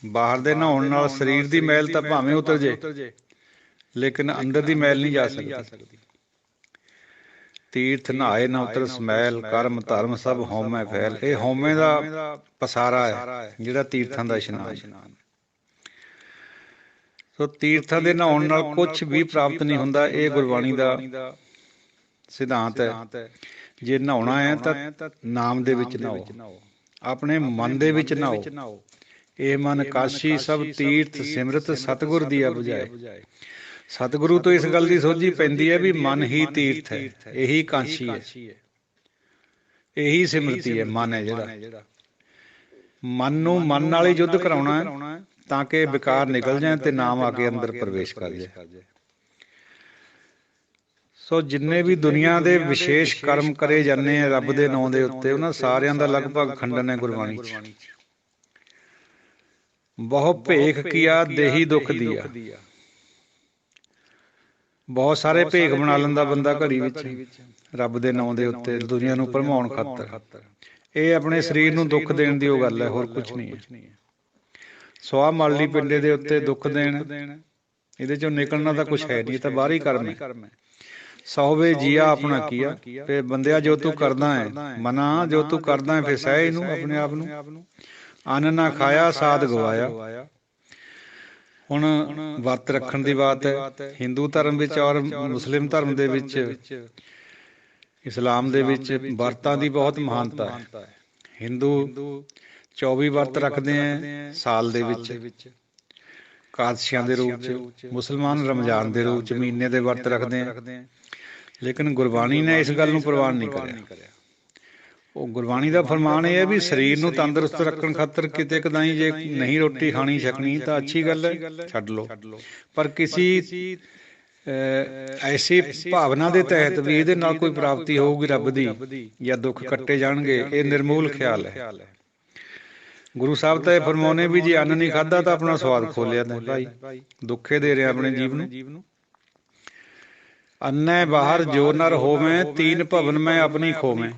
ਬਾਹਰ ਦੇ ਨਹਾਉਣ ਨਾਲ ਸਰੀਰ ਦੀ ਮੈਲ ਤਾਂ ਭਾਵੇਂ ਉਤਰ ਜੇ, ਲੇਕਿਨ ਅੰਦਰ ਦੀ ਮੈਲ ਨਹੀਂ ਜਾ ਸਕਦੀ। ਤੀਰਥ ਨਹਾਏ ਨਾ ਉਤਰ ਸਮੈਲ, ਕਰਮ ਧਰਮ ਸਭ ਹਉਮੈ ਫੈਲ। ਇਹ ਹਉਮੈ ਦਾ ਪਸਾਰਾ ਹੈ ਜਿਹੜਾ ਤੀਰਥਾਂ ਦਾ ਇਸ਼ਨਾਨ। ਸੋ ਤੀਰਥਾਂ ਦੇ ਨਹਾਉਣ ਨਾਲ ਕੁਛ ਵੀ ਪ੍ਰਾਪਤ ਨਹੀਂ ਹੁੰਦਾ। ਇਹ ਗੁਰਬਾਣੀ ਦਾ ਸਿਧਾਂਤ ਹੈ। ਜੇ ਨਹਾਉਣਾ ਹੈ ਤਾਂ ਨਾਮ ਦੇ ਵਿੱਚ ਨਹਾਓ, ਆਪਣੇ ਮਨ ਦੇ ਵਿੱਚ ਨਹਾਓ। ਇਹ ਮਨ ਕਾਸ਼ੀ ਸਭ ਤੀਰਥ ਸਿਮਰਤ ਸਤਿਗੁਰ ਦੀਆ ਬੁਝਾਏ। ਸਤਿਗੁਰੂ ਤੋਂ ਇਸ ਗੱਲ ਦੀ ਸੋਝੀ ਪੈਂਦੀ ਹੈ ਵੀ ਮਨ ਹੀ ਤੀਰਥ ਹੈ, ਇਹੀ ਕਾਸ਼ੀ ਹੈ, ਇਹੀ ਸਿਮਰਤੀ ਹੈ। ਮਨ ਹੈ ਜਿਹੜਾ, ਮਨ ਨੂੰ ਮਨ ਨਾਲ ਹੀ ਯੁੱਧ ਕਰਾਉਣਾ ਹੈ ਤਾਂ ਕਿ ਵਿਕਾਰ ਨਿਕਲ ਜਾਏ ਤੇ ਨਾਮ ਆ ਕੇ ਅੰਦਰ ਪ੍ਰਵੇਸ਼ ਕਰ ਜਾਏ। ਸੋ ਜਿੰਨੇ ਵੀ ਦੁਨੀਆ ਦੇ ਵਿਸ਼ੇਸ਼ ਕਰਮ ਕਰੇ ਜਾਂਦੇ ਆ ਰੱਬ ਦੇ ਨਾਂ ਦੇ ਉੱਤੇ, ਉਹਨਾਂ ਸਾਰਿਆਂ ਦਾ ਲਗਭਗ ਖੰਡਨ ਹੈ ਗੁਰਬਾਣੀ 'ਚ। ਬਹੁ ਭੇਖ ਕੀਆ ਦੇਹੀ ਦੁੱਖ ਦੀਆ। ਬਹੁਤ ਸਾਰੇ ਭੇਖ ਬਣਾ ਲੈਂਦਾ ਬੰਦਾ ਘੜੀ ਵਿੱਚ ਰੱਬ ਦੇ ਨਾਂ ਦੇ ਉੱਤੇ ਦੁਨੀਆ ਨੂੰ ਭਰਮਾਉਣ ਖਾਤਰ। ਇਹ ਆਪਣੇ ਸਰੀਰ ਨੂੰ ਦੁੱਖ ਦੇਣ ਦੀ ਉਹ ਗੱਲ ਹੈ, ਹੋਰ ਕੁਛ ਨਹੀਂ ਹੈ। ਸਵਾਹ ਮਾਲੀ ਪਿੰਡੇ ਦੇ ਉੱਤੇ ਦੁੱਖ ਦੇਣ, ਇਹਦੇ ਚੋਂ ਨਿਕਲਣਾ ਤਾਂ ਕੁਛ ਹੈ ਨਹੀਂ, ਤਾਂ ਬਾਹਰੀ ਕਰਮ ਹੈ। ਸੌਵੇ ਜੀਆ ਆਪਣਾ ਕੀਆ, ਤੇ ਬੰਦਿਆ ਜੋ ਤੂੰ ਕਰਦਾ ਹੈ ਮਨਾ, ਜੋ ਤੂੰ ਕਰਦਾ ਹੈ ਫਿਰ ਸਹਿ ਇਹਨੂੰ ਆਪਣੇ ਆਪ ਨੂੰ। ਅੰਨ ਨਾ ਖਾਇਆ ਸਾਧ ਗਵਾਇਆ। ਹੁਣ ਵਰਤ ਰੱਖਣ ਦੀ ਬਾਤ ਹੈ। ਹਿੰਦੂ ਧਰਮ ਵਿੱਚ ਔਰ ਮੁਸਲਿਮ ਧਰਮ ਦੇ ਵਿੱਚ, ਇਸਲਾਮ ਦੇ ਵਿੱਚ ਵਰਤਾਂ ਦੀ ਬਹੁਤ ਮਹਾਨਤਾ ਹੈ। ਹਿੰਦੂ 24 ਵਰਤ ਰੱਖਦੇ ਹੈ ਸਾਲ ਦੇ ਵਿੱਚ, ਕਾਦਸ਼ੀਆਂ ਦੇ ਰੂਪ 'ਚ। ਮੁਸਲਮਾਨ ਰਮਜ਼ਾਨ ਦੇ ਰੂਪ 'ਚ ਮਹੀਨੇ ਦੇ ਵਰਤ ਰੱਖਦੇ ਹੈ। ਲੇਕਿਨ ਗੁਰਬਾਣੀ ਨੇ ਇਸ ਗੱਲ ਨੂੰ ਪ੍ਰਵਾਨ ਨਹੀਂ ਕਰਿਆ। ਉਹ ਗੁਰਬਾਣੀ ਦਾ ਫਰਮਾਨ ਇਹ ਹੈ ਵੀ ਸਰੀਰ ਨੂੰ ਤੰਦਰੁਸਤ ਰੱਖਣ ਖਾਤਰ ਕਿਤੇ ਕਦਾਈ ਜੇ ਨਹੀਂ ਰੋਟੀ ਖਾਣੀ ਛਕਣੀ ਤਾਂ ਅੱਛੀ ਗੱਲ ਹੈ, ਛੱਡ ਲਓ। ਪਰ ਕਿਸੇ ਐਸੀ ਭਾਵਨਾ ਦੇ ਤਹਿਤ ਵੀ ਇਹਦੇ ਨਾਲ ਕੋਈ ਪ੍ਰਾਪਤੀ ਹੋਊਗੀ ਰੱਬ ਦੀ ਜਾਂ ਦੁੱਖ ਕੱਟੇ ਜਾਣਗੇ, ਇਹ ਨਿਰਮੂਲ ਖਿਆਲ ਹੈ। ਗੁਰੂ ਸਾਹਿਬ ਤਾਂ ਇਹ ਫਰਮਾਉਣੇ ਵੀ ਜੇ ਅੰਨ ਨਹੀਂ ਖਾਧਾ ਤਾਂ ਆਪਣਾ ਸਵਾਦ ਖੋ ਲਿਆ ਤਾਂ ਭਾਈ, ਦੁੱਖੇ ਦੇ ਰਿਹਾ ਆਪਣੇ ਜੀਵ ਨੂੰ। ਅੰਨੈ ਬਾਹਰ ਜੋ ਨਰ ਹੋਵੇਂ, ਤੀਨ ਭਵਨ ਮੈਂ ਆਪਣੀ ਖੋਵੇਂ।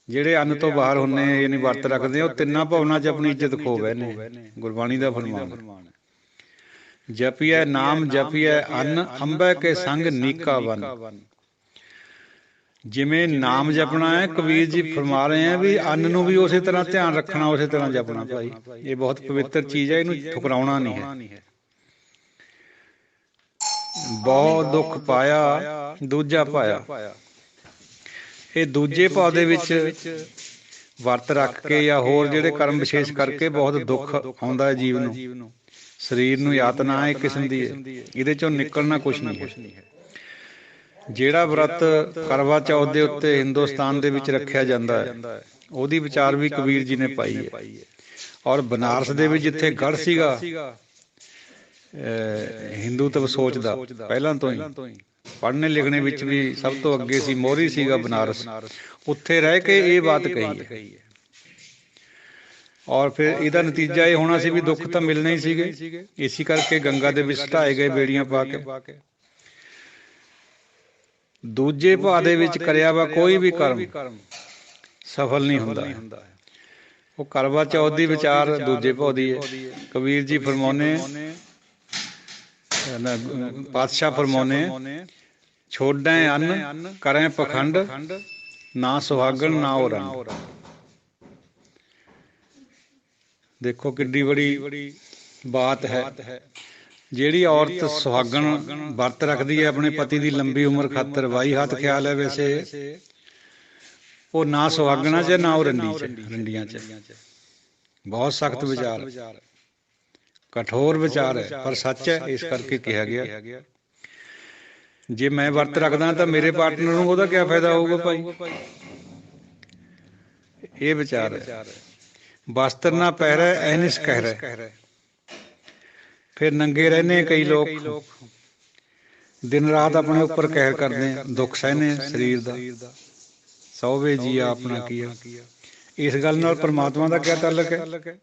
ਜਿਹੜੇ ਅੰਨ ਤੋਂ ਬਾਹਰ ਹੁੰਦੇ ਯਾਨੀ ਵਰਤ ਰੱਖਦੇ, ਉਹ ਤਿੰਨਾਂ ਭਵਨਾਂ 'ਚ ਆਪਣੀ ਇੱਜ਼ਤ ਖੋ ਬੈਠੇ ਨੇ। ਗੁਰਬਾਣੀ ਦਾ ਫਰਮਾਨ ਹੈ। ਜਪੀਐ ਨਾਮ ਜਪੀਐ ਅੰਨ, ਅੰਬੈ ਕੇ ਸੰਗ ਨੀਕਾ ਵਨ। ਜਿਵੇਂ ਨਾਮ ਜਪਣਾ ਹੈ, ਕਬੀਰ ਜੀ ਫਰਮਾ ਰਹੇ ਹੈ ਵੀ ਅੰਨ ਨੂੰ ਵੀ ਉਸੇ ਤਰ੍ਹਾਂ ਧਿਆਨ ਰੱਖਣਾ, ਉਸੇ ਤਰ੍ਹਾਂ ਜਪਣਾ ਭਾਈ। ਇਹ ਬਹੁਤ ਪਵਿੱਤਰ ਚੀਜ਼ ਹੈ, ਇਹਨੂੰ ਠੁਕਰਾਉਣਾ ਨਹੀਂ ਹੈ। ਬਹੁਤ ਦੁੱਖ ਪਾਇਆ ਦੂਜਾ ਪਾਇਆ। ਇਹ ਦੂਜੇ ਭਾਅ ਦੇ ਵਿੱਚ ਵਰਤ ਰੱਖ ਕੇ ਜਾਂ ਹੋਰ ਜਿਹੜੇ ਕਰਮ ਵਿਸ਼ੇਸ਼ ਕਰਕੇ ਬਹੁਤ ਦੁੱਖ ਆਉਂਦਾ ਹੈ ਜੀਵ ਨੂੰ, ਸਰੀਰ ਨੂੰ ਯਾਤਨਾ ਇੱਕ ਕਿਸਮ ਦੀ ਹੈ। ਇਹਦੇ ਚੋਂ ਨਿਕਲਣਾ ਕੁਛ ਨਹੀਂ ਹੈ। ਜਿਹੜਾ ਵਰਤ ਕਰਵਾ ਚੌਥ ਦੇ ਉੱਤੇ ਹਿੰਦੁਸਤਾਨ ਦੇ ਵਿੱਚ ਰੱਖਿਆ ਜਾਂਦਾ ਹੈ, ਉਹਦੀ ਵਿਚਾਰ ਵੀ ਕਬੀਰ ਜੀ ਨੇ ਪਾਈ ਹੈ। ਔਰ ਬਨਾਰਸ ਦੇ ਵਿੱਚ ਜਿੱਥੇ ਗੜ੍ਹ ਸੀਗਾ ਹਿੰਦੂਤਵ ਸੋਚ ਦਾ, ਪਹਿਲਾਂ ਤੋਂ ਹੀ ਪੜ੍ਹਨੇ ਲਿਖਣੇ ਵਿੱਚ ਵੀ ਸਭ ਤੋਂ ਅੱਗੇ ਸੀ, ਮੋਹਰੀ ਸੀਗਾ ਬਨਾਰਸ। ਉੱਥੇ ਰਹਿ ਕੇ ਇਹ ਬਾਤ ਕਹੀ ਹੈ। ਔਰ ਫਿਰ ਇਹਦਾ ਨਤੀਜਾ ਇਹ ਹੋਣਾ ਸੀ ਵੀ ਦੁੱਖ ਤਾਂ ਮਿਲਣੇ ਹੀ ਸੀਗੇ। ਇਸੇ ਕਰਕੇ ਗੰਗਾ ਦੇ ਵਿੱਚ ਢਾਏ ਗਏ ਬੇੜੀਆਂ ਪਾ ਕੇ। ਦੂਜੇ ਭਾਅ ਦੇ ਵਿੱਚ ਕਰਿਆ ਵਾ ਕੋਈ ਵੀ ਕਰਮ ਸਫਲ ਨਹੀਂ ਹੁੰਦਾ। ਉਹ ਕਰਵਾ ਚੌਥ ਦੀ ਵਿਚਾਰ ਦੂਜੇ ਭਾਅ ਦੀ ਹੈ। ਕਬੀਰ ਜੀ ਫਰਮਾਉਣੇ, ਪਾਤਸ਼ਾਹ ਫਰਮਾਉਣੇ, ਛੋੜੈ ਅੰਨ ਕਰੈ ਪਖੰਡ, ਨਾ ਸੁਹਾਗਣ ਨਾ ਉਹ ਰੰਗ। ਦੇਖੋ ਕਿੱਡੀ ਬੜੀ ਬਾਤ ਹੈ। ਜਿਹੜੀ ਔਰਤ ਸੁਹਾਗਣ ਵਰਤ ਰੱਖਦੀ ਹੈ ਆਪਣੇ ਪਤੀ ਦੀ ਲੰਬੀ ਉਮਰ ਖਾਤਰ, ਵਾਈ ਹੱਥ ਖਿਆਲ ਹੈ ਵੈਸੇ, ਉਹ ਨਾ ਸੁਹਾਗਣਾ 'ਚ ਨਾ ਉਹ ਰੰਡੀਆਂ 'ਚ। ਬਹੁਤ ਸਖਤ ਵਿਚਾਰ, ਕਠੋਰ ਵਿਚਾਰ ਹੈ, ਪਰ ਸੱਚ ਹੈ। ਇਸ ਕਰਕੇ ਕਿਹਾ ਗਿਆ ਜੇ ਮੈਂ ਵਰਤ ਰੱਖਦਾ ਤਾਂ ਮੇਰੇ ਪਾਰਟਨਰ ਨੂੰ ਉਹਦਾ ਕਿਆ ਫਾਇਦਾ ਹੋਊਗਾ ਭਾਈ। ਇਹ ਵਿਚਾਰ ਹੈ। ਵਸਤਰ ਨਾ ਪਹਿਰੈ ਐਨਿਸ ਕਹਿਰੈ। ਫਿਰ ਨੰਗੇ ਰਹਿੰਦੇ ਕਈ ਲੋਕ, ਦਿਨ ਰਾਤ ਆਪਣੇ ਉੱਪਰ ਕਹਿਰ ਕਰਦੇ, ਦੁੱਖ ਸਹਿਨੇ ਸਰੀਰ ਦਾ। ਸੌਵੇ ਜੀਆ ਆਪਣਾ ਕੀਆ। ਇਸ ਗੱਲ ਨਾਲ ਪਰਮਾਤਮਾ ਦਾ ਕਿਆ ਤਾਲੁਕ ਹੈ।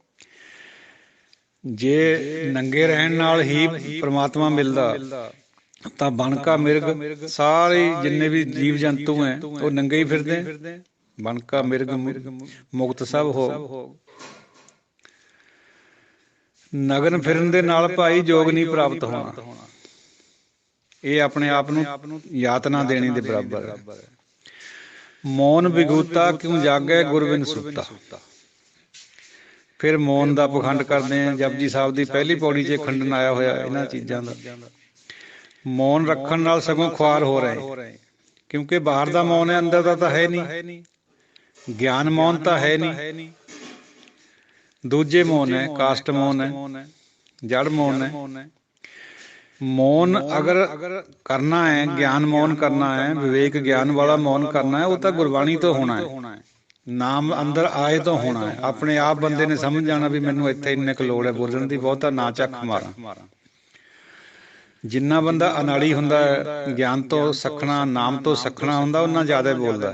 ਜੇ ਨੰਗੇ ਰਹਿਣ ਨਾਲ ਹੀ ਪਰਮਾਤਮਾ ਮਿਲਦਾ ਤਾਂ ਬਣਕਾ ਮਿਰਗ ਸਾਰੇ ਜਿੰਨੇ ਵੀ ਜੀਵ ਜੰਤੂ ਹੈ ਉਹ ਨੰਗੇ ਹੀ ਫਿਰਦੇ। ਬਣਕਾ ਮਿਰਗ ਮੁਕਤ ਸਭ ਹੋ। ਨਗਨ ਫਿਰਨ ਦੇ ਨਾਲ ਭਾਈ ਜੋਗ ਨਹੀਂ ਪ੍ਰਾਪਤ ਹੋਣਾ। ਇਹ ਆਪਣੇ ਆਪ ਨੂੰ ਯਾਤਨਾ ਦੇਣੀ ਦੇ ਬਰਾਬਰ ਹੈ। ਮੌਨ ਵਿਗੂਤਾ ਕਿਉਂ ਜਾਗੈ ਗੁਰ ਬਿਨ ਸੁੱਤਾ। ਫਿਰ ਮੌਨ ਦਾ ਪਖੰਡ ਕਰਦੇ ਆ। ਜਪਜੀ ਸਾਹਿਬ ਦੀ ਪਹਿਲੀ ਪੌੜੀ 'ਚ ਖੰਡਨ ਆਇਆ ਹੋਇਆ ਇਹਨਾਂ ਚੀਜ਼ਾਂ ਦਾ। ਮੌਨ ਰੱਖਣ ਨਾਲ ਸਗੋਂ ਖੁਆਰ ਹੋ ਰਹੇ, ਕਿਉਂਕਿ ਬਾਹਰ ਦਾ ਮੌਨ ਹੈ, ਅੰਦਰ ਦਾ ਤਾਂ ਹੈ ਨਹੀਂ। ਗਿਆਨ ਮੌਨ ਤਾਂ ਹੈ ਨਹੀਂ। ਦੂਜੇ ਮੌਨ ਹੈ, ਕਾਸਟ ਮੌਨ ਹੈ, ਜੜ ਮੌਨ ਹੈ। ਮੌਨ ਅਗਰ ਕਰਨਾ ਹੈ, ਗਿਆਨ ਮੌਨ ਕਰਨਾ ਹੈ, ਵਿਵੇਕ ਗਿਆਨ ਵਾਲਾ ਮੌਨ ਕਰਨਾ ਹੈ, ਉਹ ਤਾਂ ਗੁਰਬਾਣੀ ਤੋਂ ਹੋਣਾ ਹੈ, ਨਾਮ ਅੰਦਰ ਆਏ ਤੋਂ ਹੋਣਾ ਹੈ। ਆਪਣੇ ਆਪ ਬੰਦੇ ਨੇ ਸਮਝ ਜਾਣਾ ਵੀ ਮੈਨੂੰ ਇੱਥੇ ਇੰਨੇ ਕੁ ਲੋੜ ਹੈ ਬੋਲਣ ਦੀ, ਬਹੁਤਾ ਨਾ ਚੱਕ ਮਾਰਾਂ। ਜਿੰਨਾ ਬੰਦਾ ਅਨਾੜੀ ਹੁੰਦਾ ਹੈ, ਗਿਆਨ ਤੋਂ ਸੱਖਣਾ, ਨਾਮ ਤੋਂ ਸੱਖਣਾ ਹੁੰਦਾ, ਉਹਨਾਂ ਜ਼ਿਆਦਾ ਬੋਲਦਾ।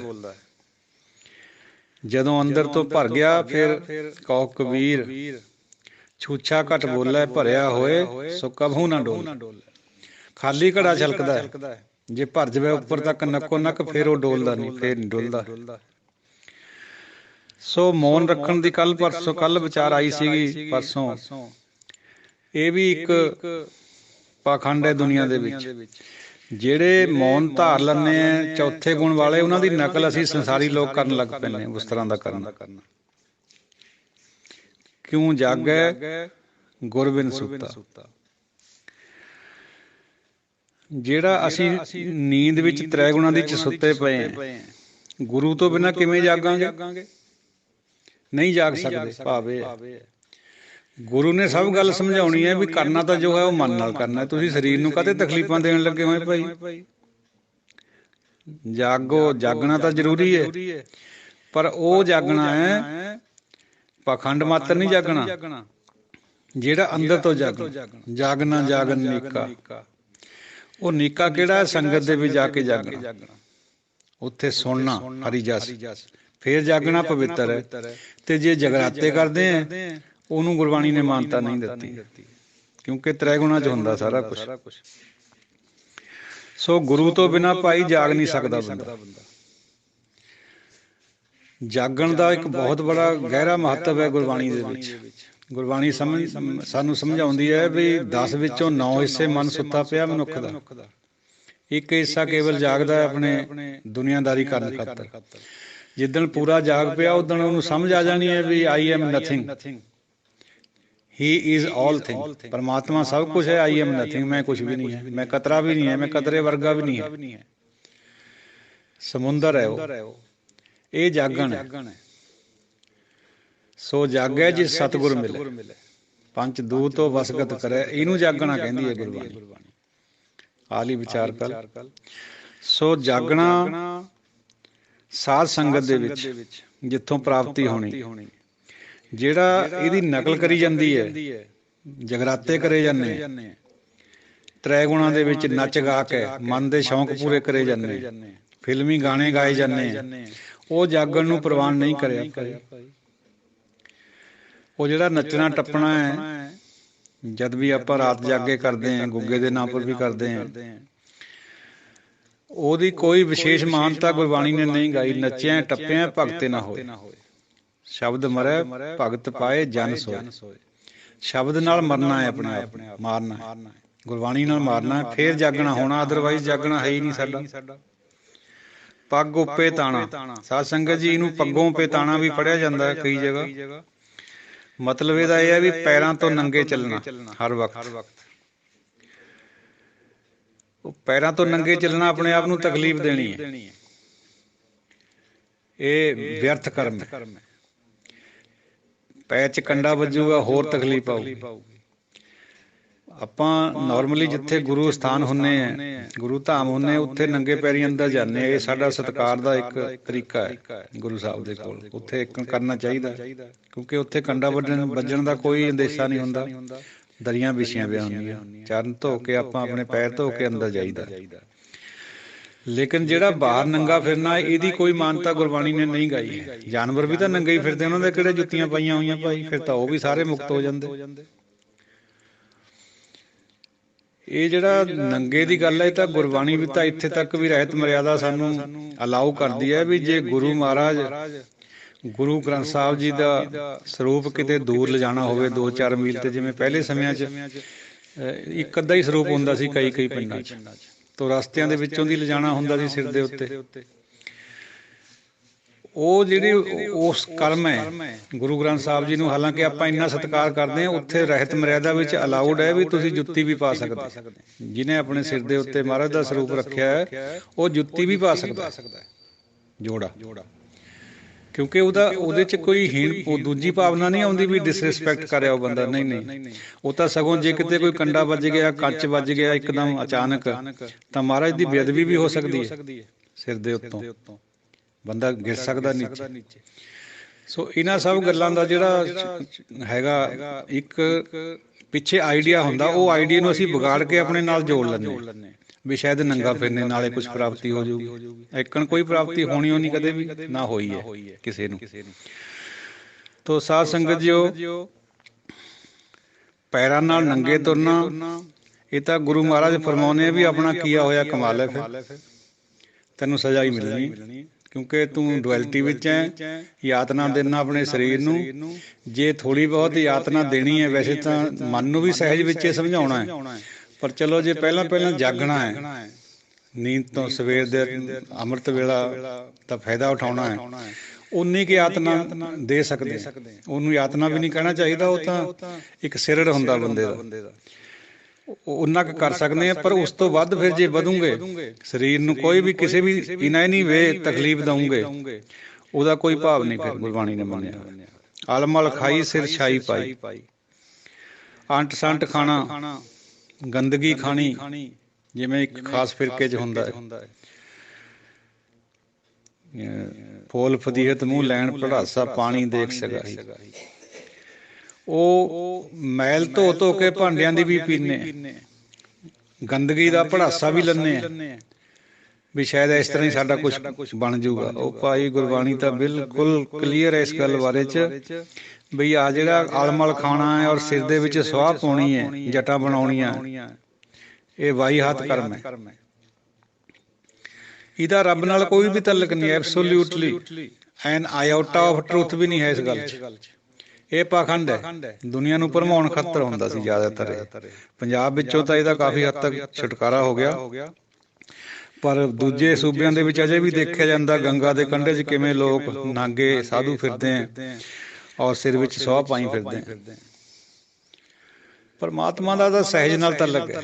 ਜਦੋਂ ਅੰਦਰ ਤੋਂ ਭਰ ਗਿਆ ਫਿਰ ਕਹੋ ਕਬੀਰ, ਛੂਛਾ ਘੱਟ ਬੋਲੇ ਭਰਿਆ ਹੋਏ ਸੋ ਕਭੂ ਨਾ ਡੋਲੇ। ਖਾਲੀ ਘੜਾ ਛਲਕਦਾ ਹੈ, ਜੇ ਭਰ ਜਾਵੇ ਉੱਪਰ ਤੱਕ ਨੱਕੋ ਨੱਕ ਫਿਰ ਉਹ ਡੋਲਦਾ ਨਹੀਂ, ਫਿਰ ਨਹੀਂ ਡੁੱਲਦਾ। ਸੋ ਮੌਨ ਰੱਖਣ ਦੀ ਕੱਲ ਵਿਚਾਰ ਆਈ ਸੀਗੀ ਪਰਸੋਂ। ਇਹ ਵੀ ਇੱਕ ਪਾਖੰਡ ਹੈ ਦੁਨੀਆ ਦੇ ਵਿੱਚ। ਜਿਹੜੇ ਮੌਨ ਧਾਰ ਲੈਂਦੇ ਆ ਚੌਥੇ ਗੁਣ ਵਾਲੇ, ਉਹਨਾਂ ਦੀ ਨਕਲ ਅਸੀਂ ਸੰਸਾਰੀ ਲੋਕ ਕਰਨ ਲੱਗ ਪੈਂਦੇ ਉਸ ਤਰ੍ਹਾਂ ਦਾ ਕਰਨਾ। ਕਿਉਂ ਜਾਗੈ ਗੁਰ ਬਿਨ ਸੁੱਤਾ। ਜਿਹੜਾ ਅਸੀਂ ਨੀਂਦ ਵਿੱਚ ਤ੍ਰੈ ਗੁਣਾਂ ਦੀ ਚ ਸੁੱਤੇ ਪਏ ਆ, ਗੁਰੂ ਤੋਂ ਬਿਨਾਂ ਕਿਵੇਂ ਜਾਗਾਂਗੇ? ਨਹੀਂ ਜਾਗ ਸਕਦੇ। ਭਾਵੇਂ ਗੁਰੂ ਨੇ ਸਭ ਗੱਲ ਸਮਝਾਉਣੀ ਹੈ ਵੀ ਕਰਨਾ ਤਾਂ ਜੋ ਹੈ ਉਹ ਮਨ ਨਾਲ ਕਰਨਾ। ਤੁਸੀਂ ਸਰੀਰ ਨੂੰ ਕਾਹਤੇ ਤਕਲੀਫਾਂ ਦੇਣ ਲੱਗੇ ਹੋਏ ਭਾਈ? ਜਾਗੋ, ਜਾਗਣਾ ਤਾਂ ਜ਼ਰੂਰੀ ਹੈ, ਪਰ ਉਹ ਜਾਗਣਾ ਹੈ ਪਾਖੰਡ ਮਾਤਰ ਨਹੀਂ ਜਾਗਣਾ, ਜਿਹੜਾ ਅੰਦਰ ਤੋਂ ਜਾਗਣਾ ਜਾਗਣ ਨੀਕਾ। ਉਹ ਨੀਕਾ ਕਿਹੜਾ? ਸੰਗਤ ਦੇ ਵਿੱਚ ਜਾ ਕੇ ਜਾਗਣਾ, ਉੱਥੇ ਸੁਣਨਾ ਹਰੀ ਜਸ, ਫੇਰ ਜਾਗਣਾ ਪਵਿੱਤਰ ਹੈ। ਤੇ ਜੇ ਜਗਰਾਤੇ ਕਰਦੇ ਆ, ਉਹਨੂੰ ਗੁਰਬਾਣੀ ਨੇ ਮਾਨਤਾ ਨਹੀਂ ਦਿੱਤੀ, ਕਿਉਂਕਿ ਤ੍ਰੈ ਗੁਣਾਂ ਚ ਹੁੰਦਾ ਸਾਰਾ ਕੁਛ। ਸੋ ਗੁਰੂ ਤੋਂ ਬਿਨਾਂ ਭਾਈ ਜਾਗ ਨਹੀਂ ਸਕਦਾ ਬੰਦਾ। ਜਾਗਣ ਦਾ ਇੱਕ ਬਹੁਤ ਬੜਾ ਗਹਿਰਾ ਮਹੱਤਵ ਹੈ ਗੁਰਬਾਣੀ ਦੇ ਵਿੱਚ। ਗੁਰਬਾਣੀ ਸਾਨੂੰ ਸਮਝਾਉਂਦੀ ਹੈ ਵੀ 10 ਵਿੱਚੋਂ 9 ਹਿੱਸੇ ਮਨ ਸੁੱਤਾ ਪਿਆ ਮਨੁੱਖ ਦਾ, ਇੱਕ ਹਿੱਸਾ ਕੇਵਲ ਜਾਗਦਾ ਹੈ ਆਪਣੇ ਦੁਨੀਆਦਾਰੀ ਕਰਨ ਖਾਤਰ। ਜਿੱਦਣ ਪੂਰਾ ਜਾਗ ਪਿਆ ਉਦਣ ਉਹਨੂੰ ਸਮਝ ਆ ਜਾਣੀ ਹੈ ਵੀ I am nothing, he is all thing. ਪਰਮਾਤਮਾ ਸਭ ਕੁਛ ਹੈ, ਆਈ ਐਮ ਨਥਿੰਗ, ਮੈਂ ਕੁਛ ਵੀ ਨਹੀਂ ਹੈ, ਮੈਂ ਕਤਰਾ ਵੀ ਨਹੀਂ ਹੈ, ਮੈਂ ਕਤਰੇ ਵਰਗਾ ਵੀ ਨਹੀਂ ਹੈ, ਸਮੁੰਦਰ ਹੈ ਉਹ। ਇਹ ਜਾਗਣ ਹੈ। ਸੋ ਜਾਗੈ ਜਿਸ ਸਤਿਗੁਰ ਮਿਲੇ, ਪੰਚ ਦੂਤ ਤੋਂ ਵਸਗਤ ਕਰੇ, ਇਹਨੂੰ ਜਾਗਣਾ ਕਹਿੰਦੀ ਹੈ ਗੁਰਬਾਣੀ। ਆਲੀ ਵਿਚਾਰ ਕਰ। ਸੋ ਜਾਗਣਾ ਸਾਧ ਸੰਗਤ ਦੇ ਵਿੱਚ ਜਿੱਥੋਂ ਪ੍ਰਾਪਤੀ ਹੋਣੀ। ਜਿਹੜਾ ਇਹਦੀ ਨਕਲ ਕਰੀ ਜਾਂਦੀ ਹੈ, ਜਗਰਾਤੇ ਕਰੇ ਜਾਂਦੇ, ਤ੍ਰੈ ਗੁਣਾਂ ਦੇ ਵਿੱਚ ਨੱਚ ਗਾ ਕੇ ਮਨ ਦੇ ਸ਼ੌਂਕ ਪੂਰੇ ਕਰੇ ਜਾਂਦੇ, ਫਿਲਮੀ ਗਾਣੇ ਗਾਏ ਜਾਂਦੇ, ਉਹ ਜਾਗਣ ਨੂੰ ਪ੍ਰਵਾਨ ਨਹੀਂ ਕਰਿਆ ਭਾਈ। ਉਹ ਜਿਹੜਾ ਨੱਚਣਾ ਟੱਪਣਾ ਹੈ, ਜਦ ਵੀ ਆਪਾਂ ਰਾਤ ਜਾਗੇ ਕਰਦੇ ਹਾਂ, ਗੁੱਗੇ ਦੇ ਨਾਂ ਪਰ ਵੀ ਕਰਦੇ ਹਾਂ, ਉਹਦੀ ਕੋਈ ਵਿਸ਼ੇਸ਼ ਮਾਨਤਾ ਗੁਰਬਾਣੀ ਨੇ ਨਹੀਂ ਗਾਈ। ਨੱਚਿਆ ਟੱਪਿਆ ਭਗਤੇ ਨਾ ਹੋਏ, ਸ਼ਬਦ ਮਰੈ ਭਗਤ ਪਾਏ ਜਨ ਸੋਏ। ਸ਼ਬਦ ਨਾਲ ਮਰਨਾ ਹੈ, ਆਪਣੇ ਆਪ ਮਾਰਨਾ ਹੈ, ਗੁਰਬਾਣੀ ਨਾਲ ਮਾਰਨਾ ਹੈ, ਫੇਰ ਜਾਗਣਾ ਹੋਣਾ, ਅਦਰਵਾਈਜ਼ ਜਾਗਣਾ ਹੈ ਹੀ ਨਹੀਂ ਸਾਡਾ। ਪੱਗ ਉੱਪੇ ਤਾਣਾ, ਸਾਧ ਸੰਗਤ ਜੀ ਇਹਨੂੰ ਪੱਗੋਂ ਪੇ ਤਾਣਾ ਵੀ ਪੜ੍ਹਿਆ ਜਾਂਦਾ ਹੈ ਕਈ ਜਗ੍ਹਾ। ਮਤਲਬ ਇਹਦਾ ਇਹ ਹੈ ਵੀ ਪੈਰਾਂ ਤੋਂ ਨੰਗੇ ਚੱਲਣਾ ਹਰ ਵਕਤ। ਉਹ ਪੈਰਾਂ ਤੋਂ ਨੰਗੇ ਚੱਲਣਾ ਆਪਣੇ ਆਪ ਨੂੰ ਤਕਲੀਫ ਦੇਣੀ ਹੈ, ਇਹ ਵਿਅਰਥ ਕਰਮ ਹੈ। ਪੈਰ ਚ ਕੰਡਾ ਵੱਜੂਗਾ, ਹੋਰ ਤਕਲੀਫ ਆਊਗੀ। ਆਪਾਂ ਨੋਰਮਲੀ ਜਿੱਥੇ ਗੁਰੂ ਸਥਾਨ ਹੁੰਦੇ ਆ, ਗੁਰੂ ਧਾਮ ਹੁੰਦੇ, ਉੱਥੇ ਨੰਗੇ ਪੈਰੀ ਅੰਦਰ ਜਾਂਦੇ ਆ। ਇਹ ਸਾਡਾ ਸਤਿਕਾਰ ਦਾ ਇੱਕ ਤਰੀਕਾ ਹੈ ਗੁਰੂ ਸਾਹਿਬ ਦੇ ਕੋਲ, ਉੱਥੇ ਕਰਨਾ ਚਾਹੀਦਾ, ਕਿਉਂਕਿ ਉੱਥੇ ਕੰਡਾ ਵੱਜਣ ਦਾ ਕੋਈ ਅੰਦੇਸ਼ਾ ਨਹੀਂ ਹੁੰਦਾ। ਦਰੀਆਂ ਵਿਛੀਆਂ ਪਿਆ ਹੁੰਦੀਆਂ, ਚਰਨ ਧੋ ਕੇ ਆਪਾਂ ਆਪਣੇ ਪੈਰ ਧੋ ਕੇ ਅੰਦਰ ਜਾਈਦਾ। ਲੇਕਿਨ ਜਿਹੜਾ ਬਾਹਰ ਨੰਗਾ ਫਿਰਨਾ, ਇਹਦੀ ਕੋਈ ਮਾਨਤਾ ਗੁਰਬਾਣੀ ਨੇ ਨਹੀਂ ਗਾਈ ਹੈ। ਜਾਨਵਰ ਵੀ ਤਾਂ ਨੰਗੇ ਹੀ ਫਿਰਦੇ, ਉਹਨਾਂ ਦੇ ਕਿਹੜੇ ਜੁੱਤੀਆਂ ਪਾਈਆਂ ਹੋਈਆਂ ਭਾਈ? ਫਿਰ ਤਾਂ ਉਹ ਵੀ ਸਾਰੇ ਮੁਕਤ ਹੋ ਜਾਂਦੇ। ਇਹ ਜਿਹੜਾ ਨੰਗੇ ਦੀ ਗੱਲ ਹੈ, ਇਹ ਤਾਂ ਗੁਰਬਾਣੀ ਵੀ ਤਾਂ ਇੱਥੇ ਤੱਕ ਵੀ ਰਹਿਤ ਮਰਿਆਦਾ ਸਾਨੂੰ ਅਲਾਓ ਕਰਦੀ ਹੈ ਵੀ ਜੇ ਗੁਰੂ ਮਹਾਰਾਜ, ਗੁਰੂ ਗ੍ਰੰਥ ਸਾਹਿਬ ਜੀ ਦਾ ਸਰੂਪ ਕਿਤੇ ਦੂਰ ਲਿਜਾਣਾ ਹੋਵੇ 2-4 ਮੀਲ ਤੇ, ਜਿਵੇਂ ਪਹਿਲੇ ਸਮਿਆਂ 'ਚ ਇੱਕ ਅੱਧਾ ਹੀ ਸਰੂਪ ਹੁੰਦਾ ਸੀ ਕਈ ਪਿੰਡਾਂ 'ਚ, ਤੋਂ ਰਸਤਿਆਂ ਦੇ ਵਿੱਚੋਂ ਦੀ ਲਿਜਾਣਾ ਹੁੰਦਾ ਸੀ ਸਿਰ ਦੇ ਉੱਤੇ। ਉਹ ਜਿਹੜੀ ਉਸ ਕਰਮ ਹੈ ਗੁਰੂ ਗ੍ਰੰਥ ਸਾਹਿਬ ਜੀ ਨੂੰ, ਹਾਲਾਂਕਿ ਆਪਾਂ ਇੰਨਾ ਸਤਿਕਾਰ ਕਰਦੇ ਹਾਂ, ਉੱਥੇ ਰਹਿਤ ਮਰਿਆਦਾ ਵਿੱਚ ਅਲਾਉਡ ਹੈ ਵੀ ਤੁਸੀਂ ਜੁੱਤੀ ਵੀ ਪਾ ਸਕਦੇ। ਜਿਹਨੇ ਆਪਣੇ ਸਿਰ ਦੇ ਉੱਤੇ ਮਹਾਰਾਜ ਦਾ ਸਰੂਪ ਰੱਖਿਆ ਹੈ, ਉਹ ਜੁੱਤੀ ਵੀ ਪਾ ਸਕਦਾ ਜੋੜਾ, ਕਿਉਂਕਿ ਉਹਦੇ ਚ ਕੋਈ ਦੂਜੀ ਭਾਵਨਾ ਨਹੀਂ ਆਉਂਦੀ ਵੀ ਡਿਸਰਿਸਪੈਕਟ ਕਰਿਆ ਉਹ ਬੰਦਾ। ਨਹੀਂ, ਉਹ ਤਾਂ ਸਗੋਂ ਜੇ ਕਿਤੇ ਕੋਈ ਕੰਡਾ ਵੱਜ ਗਿਆ, ਕੱਚ ਵੱਜ ਗਿਆ ਇੱਕਦਮ ਅਚਾਨਕ, ਤਾਂ ਮਹਾਰਾਜ ਦੀ ਬੇਅਦਬੀ ਵੀ ਹੋ ਸਕਦੀ ਹੈ, ਸਿਰ ਦੇ ਉੱਤੋਂ ਬੰਦਾ ਗਿਰ ਸਕਦਾ ਨੀਚੇ। ਸੋ ਇਹਨਾਂ ਸਭ ਗੱਲਾਂ ਦਾ ਜਿਹੜਾ ਹੈਗਾ ਇੱਕ ਪਿੱਛੇ ਆਈਡੀਆ ਹੁੰਦਾ, ਉਹ ਆਈਡੀਆ ਨੂੰ ਅਸੀਂ ਵਿਗਾੜ ਕੇ ਆਪਣੇ ਨਾਲ ਜੋੜ ਲੈਂਦੇ ਵੀ ਸ਼ਾਇਦ ਨੰਗਾ ਫਿਰਨੇ ਨਾਲੇ ਕੁਛ ਪ੍ਰਾਪਤੀ ਹੋ ਜਾਊਗੀ। ਇੱਕਣ ਕੋਈ ਪ੍ਰਾਪਤੀ ਹੋਣੀ ਨਹੀਂ, ਕਦੇ ਵੀ ਨਾ ਹੋਈ ਹੈ ਕਿਸੇ ਨੂੰ। ਤੋ ਸਾਧ ਸੰਗਤ ਜੀਓ, ਪੈਰਾਂ ਨਾਲ ਨੰਗੇ ਤੁਰਨਾ ਇਹ ਤਾਂ ਗੁਰੂ ਮਹਾਰਾਜ ਫਰਮਾਉਂਦੇ ਆ ਵੀ ਆਪਣਾ ਕੀਆ ਹੋਇਆ ਕਮਾ ਲੈ, ਫਿਰ ਤੈਨੂੰ ਸਜ਼ਾ ਹੀ ਮਿਲਣੀ, ਕਿਉਂਕਿ ਤੂੰ ਡੁਐਲਿਟੀ ਵਿੱਚ ਹੈ। ਯਾਤਨਾ ਦੇਣਾ ਆਪਣੇ ਸਰੀਰ ਨੂੰ, ਜੇ ਥੋੜ੍ਹੀ ਬਹੁਤ ਯਾਤਨਾ ਦੇਣੀ ਹੈ, ਵੈਸੇ ਤਾਂ ਮਨ ਨੂੰ ਵੀ ਸਹਿਜ ਵਿੱਚ ਹੀ ਸਮਝਾਉਣਾ ਹੈ, ਪਰ ਚਲੋ ਜੇ ਪਹਿਲਾਂ ਜਾਗਣਾ ਹੈ, ਨੀਂਦ ਤੋਂ ਸਵੇਰ ਦੇ ਅੰਮ੍ਰਿਤ ਵੇਲਾ ਦਾ ਫਾਇਦਾ ਉਠਾਉਣਾ ਹੈ, ਉਨੀ ਕੁ ਯਾਤਨਾ ਦੇ ਸਕਦੇ। ਉਹਨੂੰ ਯਾਤਨਾ ਵੀ ਨਹੀਂ ਕਹਿਣਾ ਚਾਹੀਦਾ, ਉਹ ਤਾਂ ਇੱਕ ਸਿਰੜ ਹੁੰਦਾ ਬੰਦੇ ਦਾ, ਉਹਨਾਂ ਕੁ ਕਰ ਸਕਦੇ ਆ। ਪਰ ਉਸ ਤੋਂ ਵੱਧ ਫਿਰ ਜੇ ਵਧੂਗੇ, ਸਰੀਰ ਨੂੰ ਕੋਈ ਵੀ ਕਿਸੇ ਵੀ ਇਨਾਇਨੀ ਵੇ ਤਕਲੀਫ ਦਊਂਗੇ, ਉਹਦਾ ਕੋਈ ਭਾਵ ਨਹੀਂ ਫਿਰ ਗੁਰਬਾਣੀ ਨੇ ਮੰਨਿਆ। ਅਲਮਲ ਖਾਈ ਸਿਰ ਛਾਈ ਪਾਈ, ਅੰਟ ਸੰਟ ਖਾਣਾ, ਗੰਦਗੀ ਖਾਣੀ, ਜਿਵੇਂ ਇੱਕ ਖਾਸ ਫਿਰਕੇ 'ਚ ਹੁੰਦਾ ਹੈ, ਫੋਲ ਫਦੀਹਤ ਮੂੰਹ ਲੈਣ ਪੜਾਸਾ ਪਾਣੀ ਦੇਖ ਸਗਾਹੀ। ਉਹ ਮੈਲ ਧੋ ਕੇ ਭਾਂਡਿਆਂ ਦੀ ਵੀ ਪੀਨੇ, ਗੰਦਗੀ ਦਾ ਪੜਾਸਾ ਵੀ ਲੈਂਦੇ ਆ ਵੀ ਸ਼ਾਇਦ ਇਸ ਤਰ੍ਹਾਂ ਹੀ ਸਾਡਾ ਕੁਛ ਬਣ ਜਾਊਗਾ। ਉਹ ਭਾਈ ਗੁਰਬਾਣੀ ਤਾਂ ਬਿਲਕੁਲ ਕਲੀਅਰ ਹੈ ਇਸ ਗੱਲ ਬਾਰੇ 'ਚ ਬਈ ਆ ਜਿਹੜਾ ਆਲਮਲ ਖਾਣਾ ਹੈ ਔਰ ਸਿਰ ਦੇ ਵਿੱਚ ਸੁਆਹ ਪਾਉਣੀ ਹੈ, ਜਟਾਂ ਬਣਾਉਣੀਆਂ, ਇਹ ਵਾਈ ਹੱਥ ਕਰਮ ਹੈ। ਇਹਦਾ ਰੱਬ ਨਾਲ ਕੋਈ ਵੀ ਤਲਕ ਨਹੀਂ, ਐਬਸੋਲਿਊਟਲੀ ਐਨ ਆਇਓਟਾ ਆਫ ਟਰੂਥ ਵੀ ਨਹੀਂ ਹੈ ਇਸ ਗੱਲ 'ਚ। ਇਹ ਪਾਖੰਡ ਹੈ, ਦੁਨੀਆ ਨੂੰ ਭਰਮਾਉਣ ਖਾਤਰ ਹੁੰਦਾ ਸੀ ਜ਼ਿਆਦਾਤਰ। ਪੰਜਾਬ ਵਿੱਚੋਂ ਤਾਂ ਇਹਦਾ ਕਾਫੀ ਹੱਦ ਤੱਕ ਛੁਟਕਾਰਾ ਹੋ ਗਿਆ, ਪਰ ਦੂਜੇ ਸੂਬਿਆਂ ਦੇ ਵਿੱਚ ਅਜੇ ਵੀ ਦੇਖਿਆ ਜਾਂਦਾ ਗੰਗਾ ਦੇ ਕੰਢੇ 'ਚ ਕਿਵੇਂ ਲੋਕ ਨਾਗੇ ਸਾਧੂ ਫਿਰਦੇ ਹੈ ਔਰ ਸਿਰ ਵਿੱਚ ਸੁਆਹ ਪਾਈ ਫਿਰਦੇ ਹੈ। ਪਰਮਾਤਮਾ ਦਾ ਤਾਂ ਸਹਿਜ ਨਾਲ ਤਲਕ ਹੈ,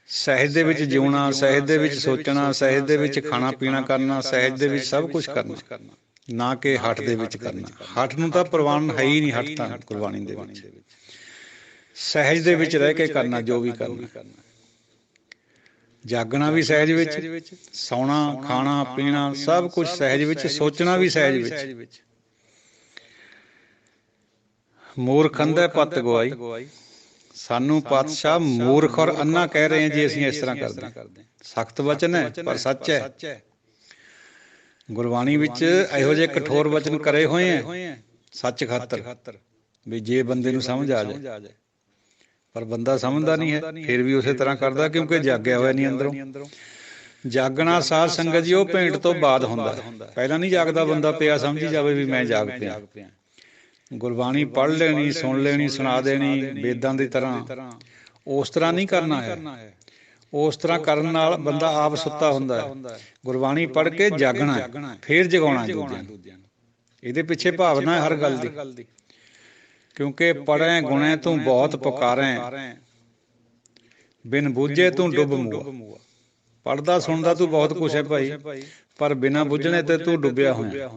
ਸਹਿਜ ਦੇ ਵਿੱਚ ਜਿਉਣਾ, ਸਹਿਜ ਦੇ ਵਿੱਚ ਸੋਚਣਾ, ਸਹਿਜ ਦੇ ਵਿੱਚ ਖਾਣਾ ਪੀਣਾ ਕਰਨਾ, ਸਹਿਜ ਦੇ ਵਿੱਚ ਸਭ ਕੁਛ ਕਰਨਾ, ਨਾ ਕਿ ਹੱਠ ਦੇ ਵਿੱਚ ਕਰਨਾ। ਹੱਠ ਨੂੰ ਤਾਂ ਪ੍ਰਵਾਨ ਹੈ ਹੀ ਨਹੀਂ, ਹੱਠ ਤਾਂ ਗੁਰਬਾਣੀ ਦੇ ਵਿੱਚ ਸਹਿਜ ਦੇ ਵਿੱਚ ਰਹਿ ਕੇ ਕਰਨਾ ਜੋ ਵੀ ਕਰਨਾ। ਜਾਗਣਾ ਵੀ ਸਹਿਜ ਵਿੱਚ, ਸੌਣਾ ਖਾਣਾ ਪੀਣਾ ਸਭ ਕੁਛ ਸਹਿਜ ਵਿੱਚ, ਸੋਚਣਾ ਵੀ ਸਹਿਜ ਵਿੱਚ। ਮੂਰਖ ਅੰਧੇ ਪੱਤ ਗਵਾਈ, ਸਾਨੂੰ ਪਾਤਸ਼ਾਹ ਮੂਰਖ ਔਰ ਅੰਨਾ ਕਹਿ ਰਹੇ ਜੇ ਅਸੀਂ ਇਸ ਤਰ੍ਹਾਂ ਕਰਦੇ। ਸਖਤ ਵਚਨ ਹੈ ਪਰ ਸੱਚ ਹੈ। ਗੁਰਬਾਣੀ ਵਿੱਚ ਇਹੋ ਜਿਹੇ ਕਠੋਰ ਵਚਨ ਕਰੇ ਹੋਏ ਹੈ ਸੱਚ ਖਾਤਰ ਵੀ ਜੇ ਬੰਦੇ ਨੂੰ ਸਮਝ ਆ ਜਾਏ, ਪਰ ਬੰਦਾ ਸਮਝਦਾ ਨਹੀਂ ਹੈ, ਫਿਰ ਵੀ ਉਸੇ ਤਰ੍ਹਾਂ ਕਰਦਾ ਕਿਉਂਕਿ ਜਾਗਿਆ ਹੋਇਆ ਨਹੀਂ ਅੰਦਰੋਂ। ਜਾਗਣਾ ਸਾਧ ਸੰਗਤ ਜੀ ਉਹ ਭੇਂਟ ਤੋਂ ਬਾਅਦ ਹੁੰਦਾ ਹੈ, ਪਹਿਲਾਂ ਨਹੀਂ ਜਾਗਦਾ ਬੰਦਾ। ਪਿਆ ਸਮਝੀ ਜਾਵੇ ਵੀ ਮੈਂ ਜਾਗ ਪਿਆ। ਗੁਰਬਾਣੀ ਪੜ੍ਹ ਲੈਣੀ, ਸੁਣ ਲੈਣੀ, ਸੁਣਾ ਦੇਣੀ ਵੇਦਾਂ ਦੀ ਤਰ੍ਹਾਂ, ਉਸ ਤਰ੍ਹਾਂ ਨਹੀਂ ਕਰਨਾ ਹੈ। ਉਸ ਤਰ੍ਹਾਂ ਕਰਨ ਨਾਲ ਬੰਦਾ ਆਪ ਸੁੱਤਾ ਹੁੰਦਾ ਹੈ। ਗੁਰਬਾਣੀ ਪੜ੍ਹ ਕੇ ਜਾਗਣਾ, ਫੇਰ ਜਗਾਉਣਾ ਦੂਜਿਆਂ ਨੂੰ। ਇਹਦੇ ਪਿੱਛੇ ਭਾਵਨਾ ਹੈ ਹਰ ਗੱਲ ਦੀ, ਕਿਉਂਕਿ ਪੜ੍ਹੈ ਗੁਣੈ ਤੂੰ ਬਹੁਤ ਪੁਕਾਰੈ, ਬਿਨ ਬੁੱਝੇ ਤੂੰ ਡੁੱਬ ਮੁਆ। ਪੜ੍ਹਦਾ ਸੁਣਦਾ ਤੂੰ ਬਹੁਤ ਕੁਛ ਹੈ ਭਾਈ, ਪਰ ਬਿਨਾਂ ਬੁੱਝਣੇ ਤੇ ਤੂੰ ਡੁੱਬਿਆ ਹੋਇਆ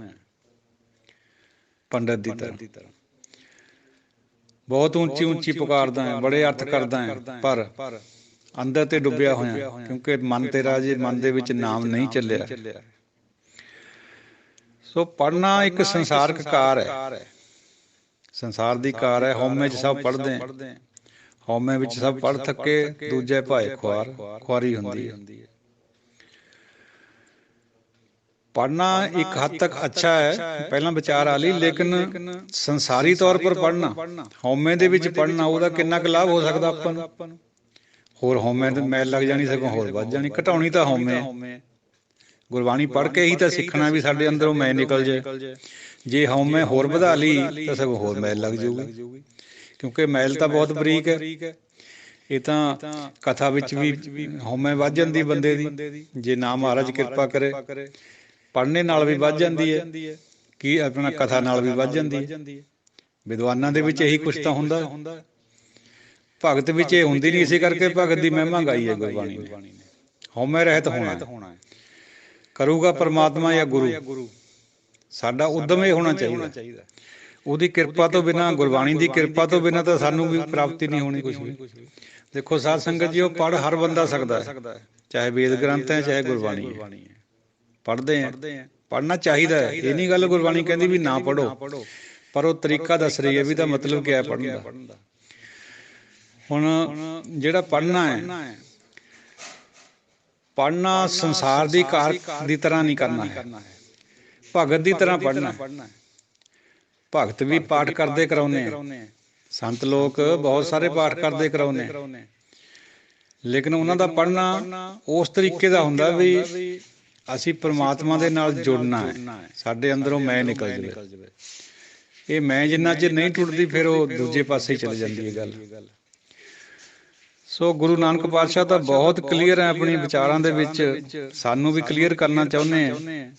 ਪੰਡਤ ਦੀ ਤਰ੍ਹਾਂ। ਬਹੁਤ ਉੱਚੀ ਉੱਚੀ ਪੁਕਾਰਦਾ ਹੈ, ਬੜੇ ਅਰਥ ਕਰਦਾ ਹੈ, ਪਰ ਅੰਦਰ ਤੇ ਡੁੱਬਿਆ ਹੋਇਆ, ਕਿਉਂਕਿ ਮਨ ਤੇਰਾ ਜੇ ਮਨ ਦੇ ਵਿੱਚ ਨਾਮ ਨਹੀਂ ਚੱਲਿਆ। ਸੋ ਪੜ੍ਹਨਾ ਇੱਕ ਸੰਸਾਰਕ ਕਾਰ ਹੈ, ਸੰਸਾਰ ਦੀ ਕਾਰ ਹੈ। ਹਉਮੈ 'ਚ ਸਭ ਪੜ੍ਹਦੇ ਹੈ, ਹਉਮੈ ਵਿੱਚ ਸਭ ਪੜ੍ਹ ਥੱਕੇ, ਦੂਜੇ ਭਾਏ ਖੁਆਰੀ ਹੁੰਦੀ ਹੈ। पढ़ना एक हद तक अच्छा है, पहला विचार आ ली, लेकिन संसारी तौर पर पढ़ना, हौमे दे विच पढ़ना, ਉਹਦਾ ਕਿੰਨਾ ਕੁ ਲਾਭ ਹੋ ਸਕਦਾ ਆਪਾਂ ਨੂੰ। ਹੋਰ ਹਉਮੈ ਤੇ ਮੈਲ ਲੱਗ ਜਾਣੀ, ਸਗੋਂ ਹੋਰ ਵੱਧ ਜਾਣੀ। ਘਟਾਉਣੀ ਤਾਂ ਹਉਮੈ ਹੈ। ਗੁਰਬਾਣੀ ਪੜ੍ਹ ਕੇ ਹੀ ਤਾਂ ਸਿੱਖਣਾ ਵੀ ਸਾਡੇ ਅੰਦਰੋਂ ਮੈਂ ਨਿਕਲ ਜਾਏ। ਜੇ ਹਉਮੈ ਹੋਰ ਵਧਾ ਲਈ ਤਾਂ ਸਗੋਂ ਹੋਰ ਮੈਲ ਲੱਗ ਜਾਊਗੀ, ਕਿਉਂਕਿ ਮੈਲ ਤਾਂ ਬਹੁਤ ਬਰੀਕ ਹੈ। ਇਹ ਤਾਂ ਕਥਾ ਵਿੱਚ ਵੀ ਹਉਮੈ ਵੱਧ ਜਾਂਦੀ ਬੰਦੇ ਦੀ, ਜੇ ਨਾ ਮਹਾਰਾਜ ਕਿਰਪਾ ਕਰੇ। ਪੜ੍ਹਨੇ ਨਾਲ ਵੀ ਵੱਧ ਜਾਂਦੀ ਹੈ, ਕੀ ਆਪਣਾ ਕਥਾ ਨਾਲ ਵੀ ਵੱਧ ਜਾਂਦੀ ਹੈ। ਵਿਦਵਾਨਾਂ ਦੇ ਵਿੱਚ ਇਹੀ ਕੁਛ ਤਾਂ ਹੁੰਦਾ, ਭਗਤ ਵਿੱਚ ਇਹ ਹੁੰਦੀ ਨਹੀਂ। ਇਸੇ ਕਰਕੇ ਭਗਤ ਦੀ ਮਹਿਮਾ ਗਾਈ ਹੈ ਗੁਰਬਾਣੀ ਨੇ। ਹਉਮੈ ਰਹਿਤ ਹੋਣਾ ਕਰੂਗਾ ਪਰਮਾਤਮਾ ਜਾਂ ਗੁਰੂ। ਸਾਡਾ ਉਦਮ ਇਹ ਹੋਣਾ ਚਾਹੀਦਾ। ਉਹਦੀ ਕਿਰਪਾ ਤੋਂ ਬਿਨਾਂ, ਗੁਰਬਾਣੀ ਦੀ ਕਿਰਪਾ ਤੋਂ ਬਿਨਾਂ ਤਾਂ ਸਾਨੂੰ ਵੀ ਪ੍ਰਾਪਤੀ ਨਹੀਂ ਹੋਣੀ ਕੁਛ ਵੀ। ਦੇਖੋ ਸਾਧ ਸੰਗਤ ਜੀ, ਉਹ ਪੜ੍ਹ ਹਰ ਬੰਦਾ ਸਕਦਾ ਹੈ, ਚਾਹੇ ਵੇਦ ਗ੍ਰੰਥ ਹੈ ਚਾਹੇ ਗੁਰਬਾਣੀ ਹੈ। ਪੜ੍ਹਦੇ ਆ, ਪੜ੍ਹਨਾ ਚਾਹੀਦਾ ਹੈ। ਇਹ ਨਹੀਂ ਗੱਲ ਗੁਰਬਾਣੀ ਕਹਿੰਦੀ ਵੀ ਨਾ ਪੜ੍ਹੋ, ਪਰ ਉਹ ਤਰੀਕਾ ਦੱਸ ਰਹੀ ਹੈ ਵੀ ਇਹਦਾ ਮਤਲਬ ਕਿਆ ਹੈ ਪੜ੍ਹਨ ਦਾ। ਹੁਣ ਜਿਹੜਾ ਪੜ੍ਹਨਾ ਹੈ, ਪੜ੍ਹਨਾ ਸੰਸਾਰ ਦੀ ਕਾਰ ਦੀ ਤਰ੍ਹਾਂ ਨਹੀਂ ਕਰਨਾ ਹੈ, ਭਗਤ ਦੀ ਤਰ੍ਹਾਂ ਪੜ੍ਹਨਾ। ਭਗਤ ਵੀ ਪਾਠ ਕਰਦੇ ਕਰਾਉਂਦੇ ਆ, ਸੰਤ ਲੋਕ ਬਹੁਤ ਸਾਰੇ ਪਾਠ ਕਰਦੇ ਕਰਾਉਂਦੇ, ਲੇਕਿਨ ਉਹਨਾਂ ਦਾ ਪੜ੍ਹਨਾ ਉਸ ਤਰੀਕੇ ਦਾ ਹੁੰਦਾ ਵੀ ਅਸੀਂ ਪਰਮਾਤਮਾ ਦੇ ਨਾਲ ਜੁੜਨਾ ਹੈ, ਸਾਡੇ ਅੰਦਰੋਂ ਮੈਂ ਨਿਕਲ ਜਾਵੇ। ਇਹ ਮੈਂ ਜਿੰਨਾ ਚਿਰ ਨਹੀਂ ਟੁੱਟਦੀ ਫਿਰ ਉਹ ਦੂਜੇ ਪਾਸੇ ਚਲੀ ਜਾਂਦੀ ਹੈ ਗੱਲ। ਸੋ ਗੁਰੂ ਨਾਨਕ ਪਾਤਸ਼ਾਹ ਤਾਂ ਬਹੁਤ ਕਲੀਅਰ ਹੈ ਆਪਣੀ ਵਿਚਾਰਾਂ ਦੇ ਵਿੱਚ, ਸਾਨੂੰ ਵੀ ਕਲੀਅਰ ਕਰਨਾ ਚਾਹੁੰਦੇ ਹਾਂ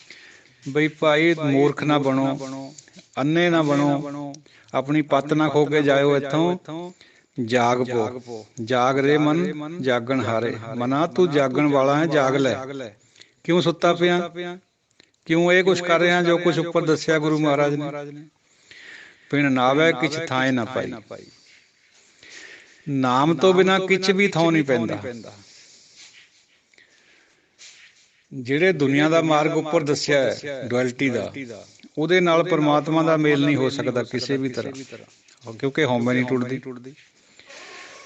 ਬਈ ਭਾਈ ਮੂਰਖ ਨਾ ਬਣੋ, ਅੰਨੇ ਨਾ ਬਣੋ, ਆਪਣੀ ਪੱਤ ਨਾ ਖੋ ਕੇ ਜਾਇਓ ਇੱਥੋਂ, ਜਾਗ ਪੋ, ਜਾਗ ਰੇ ਮਨ ਜਾਗਣ ਹਾਰੇ, ਮਨਾ ਤੂੰ ਜਾਗਣ ਵਾਲਾ ਹੈ, ਜਾਗ ਲੈ। ਕਿਉਂ ਸੁੱਤਾ ਪਿਆ, ਕਿਉਂ ਇਹ ਕੁਛ ਕਰ ਰਿਹਾ ਜੋ ਕੁਛ ਉੱਪਰ ਦੱਸਿਆ ਗੁਰੂ ਮਹਾਰਾਜ ਨੇ। ਪਿਣ ਨਾਵੇ ਕਿਛ ਥਾਂ ਨਾ ਪਾਈ, ਨਾਮ ਤੋਂ ਬਿਨਾਂ ਕਿਛ ਵੀ ਥਾਂ ਨਹੀਂ ਪੈਂਦਾ। ਜਿਹੜੇ ਦੁਨੀਆ ਦਾ ਮਾਰਗ ਉੱਪਰ ਦੱਸਿਆ ਹੈ ਡੁਐਲਿਟੀ ਦਾ, ਉਹਦੇ ਨਾਲ ਪਰਮਾਤਮਾ ਦਾ ਮੇਲ ਨਹੀਂ ਹੋ ਸਕਦਾ ਕਿਸੇ ਵੀ ਤਰ੍ਹਾਂ, ਕਿਉਂਕਿ ਹਉਮੈ ਨਹੀਂ ਟੁੱਟਦੀ।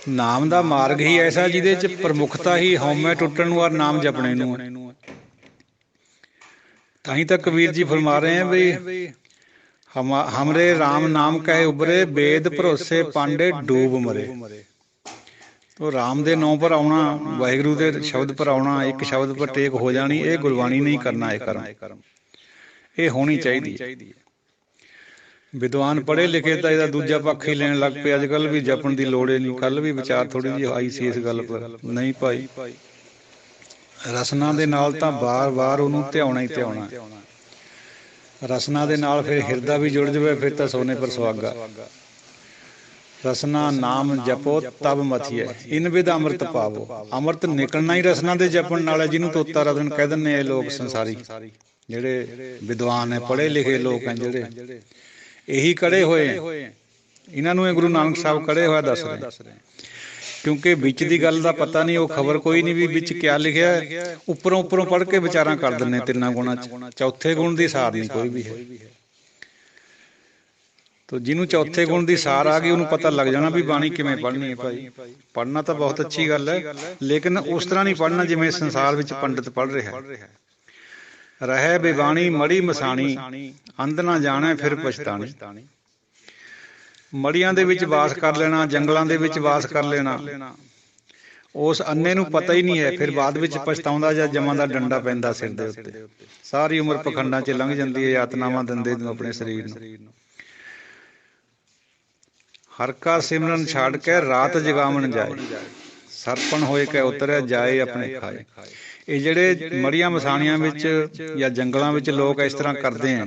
ਨਾਮ ਦਾ ਮਾਰਗ ਹੀ ਐਸਾ ਜਿਹਦੇ ਚ ਪ੍ਰਮੁਖਤਾ ਹੀ ਹਉਮੈ ਟੁੱਟਣ ਨੂੰ ਔਰ ਨਾਮ ਜਪਣੇ ਨੂੰ ਹੈ। ਤਾਂ ਹੀ ਤਾਂ ਕਬੀਰ ਜੀ ਫਰਮਾ ਰਹੇ ਹੈ ਬਈ ਹਮਰੇ ਰਾਮ ਨਾਮ ਕਹੇ ਉਬਰੇ, ਵੇਦ ਭਰੋਸੇ ਪਾਂਡੇ ਡੂਬ ਮਰੇ। ਤੋ ਰਾਮ ਦੇ ਨਾਂ ਪਰ ਆਉਣਾ, ਵਾਹਿਗੁਰੂ ਦੇ ਸ਼ਬਦ ਪਰ ਆਉਣਾ, ਇੱਕ ਸ਼ਬਦ ਪਰ ਟੇਕ ਹੋ ਜਾਣੀ, ਇਹ ਗੁਰਬਾਣੀ ਨਹੀਂ ਕਰਨਾ ਇਹ ਕਰਮ, ਇਹ ਹੋਣੀ ਚਾਹੀਦੀ ਹੈ। ਵਿਦਵਾਨ ਪੜ੍ਹੇ ਲਿਖੇ ਤਾਂ ਇਹਦਾ ਦੂਜਾ ਪੱਖ ਹੀ ਲੈਣ ਲੱਗ ਪਏ ਅੱਜ ਕੱਲ੍ਹ, ਵੀ ਜਪਣ ਦੀ ਲੋੜ ਹੀ ਨਹੀਂ। ਕੱਲ੍ਹ ਵੀ ਵਿਚਾਰ ਥੋੜ੍ਹੀ ਜਿਹੀ ਆਈ ਸੀ ਇਸ ਗੱਲ ਪਰ, ਨਹੀਂ ਭਾਈ ਰਸਨਾ ਦੇ ਨਾਲ ਤਾਂ ਵਾਰ-ਵਾਰ ਉਹਨੂੰ ਧਿਆਉਣਾ ਹੀ ਧਿਆਉਣਾ। ਰਸਨਾ ਦੇ ਨਾਲ ਫਿਰ ਹਿਰਦਾ ਵੀ ਜੁੜ ਜਾਵੇ, ਫਿਰ ਤਾਂ ਸੋਨੇ ਪਰ ਸੁਹਾਗਾ। ਰਸਨਾ ਨਾਮ ਜਪੋ ਤਬ ਮਥੀਏ, ਇਨ ਵਿਦ ਅੰਮ੍ਰਿਤ ਪਾਵੋ। ਅੰਮ੍ਰਿਤ ਨਿਕਲਣਾ ਹੀ ਰਸਨਾ ਦੇ ਜਪਣ ਨਾਲ ਹੈ, ਜਿਹਨੂੰ ਤੋਤਾ ਰਤਨ ਕਹਿ ਦਿੰਦੇ ਇਹ ਲੋਕ ਸੰਸਾਰੀ, ਜਿਹੜੇ ਵਿਦਵਾਨ ਹੈ ਪੜ੍ਹੇ ਲਿਖੇ ਲੋਕ ਹੈ, ਜਿਹੜੇ ਇਹੀ ਕੜੇ ਹੋਏ, ਇਹਨਾਂ ਨੂੰ ਇਹ ਗੁਰੂ ਨਾਨਕ ਸਾਹਿਬ ਕੜੇ ਹੋਇਆ ਦੱਸ ਰਹੇ। ਕਿਉਂਕਿ ਵਿੱਚ ਦੀ ਗੱਲ ਦਾ ਪਤਾ ਨਹੀਂ, ਉਹ ਖਬਰ ਕੋਈ ਨਹੀਂ ਵੀ ਵਿੱਚ ਕਿਆ ਲਿਖਿਆ ਹੈ। ਉੱਪਰੋਂ ਪੜ੍ਹ ਕੇ ਵਿਚਾਰਾਂ ਕਰ ਦਿੰਦੇ ਤਿੰਨਾਂ ਗੁਣਾਂ ਚ, ਚੌਥੇ ਗੁਣ ਦੀ ਸਾਰ ਨਹੀਂ ਕੋਈ ਵੀ ਹੈ। ਤੋ ਜਿਹਨੂੰ ਚੌਥੇ ਗੁਣ ਦੀ ਸਾਰ ਆ ਗਈ ਉਹਨੂੰ ਪਤਾ ਲੱਗ ਜਾਣਾ ਵੀ ਬਾਣੀ ਕਿਵੇਂ ਪੜ੍ਹਨੀ ਹੈ। ਭਾਈ ਪੜ੍ਹਨਾ ਤਾਂ ਬਹੁਤ ਅੱਛੀ ਗੱਲ ਹੈ, ਲੇਕਿਨ ਉਸ ਤਰ੍ਹਾਂ ਨਹੀਂ ਪੜ੍ਹਨਾ ਜਿਵੇਂ ਸੰਸਾਰ ਵਿੱਚ ਪੰਡਿਤ ਪੜ੍ਹ ਰਿਹਾ। ਰਹੇ ਬੇਬਾਣੀ ਮੜੀ ਮਸਾਣੀ, ਅੰਧ ਨਾ ਜਾਣੇ ਫਿਰ ਪਛਤਾਣੀ। ਮੜੀਆਂ ਦੇ ਵਿੱਚ ਵਾਸ ਕਰ ਲੈਣਾ, ਜੰਗਲਾਂ ਦੇ ਵਿੱਚ ਵਾਸ ਕਰ ਲੈਣਾ, ਉਸ ਅੰਨੇ ਨੂੰ ਪਤਾ ਹੀ ਨਹੀਂ ਹੈ, ਫਿਰ ਬਾਅਦ ਵਿੱਚ ਪਛਤਾਉਂਦਾ ਜਾਂ ਜਮਾਂ ਦਾ ਡੰਡਾ ਪੈਂਦਾ ਸਿਰ ਦੇ ਉੱਤੇ। ਸਾਰੀ ਉਮਰ ਪਖੰਡਾਂ 'ਚ ਲੰਘ ਜਾਂਦੀ ਹੈ, ਯਾਤਨਾਵਾਂ ਦਿੰਦੇ ਨੂੰ ਆਪਣੇ ਸਰੀਰ ਨੂੰ। ਹਰ ਕਾ ਸਿਮਰਨ ਛੱਡ ਕੇ ਰਾਤ ਜਗਾਵਣ ਜਾਏ, ਸਰਪਣ ਹੋਏ ਕੇ ਉਤਰਿਆ ਜਾਏ ਆਪਣੇ ਖਾਏ। ਇਹ ਜਿਹੜੇ ਮੜੀਆਂ ਮਸਾਣੀਆਂ ਵਿੱਚ ਜਾਂ ਜੰਗਲਾਂ ਵਿੱਚ ਲੋਕ ਇਸ ਤਰ੍ਹਾਂ ਕਰਦੇ ਹੈ,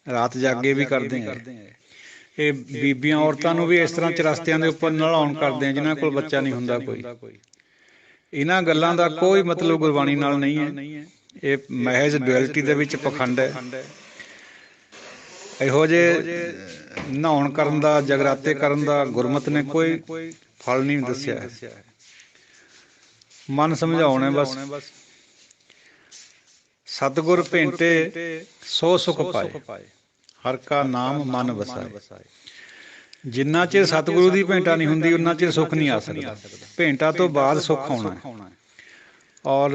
ਰਾਤ ਜਾਗੇ ਵੀ ਕਰਦੇ ਹੈ। ਇਹ ਬੀਬੀਆਂ ਔਰਤਾਂ ਨੂੰ ਵੀ ਇਸ ਤਰ੍ਹਾਂ ਚਰਸਤਿਆਂ ਦੇ ਉੱਪਰ ਨਲਾਉਣ ਕਰਦੇ ਆ ਜਿਨ੍ਹਾਂ ਕੋਲ ਬੱਚਾ ਨਹੀਂ ਹੁੰਦਾ ਕੋਈ। ਇਹਨਾਂ ਗੱਲਾਂ ਦਾ ਕੋਈ ਮਤਲਬ ਗੁਰਬਾਣੀ ਨਾਲ ਨਹੀਂ ਹੈ, ਇਹ ਮਹਿਜ਼ ਡੁਐਲਿਟੀ ਦੇ ਵਿੱਚ ਪਖੰਡ ਹੈ। ਇਹੋ ਜਿਹੇ ਨਹਾਉਣ ਕਰਨ ਦਾ, ਜਗਰਾਤੇ ਕਰਨ ਦਾ ਗੁਰਮਤਿ ਨੇ ਕੋਈ ਫਲ ਨਹੀਂ ਦੱਸਿਆ ਹੈ। ਮਨ ਸਮਝਾਉਣਾ ਬਸ। ਸਤਿਗੁਰ ਭੇਂਟੇ ਸੋ ਸੁਖ ਪਾਏ, ਹਰ ਕਾ ਨਾਮ ਮਨ ਵਸਾਏ। ਜਿੰਨਾ ਚਿਰ ਸਤਿਗੁਰੂ ਦੀ ਭੇਂਟਾ ਨਹੀਂ ਹੁੰਦੀ ਉਹਨਾਂ ਚਿਰ ਸੁੱਖ ਨਹੀਂ ਆ ਸਕਦਾ। ਭੇਂਟਾ ਤੋਂ ਬਾਅਦ ਸੁੱਖ ਆਉਣਾ ਹੈ। ਔਰ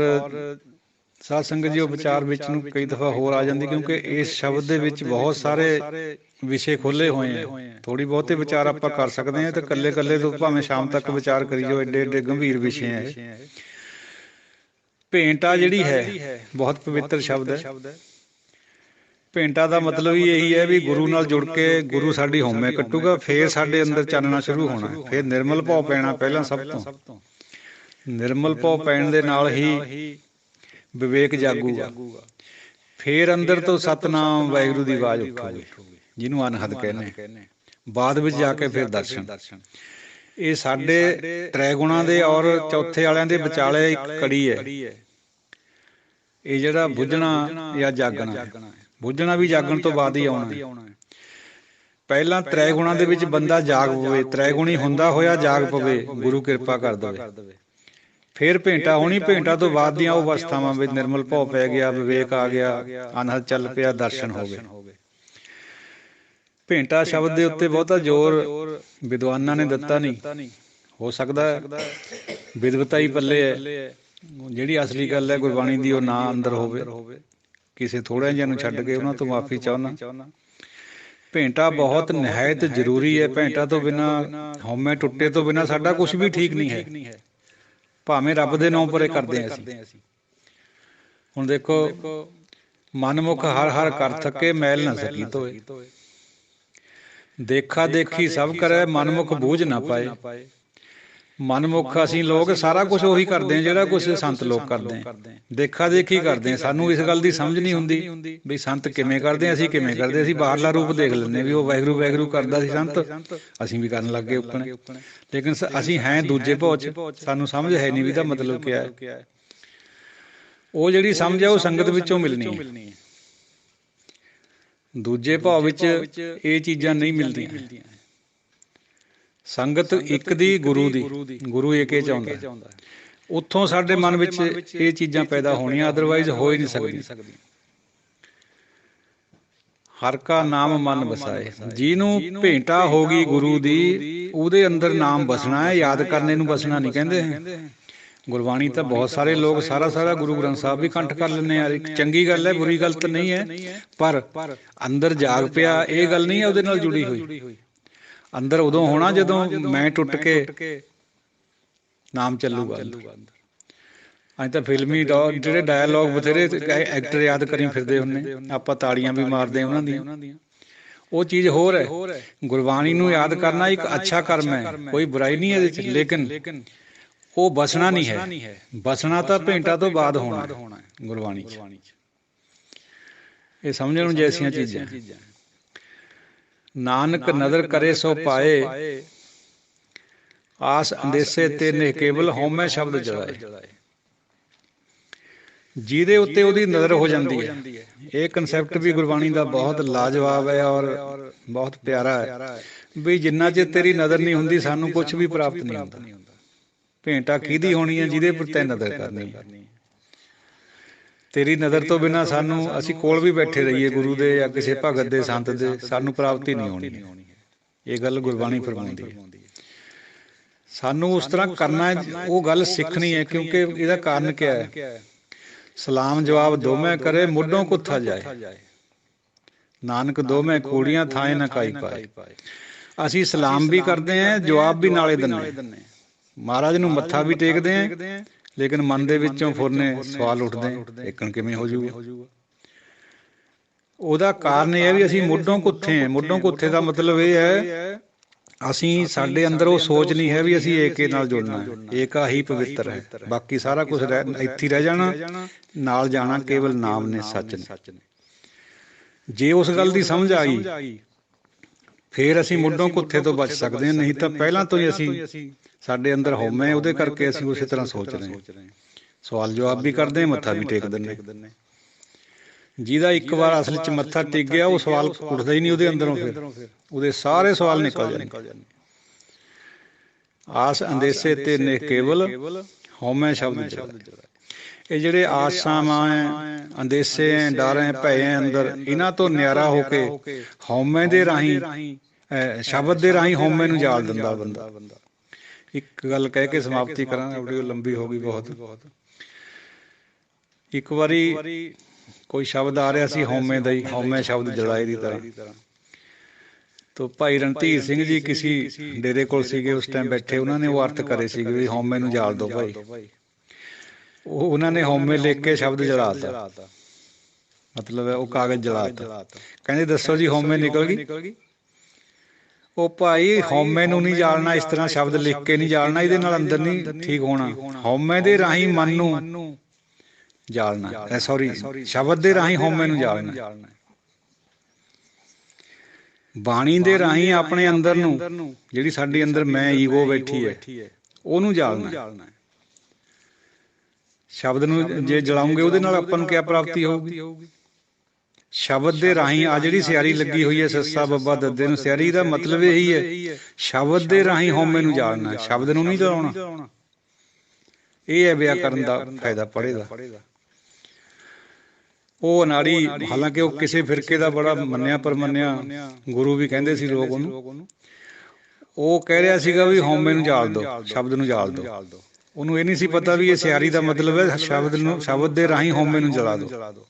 ਸਾਧ ਸੰਗਤ ਜੀ ਉਹ ਵਿਚਾਰ ਵਿੱਚ ਨੂੰ ਕਈ ਦਫਾ ਹੋਰ ਆ ਜਾਂਦੀ, ਕਿਉਂਕਿ ਇਸ ਸ਼ਬਦ ਦੇ ਵਿੱਚ ਬਹੁਤ ਸਾਰੇ ਵਿਸ਼ੇ ਖੋਲੇ ਹੋਏ ਹੈ। ਥੋੜੀ ਬਹੁਤੇ ਵਿਚਾਰ ਆਪਾਂ ਕਰ ਸਕਦੇ ਹਾਂ, ਤੇ ਇਕੱਲੇ ਤੋਂ ਭਾਵੇਂ ਸ਼ਾਮ ਤੱਕ ਵਿਚਾਰ ਕਰੀ ਜਾਓ, ਏਡੇ ਏਡੇ ਗੰਭੀਰ ਵਿਸ਼ੇ ਹੈ। ਭੇਂਟਾ ਜਿਹੜੀ ਹੈ ਬਹੁਤ ਪਵਿੱਤਰ ਸ਼ਬਦ ਹੈ। ਭੇਂਟਾ ਦਾ ਮਤਲਬ ਹੀ ਇਹੀ ਹੈ ਵੀ ਗੁਰੂ ਨਾਲ ਜੁੜ ਕੇ ਗੁਰੂ ਸਾਡੀ ਹਉਮੈ ਕੱਟੂਗਾ, ਫੇਰ ਸਾਡੇ ਅੰਦਰ ਚਾਨਣਾ ਸ਼ੁਰੂ ਹੋਣਾ, ਫੇਰ ਨਿਰਮਲ ਭਾਵ ਪੈਣਾ। ਪਹਿਲਾਂ ਸਭ ਤੋਂ ਨਿਰਮਲ ਭਾਵ ਪੈਣ ਦੇ ਨਾਲ ਹੀ ਵਿਵੇਕ ਜਾਗੂਗਾ, ਫੇਰ ਅੰਦਰ ਤੋਂ ਸਤਿਨਾਮ ਵਾਹਿਗੁਰੂ ਦੀ ਆਵਾਜ਼ ਉੱਠੂਗੀ, ਜਿਹਨੂੰ ਅਨਹਦ ਕਹਿੰਦੇ। ਬਾਅਦ ਵਿੱਚ ਜਾ ਕੇ ਫਿਰ ਦਰਸ਼ਨ। ਇਹ ਸਾਡੇ ਤ੍ਰੈਗੁਣਾਂ ਦੇ ਔਰ ਚੌਥੇ ਵਾਲਿਆਂ ਦੇ ਵਿਚਾਲੇ ਇੱਕ ਕੜੀ ਹੈ। ਇਹ ਜਿਹੜਾ ਬੁੱਝਣਾ ਜਾਂ ਜਾਗਣਾ, ਬੁੱਝਣਾ ਵੀ ਜਾਗਣ ਤੋਂ ਬਾਅਦ ਹੀ ਆਉਣਾ। ਪਹਿਲਾਂ ਤ੍ਰੈਗੁਣਾਂ ਦੇ ਵਿੱਚ ਬੰਦਾ ਜਾਗ ਪਵੇ, ਤ੍ਰੈਗੁਣੀ ਹੁੰਦਾ ਹੋਇਆ ਜਾਗ ਪਵੇ, ਗੁਰੂ ਕਿਰਪਾ ਕਰ ਦੇਵੇ। ਫਿਰ ਭੇਂਟਾ ਹੋਣੀ, ਭੇਂਟਾ ਤੋਂ ਬਾਅਦ ਦੀਆਂ ਉਹ ਅਵਸਥਾਵਾਂ ਵਿੱਚ ਨਿਰਮਲ ਭਾਵ ਪੈ ਗਿਆ, ਵਿਵੇਕ ਆ ਗਿਆ, ਅਨਹਦ ਚੱਲ ਪਿਆ, ਦਰਸ਼ਨ ਹੋ ਗਏ। ਭੇਂਟਾ ਸ਼ਬਦ ਦੇ ਉੱਤੇ ਬਹੁਤਾ ਜ਼ੋਰ ਵਿਦਵਾਨਾਂ ਨੇ ਦਿੱਤਾ ਨਹੀਂ। ਹੋ ਸਕਦਾ ਵਿਦਵਤਾ ਹੀ ਪੱਲੇ ਹੈ, ਜਿਹੜੀ ਅਸਲੀ ਗੱਲ ਹੈ ਗੁਰਬਾਣੀ ਦੀ ਉਹ ਨਾ ਅੰਦਰ ਹੋਵੇ। ਕਿਸੇ ਥੋੜ੍ਹਿਆਂ ਜਿਹਾ ਨੂੰ ਛੱਡ ਕੇ ਉਹਨਾਂ ਤੋਂ ਮਾਫੀ ਚਾਹੁੰਦਾ। ਭੇਂਟਾ ਬਹੁਤ ਨਿਹਾਇਤ ਜ਼ਰੂਰੀ ਹੈ। ਭੇਂਟਾ ਤੋਂ ਬਿਨਾਂ, ਹਉਮੈ ਟੁੱਟੇ ਤੋਂ ਬਿਨਾਂ ਸਾਡਾ ਕੁਛ ਵੀ ਠੀਕ ਨਹੀਂ ਹੈ। ਭਾਵੇਂ ਰੱਬ ਦੇ ਨਾਂ ਪਰੇ ਕਰਦੇ ਹਾਂ ਅਸੀਂ। ਹੁਣ ਦੇਖੋ, ਮਨਮੁਖ ਹਰ ਹਰ ਕਰ ਥਕੇ, ਮੈਲ ਨਾ ਸਕੀ ਧੋਏ। ਦੇਖਾ ਦੇਖੀ ਸਭ ਕਰੇ, ਮਨਮੁਖ ਬੂਝ ਨਾ ਪਾਏ। ਮਨਮੁਖ ਅਸੀਂ ਲੋਕ ਸਾਰਾ ਕੁਛ ਉਹੀ ਕਰਦੇ ਹਾਂ ਜਿਹੜਾ ਕੁਛ ਸੰਤ ਲੋਕ ਕਰਦੇ ਆ। ਦੇਖਾ ਦੇਖੀ ਕਰਦੇ ਆ। ਸਾਨੂੰ ਇਸ ਗੱਲ ਦੀ ਸਮਝ ਨਹੀਂ ਹੁੰਦੀ ਵੀ ਸੰਤ ਕਿਵੇਂ ਕਰਦੇ, ਅਸੀਂ ਕਿਵੇਂ ਕਰਦੇ। ਅਸੀਂ ਬਾਹਰਲਾ ਰੂਪ ਦੇਖ ਲੈਂਦੇ ਵੀ ਉਹ ਵਾਹਿਗੁਰੂ ਵਾਹਿਗੁਰੂ ਕਰਦਾ ਸੀ ਸੰਤ, ਅਸੀਂ ਵੀ ਕਰਨ ਲੱਗ ਗਏ ਉੱਕਣੇ। ਲੇਕਿਨ ਅਸੀਂ ਹੈ ਦੂਜੇ ਭਾਅ 'ਚ, ਸਾਨੂੰ ਸਮਝ ਹੈ ਨਹੀਂ ਵੀ ਇਹਦਾ ਮਤਲਬ ਕਿਆ ਹੈ। ਉਹ ਜਿਹੜੀ ਸਮਝ ਹੈ ਉਹ ਸੰਗਤ ਵਿੱਚੋਂ ਮਿਲਣੀ ਹੈ। ਦੂਜੇ ਭਾਅ ਵਿੱਚ ਇਹ ਚੀਜ਼ਾਂ ਨਹੀਂ ਮਿਲਦੀਆਂ। ਸੰਗਤ ਇੱਕ ਦੀ, ਗੁਰੂ ਦੀ, ਗੁਰੂ ਏਕੇ ਚਾਹੁੰਦਾ। ਉੱਥੋਂ ਸਾਡੇ ਮਨ ਵਿੱਚ ਇਹ ਚੀਜ਼ਾਂ ਪੈਦਾ ਹੋਣੀਆਂ, ਅਦਰਵਾਈਜ਼ ਹੋ ਹੀ ਨਹੀਂ ਸਕਦੀਆਂ। ਹਰ ਕਾ ਨਾਮ ਮਨ ਵਸਾਏ। ਜਿਹਨੂੰ ਭੇਂਟਾ ਹੋ ਗਈ ਗੁਰੂ ਦੀ, ਉਹਦੇ ਅੰਦਰ ਨਾਮ ਬਸਣਾ ਹੈ, ਯਾਦ ਕਰਨੇ ਨੂੰ ਬਸਣਾ ਨਹੀਂ ਕਹਿੰਦੇ। ਗੁਰਬਾਣੀ ਤਾਂ ਬਹੁਤ ਸਾਰੇ ਲੋਕ ਸਾਰਾ ਗੁਰੂ ਗ੍ਰੰਥ ਸਾਹਿਬ ਵੀ ਕੰਠ ਕਰ ਲੈਂਦੇ ਆ। ਇੱਕ ਚੰਗੀ ਗੱਲ ਹੈ, ਬੁਰੀ ਗੱਲ ਤਾਂ ਨਹੀਂ ਹੈ, ਪਰ ਅੰਦਰ ਜਾਗ ਪਿਆ ਇਹ ਗੱਲ ਨਹੀਂ ਹੈ ਉਹਦੇ ਨਾਲ ਜੁੜੀ ਹੋਈ। ਅੰਦਰ ਉਦੋਂ ਹੋਣਾ ਜਦੋਂ ਮੈਂ ਟੁੱਟ ਕੇ ਨਾਮ ਚੱਲੂਗਾ। ਅੱਜ ਤਾਂ ਫਿਲਮੀ ਜਿਹੜੇ ਡਾਇਲੋਗ ਬਥੇਰੇ ਐਕਟਰ ਯਾਦ ਕਰੀ ਫਿਰਦੇ ਹੁੰਦੇ, ਆਪਾਂ ਤਾੜੀਆਂ ਵੀ ਮਾਰਦੇ ਉਹਨਾਂ ਦੀਆਂ। ਉਹ ਚੀਜ਼ ਹੋਰ ਹੈ। ਗੁਰਬਾਣੀ ਨੂੰ ਯਾਦ ਕਰਨਾ ਇੱਕ ਅੱਛਾ ਕਰਮ ਹੈ, ਕੋਈ ਬੁਰਾਈ ਨਹੀਂ ਇਹਦੇ 'ਚ, ਲੇਕਿਨ ਉਹ ਬਸਣਾ ਨਹੀਂ ਹੈ। ਬਸਣਾ ਤਾਂ ਭੇਂਟਾ ਤੋਂ ਬਾਅਦ ਹੋਣਾ ਗੁਰਬਾਣੀ 'ਚ। ਇਹ ਸਮਝਣ ਨੂੰ ਜੈਸੀਆਂ ਚੀਜ਼ਾਂ। ਨਾਨਕ ਨਦਰ ਕਰੇ ਸੋ ਪਾਏ, ਆਸ ਅੰਦੇਸੇ ਤੇ ਨੇ ਕੇਵਲ ਹਉਮੈ ਸ਼ਬਦ ਜਲਾਏ। ਜਿਹਦੇ ਉੱਤੇ ਉਹਦੀ ਨਜ਼ਰ ਹੋ ਜਾਂਦੀ ਹੈ। ਇਹ ਕਨਸੈਪਟ ਵੀ ਗੁਰਬਾਣੀ ਦਾ ਬਹੁਤ ਲਾਜਵਾਬ ਹੈ ਔਰ ਬਹੁਤ ਪਿਆਰਾ ਹੈ ਵੀ ਜਿੰਨਾ ਚਿਰ ਤੇਰੀ ਨਜ਼ਰ ਨਹੀਂ ਹੁੰਦੀ ਸਾਨੂੰ ਕੁਛ ਵੀ ਪ੍ਰਾਪਤ ਨਹੀਂ ਹੁੰਦਾ। ਭੇਂਟਾ ਕਿਹਦੀ ਹੋਣੀ ਹੈ? ਜਿਹਦੇ ਉੱਪਰ ਤੈਂ ਨਜ਼ਰ ਕਰਨੀ ਹੈ। ਤੇਰੀ ਨਜ਼ਰ ਤੋਂ ਬਿਨਾਂ ਸਾਨੂੰ, ਅਸੀਂ ਕੋਲ ਵੀ ਬੈਠੇ ਰਹੀਏ ਗੁਰੂ ਦੇ ਜਾਂ ਕਿਸੇ ਭਗਤ ਦੇ, ਸੰਤ ਦੇ, ਸਾਨੂੰ ਪ੍ਰਾਪਤੀ ਨਹੀਂ ਹੋਣੀ। ਇਹ ਗੱਲ ਗੁਰਬਾਣੀ ਫਰਮਾਉਂਦੀ ਹੈ। ਸਾਨੂੰ ਉਸ ਤਰ੍ਹਾਂ ਕਰਨਾ, ਉਹ ਗੱਲ ਸਿੱਖਣੀ ਹੈ। ਕਿਉਂਕਿ ਇਹਦਾ ਕਾਰਨ ਕਿਆ ਹੈ? ਸਲਾਮ ਜਵਾਬ ਦੋਵੇਂ ਕਰੇ, ਮੁੱਢੋਂ ਕੁੱਥਾ ਜਾਏ। ਨਾਨਕ ਦੋਵੇਂ ਖੂੜੀਆਂ ਥਾਏ ਨਾ ਕਾਈ ਪਾਏ। ਅਸੀਂ ਸਲਾਮ ਵੀ ਕਰਦੇ ਹਾਂ, ਜਵਾਬ ਵੀ ਨਾਲੇ ਦਿੰਦੇ। ਮਹਾਰਾਜ ਨੂੰ ਮੱਥਾ ਵੀ ਟੇਕਦੇ ਹਾਂ, ਲੇਕਿਨ ਮਨ ਦੇ ਵਿੱਚੋਂ ਫੁਰਨੇ ਸਵਾਲ ਉੱਠਦੇ, ਏਕਣ ਕਿਵੇਂ ਹੋ ਜਾਊਗਾ। ਉਹਦਾ ਕਾਰਨ ਇਹ ਹੈ ਵੀ ਅਸੀਂ ਮੁੱਢੋਂ ਕੁੱਥੇ ਹਾਂ। ਮੁੱਢੋਂ ਕੁੱਥੇ ਦਾ ਮਤਲਬ ਇਹ ਹੈ, ਅਸੀਂ, ਸਾਡੇ ਅੰਦਰ ਉਹ ਸੋਚ ਨਹੀਂ ਹੈ ਵੀ ਅਸੀਂ ਏਕੇ ਨਾਲ ਜੁੜਨਾ। ਏਕਾ ਹੀ ਪਵਿੱਤਰ ਹੈ, ਬਾਕੀ ਸਾਰਾ ਕੁਛ ਇੱਥੇ ਰਹਿ ਜਾਣਾ, ਨਾਲ ਜਾਣਾ ਕੇਵਲ ਨਾਮ ਨੇ, ਸੱਚ ਨੇ। ਜੇ ਉਸ ਗੱਲ ਦੀ ਸਮਝ ਆ ਗਈ ਫੇਰ ਅਸੀਂ ਮੁੱਢੋਂ ਕੁੱਥੇ ਤੋਂ ਬਚ ਸਕਦੇ ਹਾਂ। ਨਹੀਂ ਤਾਂ ਪਹਿਲਾਂ ਤੋਂ ਹੀ ਅਸੀਂ, ਸਾਡੇ ਅੰਦਰ ਹਉਮੈ, ਉਹਦੇ ਕਰਕੇ ਅਸੀਂ ਉਸੇ ਤਰ੍ਹਾਂ ਸੋਚ ਰਹੇ ਹਾਂ। ਸਵਾਲ ਜਵਾਬ ਵੀ ਕਰਦੇ, ਮੱਥਾ ਵੀ ਟੇਕ ਦਿੰਦੇ। ਜਿਹਦਾ ਇੱਕ ਵਾਰ ਅਸਲ 'ਚ ਮੱਥਾ ਟਿਕ ਗਿਆ, ਉਹ ਸਵਾਲ ਉੱਠਦਾ ਹੀ ਨਹੀਂ ਉਹਦੇ ਅੰਦਰੋਂ। ਫਿਰ ਉਹਦੇ ਸਾਰੇ ਸਵਾਲ ਨਿਕਲ ਜਾਂਦੇ। ਆਸ ਅੰਦੇਸੇ ਤੇ ਨੇ ਕੇਵਲ ਹਉਮੈ ਸ਼ਬਦ ਜਲਾਏ। ਇਹ ਜਿਹੜੇ ਆਸਾਂ ਹੈ, ਅੰਦੇਸੇ ਹੈ, ਡਰ ਹੈ, ਭੈ ਹੈ ਅੰਦਰ, ਇਹਨਾਂ ਤੋਂ ਨਿਆਰਾ ਹੋ ਕੇ ਹਉਮੈ ਦੇ ਰਾਹੀਂ, ਸ਼ਬਦ ਦੇ ਰਾਹੀਂ ਹਉਮੈ ਨੂੰ ਜਾਲ ਦਿੰਦਾ ਬੰਦਾ। ਇੱਕ ਗੱਲ ਕਹਿ ਕੇ ਸਮਾਪਤੀ ਕਰਾਂ, ਵੀਡੀਓ ਲੰਬੀ ਹੋ ਗਈ ਬਹੁਤ। ਇੱਕ ਵਾਰੀ ਕੋਈ ਸ਼ਬਦ ਆ ਰਿਹਾ ਸੀ ਹਉਮੈ ਦਾ ਹੀ, ਹਉਮੈ ਸ਼ਬਦ ਜਲਾਏ ਦੀ ਤਰ੍ਹਾਂ। ਤੋ ਭਾਈ ਰਣਧੀਰ ਸਿੰਘ ਜੀ ਕਿਸੇ ਡੇਰੇ ਕੋਲ ਸੀਗੇ ਉਸ ਟਾਈਮ ਬੈਠੇ, ਉਹਨਾਂ ਨੇ ਉਹ ਅਰਥ ਕਰੇ ਸੀਗੇ ਵੀ ਹਉਮੈ ਨੂੰ ਜਾਲ ਦੋ ਭਾਈ। ਉਹ ਉਹਨਾਂ ਨੇ ਹਉਮੈ ਲਿਖ ਕੇ ਸ਼ਬਦ ਜਲਾਤਾ, ਮਤਲਬ ਉਹ ਕਾਗਜ਼ ਜਲਾਤਾ। ਕਹਿੰਦੇ ਦੱਸੋ ਜੀ ਹਉਮੈ ਨਿਕਲ ਗਈ? ਉਹ ਭਾਈ ਹਉਮੈ ਨੂੰ ਨਹੀਂ ਜਾਲਣਾ, ਇਸ ਤਰ੍ਹਾਂ ਸ਼ਬਦ ਲਿਖ ਕੇ ਨਹੀਂ ਜਾਲਣਾ, ਇਹਦੇ ਨਾਲ ਅੰਦਰ ਨਹੀਂ ਠੀਕ ਹੋਣਾ। ਹਉਮੈ ਦੇ ਰਾਹੀਂ ਮਨ ਨੂੰ ਜਾਲਣਾ, ਸੌਰੀ, ਸ਼ਬਦ ਦੇ ਰਾਹੀਂ ਹਉਮੈ ਨੂੰ ਜਾਲਣਾ। ਬਾਣੀ ਦੇ ਰਾਹੀਂ ਆਪਣੇ ਅੰਦਰ ਨੂੰ, ਜਿਹੜੀ ਸਾਡੇ ਅੰਦਰ ਮੈਂ ਈਗੋ ਬੈਠੀ ਹੈ, ਉਹਨੂੰ ਜਾਲਣਾ। ਸ਼ਬਦ ਨੂੰ ਜੇ ਜਲਾਉਂਗੇ ਉਹਦੇ ਨਾਲ ਆਪਾਂ ਨੂੰ ਕਿਆ ਪ੍ਰਾਪਤੀ ਹੋਊਗੀ? ਸ਼ਬਦ ਦੇ ਰਾਹੀਂ। ਆ ਜਿਹੜੀ ਸਿਆਰੀ ਲੱਗੀ ਹੋਈ ਹੈ ਸੱਸਾ ਬੱਬਾ ਦੱਦੇ ਨੂੰ, ਸਿਆਰੀ ਦਾ ਮਤਲਬ ਇਹੀ ਹੈ, ਸ਼ਬਦ ਦੇ ਰਾਹੀਂ ਹਉਮੈ ਨੂੰ ਜਾਲਣਾ, ਸ਼ਬਦ ਨੂੰ ਨਹੀਂ ਜਲਾਉਣਾ। ਇਹ ਹੈ ਵਿਆਕਰਨ ਦਾ ਫਾਇਦਾ ਪੜ੍ਹੇ ਦਾ। ਉਹ ਅਨਾੜੀ, ਹਾਲਾਂਕਿ ਉਹ ਕਿਸੇ ਫਿਰਕੇ ਦਾ ਬੜਾ ਮੰਨਿਆ ਪਰਮੰਨਿਆ ਗੁਰੂ ਵੀ ਕਹਿੰਦੇ ਸੀ ਲੋਕ ਉਹਨੂੰ, ਉਹ ਕਹਿ ਰਿਹਾ ਸੀਗਾ ਵੀ ਹਉਮੈ ਨੂੰ ਜਾਲ ਦੋ, ਸ਼ਬਦ ਨੂੰ ਜਾਲ ਦੋ। ਉਹਨੂੰ ਇਹ ਨਹੀਂ ਸੀ ਪਤਾ ਵੀ ਇਹ ਸਿਆਰੀ ਦਾ ਮਤਲਬ ਹੈ ਸ਼ਬਦ ਦੇ ਰਾਹੀਂ ਹਉਮੈ ਨੂੰ ਜਲਾ ਦੋ।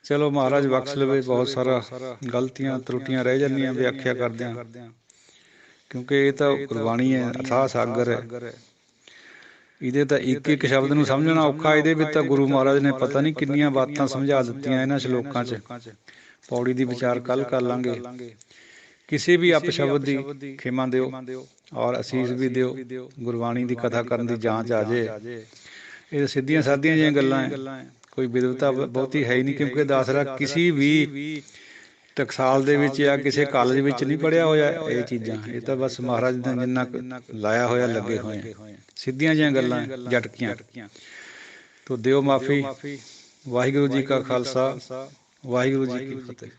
ਚਲੋ ਮਹਾਰਾਜ ਬਖਸ਼ ਲਵੇ। ਬਹੁਤ ਸਾਰਾ ਗਲਤੀਆਂ ਤਰੁੱਟੀਆਂ ਰਹਿ ਜਾਂਦੀਆਂ ਵਿਆਖਿਆ ਕਰਦਿਆਂ, ਕਿਉਂਕਿ ਇਹ ਤਾਂ ਗੁਰਬਾਣੀ ਹੈ, ਅਥਾਹ ਸਾਗਰ ਹੈ। ਇਹਦੇ ਤਾਂ ਇੱਕ ਇੱਕ ਸ਼ਬਦ ਨੂੰ ਸਮਝਣਾ ਔਖਾ। ਇਹਦੇ ਵਿੱਚ ਤਾਂ ਗੁਰੂ ਮਹਾਰਾਜ ਨੇ ਪਤਾ ਨਹੀਂ ਕਿੰਨੀਆਂ ਬਾਤਾਂ ਸਮਝਾ ਦਿੱਤੀਆਂ ਇਹਨਾਂ ਸ਼ਲੋਕਾਂ 'ਚ। ਪੌੜੀ ਦੀ ਵਿਚਾਰ ਕੱਲ੍ਹ ਕਰ ਲਾਂਗੇ। ਕਿਸੇ ਵੀ ਅਪਸ਼ਬਦ ਦੀ ਖਿਮਾ ਦਿਓ ਔਰ ਅਸੀਸ ਵੀ ਦਿਓ। ਗੁਰਬਾਣੀ ਦੀ ਕਥਾ ਕਰਨ ਦੀ ਜਾਂਚ ਆ ਜੇ। ਇਹ ਸਿੱਧੀਆਂ ਸਾਦੀਆਂ ਜਿਹੀਆਂ ਗੱਲਾਂ ਹੈ, ਕੋਈ ਵਿਦਵਤਾ ਬਹੁਤੀ ਹੈ ਹੀ ਨਹੀਂ, ਕਿਉਂਕਿ ਦਾਸਰਾ ਕਿਸੇ ਵੀ ਟਕਸਾਲ ਦੇ ਵਿੱਚ ਜਾਂ ਕਿਸੇ ਕਾਲਜ ਵਿੱਚ ਨਹੀਂ ਪੜ੍ਹਿਆ ਹੋਇਆ ਇਹ ਚੀਜ਼ਾਂ। ਇਹ ਤਾਂ ਬਸ ਮਹਾਰਾਜ ਨੇ ਜਿੰਨਾ ਲਾਇਆ ਹੋਇਆ ਲੱਗੇ ਹੋਏ ਆ। ਸਿੱਧੀਆਂ ਜਿਹੀਆਂ ਗੱਲਾਂ ਜਟਕੀਆਂ। ਤੋ ਦਿਓ ਮਾਫੀ। ਵਾਹਿਗੁਰੂ ਜੀ ਕਾ ਖਾਲਸਾ, ਵਾਹਿਗੁਰੂ ਜੀ ਕੀ ਫਤਿਹ।